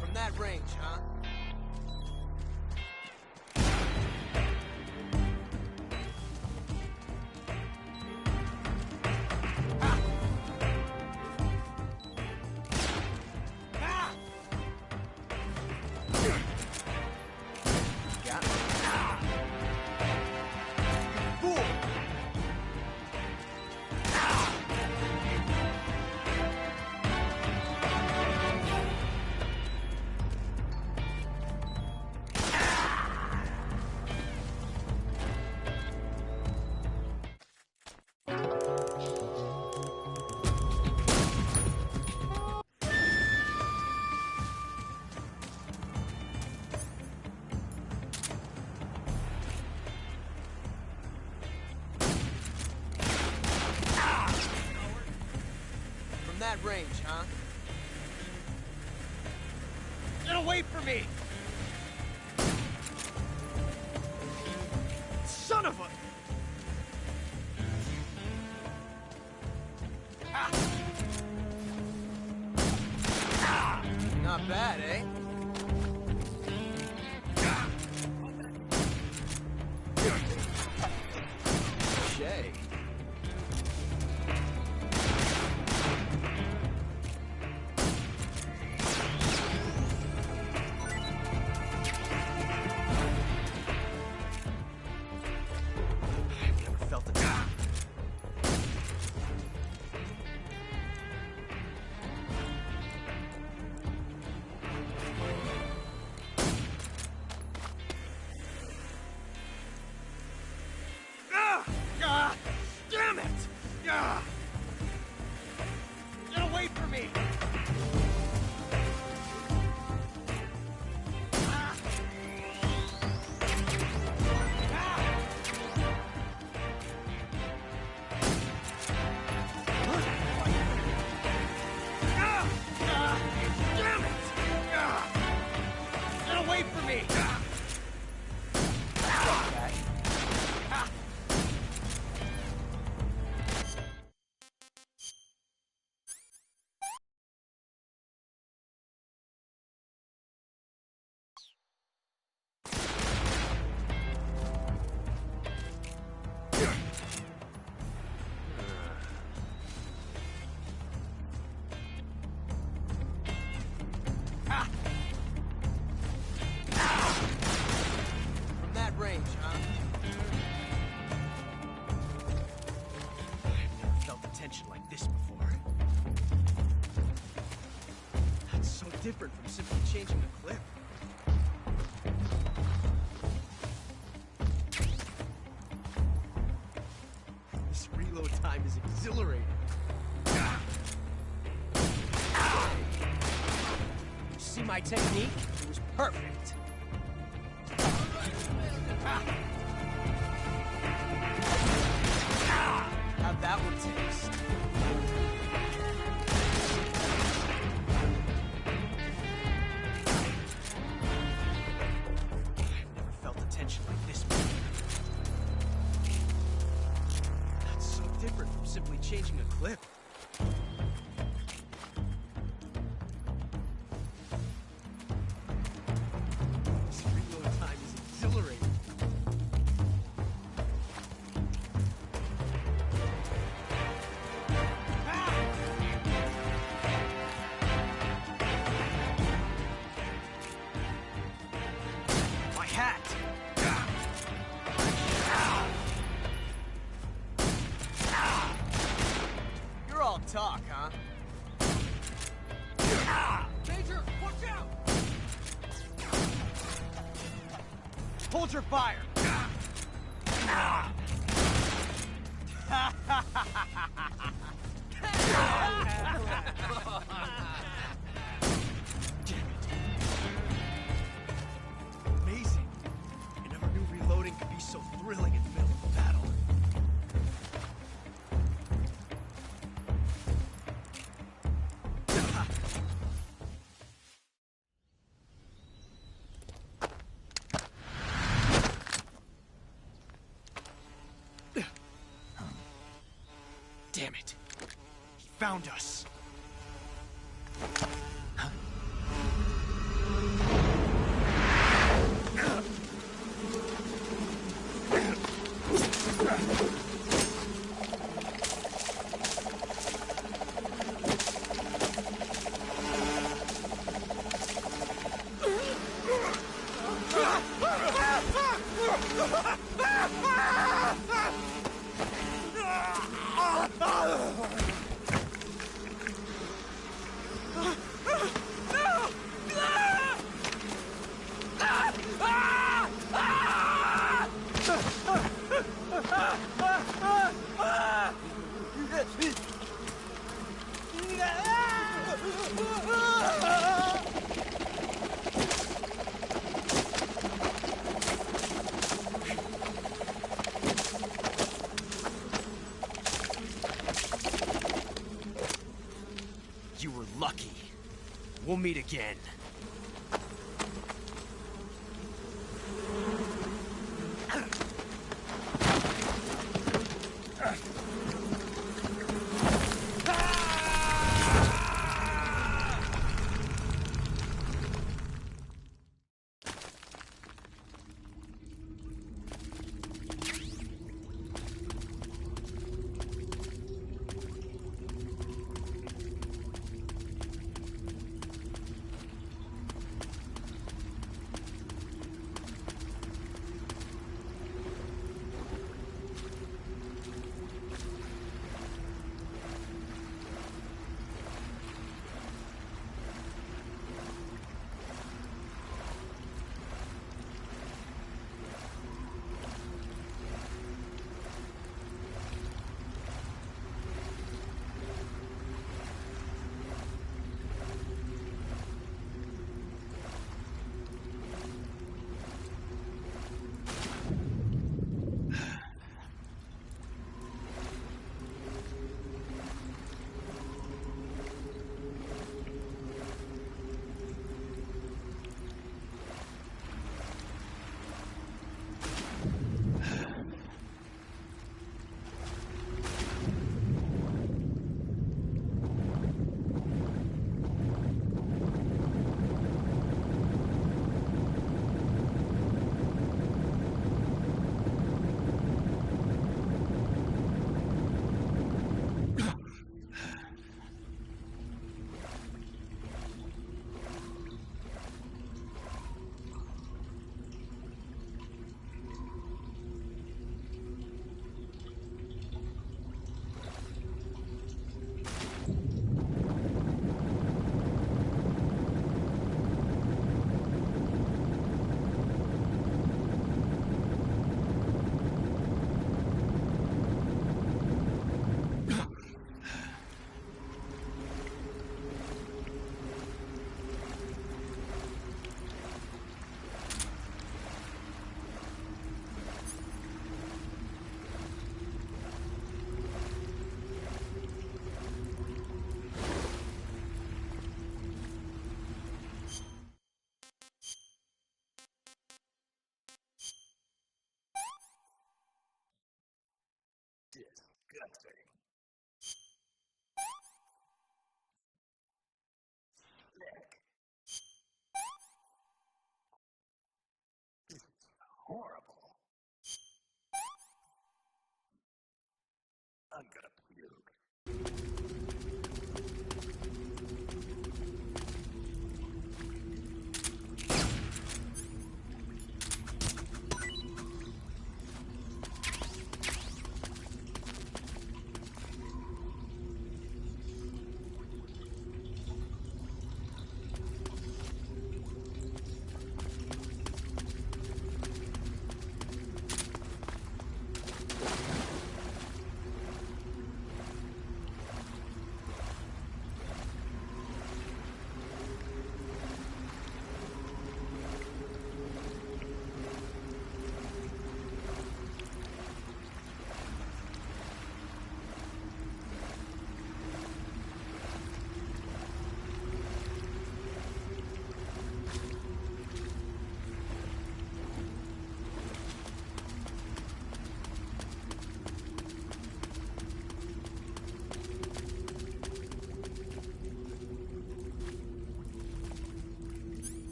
From that range, huh? Got me. Fool! From that range, huh? Get away from me! Son of a... Not bad, eh? Touché. I've never felt it. Damn it! Get away from me! Damn it! Get away from me! From that range, huh? I've never felt a tension like this before. That's so different from simply changing a clip. time is exhilarating. You see my technique? It was perfect. How'd that one taste? I've never felt a tension like this before. That's so different from simply changing a clip. This reload time is exhilarating. My hat! You're all talk, huh? Major, watch out! Hold your fire! Amazing. I never knew reloading could be so thrilling in the middle of a battle. Damn it. He found us. You were lucky. We'll meet again. disgusting. Sick. This is horrible. I'm gonna puke.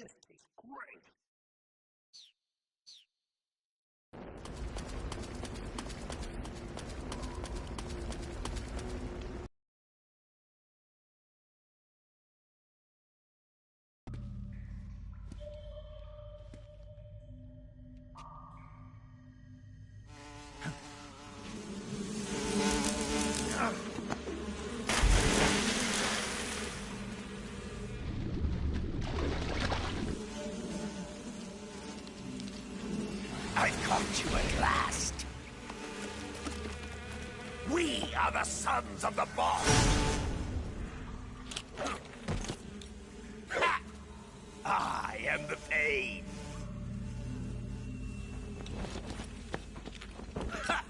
This'd be great. I've come to you at last. We are the sons of the boss. Ha! I am the pain. Ha!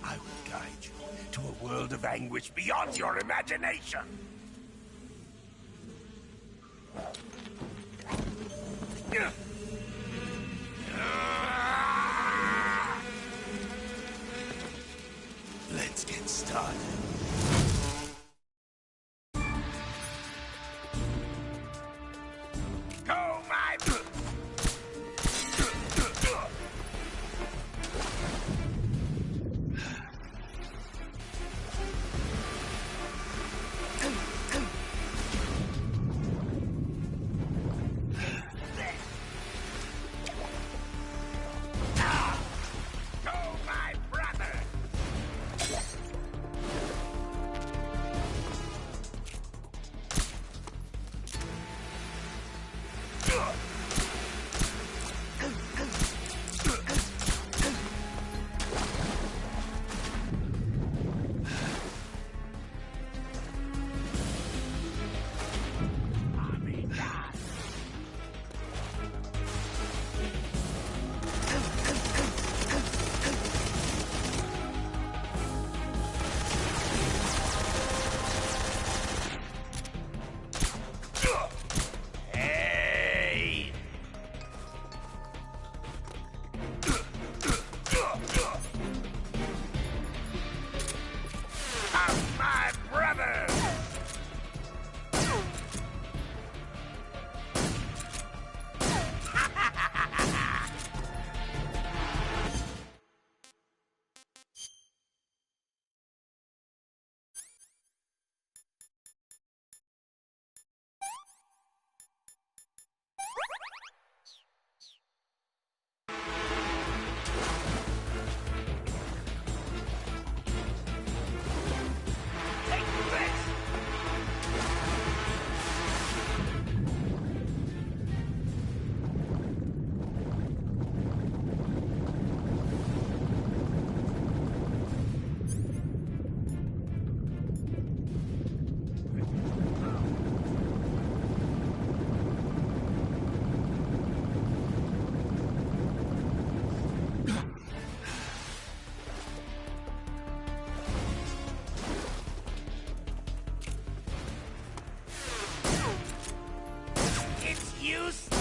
I will guide you to a world of anguish beyond your imagination. Let's get started. Go, my... Go, my brother! Hey! My brother! It's useless!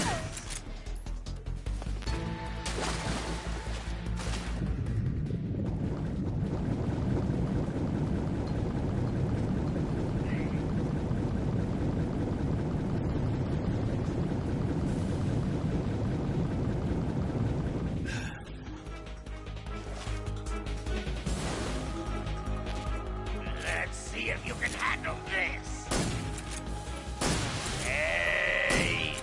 Let's see if you can handle this! Hey!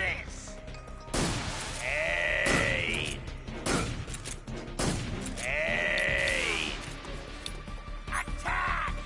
this! Hey! Hey! Attack!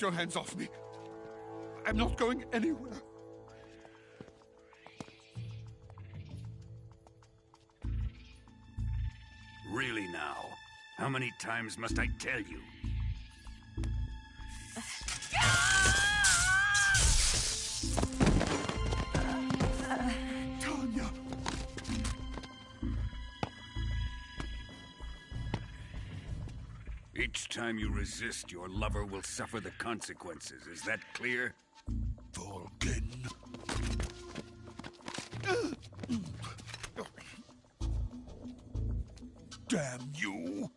Get your hands off me. I'm not going anywhere. Really now? How many times must I tell you? Tanya! Each time you resist, your lover will suffer the consequences. Is that clear? Vulcan. Damn you!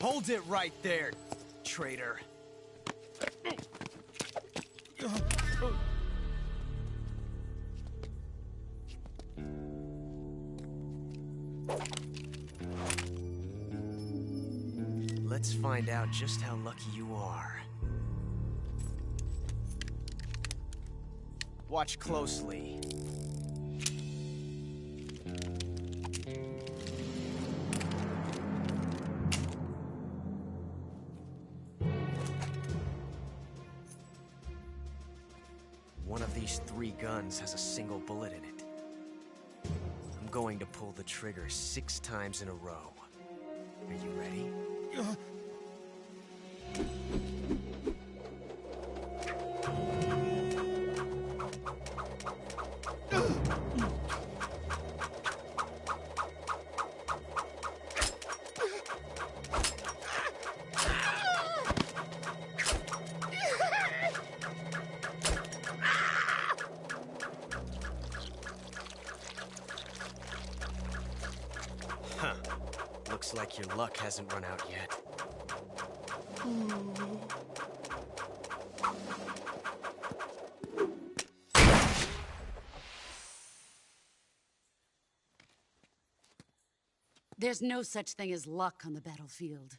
Hold it right there, traitor. Let's find out just how lucky you are. Watch closely. One of these 3 guns has a single bullet in it. I'm going to pull the trigger 6 times in a row. Are you ready? Huh. Looks like your luck hasn't run out yet. There's no such thing as luck on the battlefield.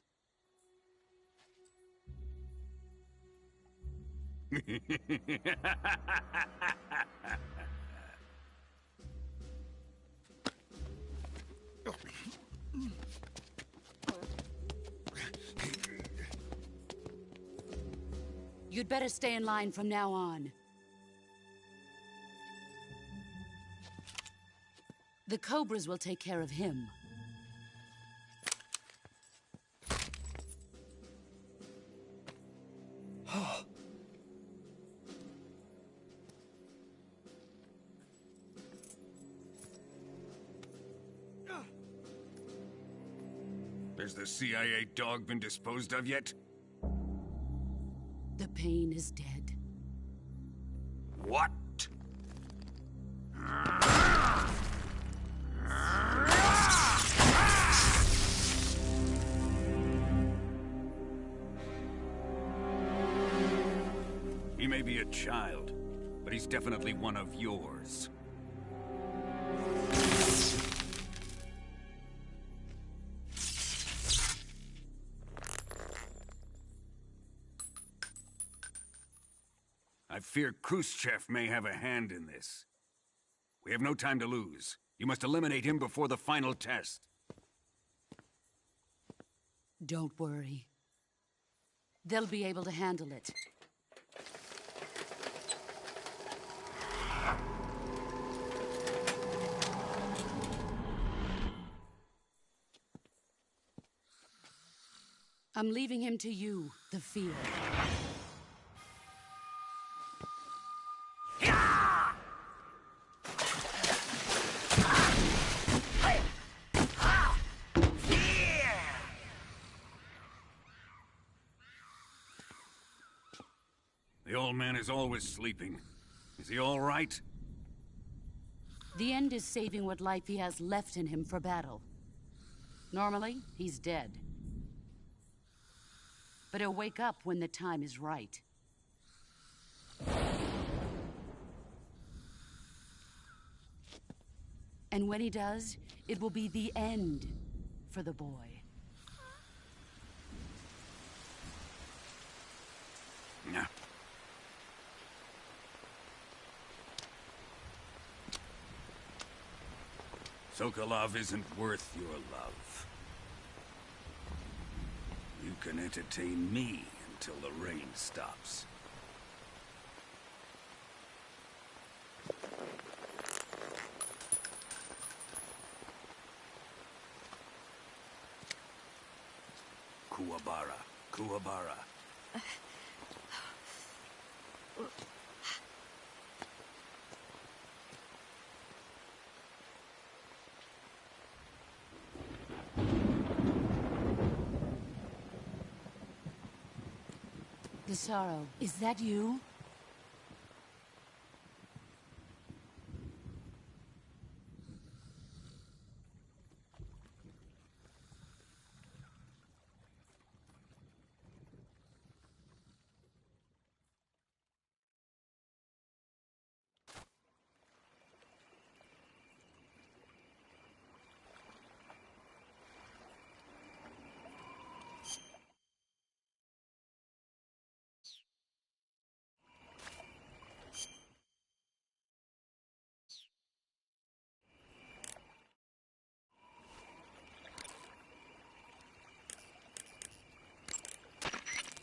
You'd better stay in line from now on. The Cobras will take care of him. Has the CIA dog been disposed of yet? The pain is dead. What? He may be a child, but he's definitely one of yours. I fear Khrushchev may have a hand in this. We have no time to lose. You must eliminate him before the final test. Don't worry. They'll be able to handle it. I'm leaving him to you, the field. The old man is always sleeping. Is he all right? The end is saving what life he has left in him for battle. Normally, he's dead. But he'll wake up when the time is right. And when he does, it will be the end for the boy. Yeah. Sokolov isn't worth your love. You can entertain me until the rain stops. Kuwabara, Kuwabara. Desaro, is that you?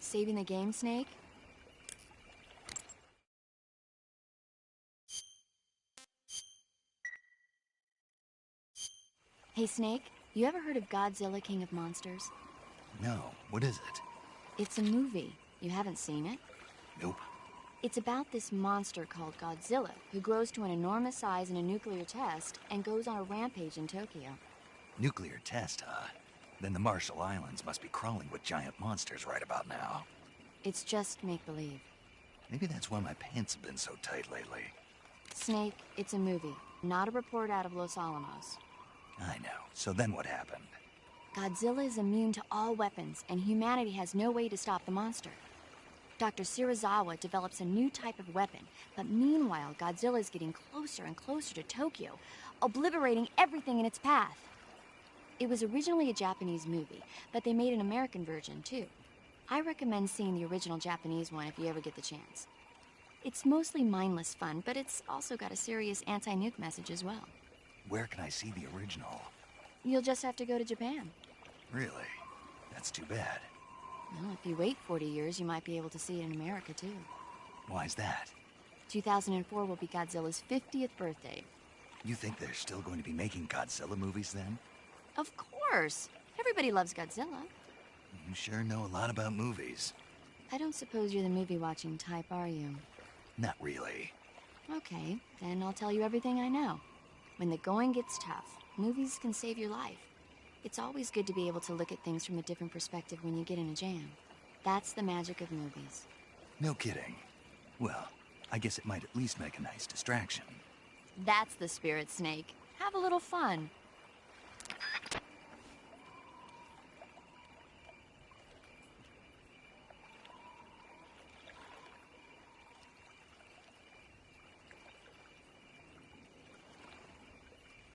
Saving the game, Snake? Hey, Snake, you ever heard of Godzilla, King of Monsters? No, what is it? It's a movie. You haven't seen it? Nope. It's about this monster called Godzilla, who grows to an enormous size in a nuclear test and goes on a rampage in Tokyo. Nuclear test, huh? Then the Marshall Islands must be crawling with giant monsters right about now. It's just make-believe. Maybe that's why my pants have been so tight lately. Snake, it's a movie, not a report out of Los Alamos. I know. So then what happened? Godzilla is immune to all weapons, and humanity has no way to stop the monster. Dr. Shirazawa develops a new type of weapon, but meanwhile, Godzilla is getting closer and closer to Tokyo, obliterating everything in its path. It was originally a Japanese movie, but they made an American version, too. I recommend seeing the original Japanese one if you ever get the chance. It's mostly mindless fun, but it's also got a serious anti-nuke message as well. Where can I see the original? You'll just have to go to Japan. Really? That's too bad. Well, if you wait 40 years, you might be able to see it in America, too. Why's that? 2004 will be Godzilla's 50th birthday. You think they're still going to be making Godzilla movies then? Of course! Everybody loves Godzilla. You sure know a lot about movies. I don't suppose you're the movie-watching type, are you? Not really. Okay, then I'll tell you everything I know. When the going gets tough, movies can save your life. It's always good to be able to look at things from a different perspective when you get in a jam. That's the magic of movies. No kidding. Well, I guess it might at least make a nice distraction. That's the spirit, Snake. Have a little fun.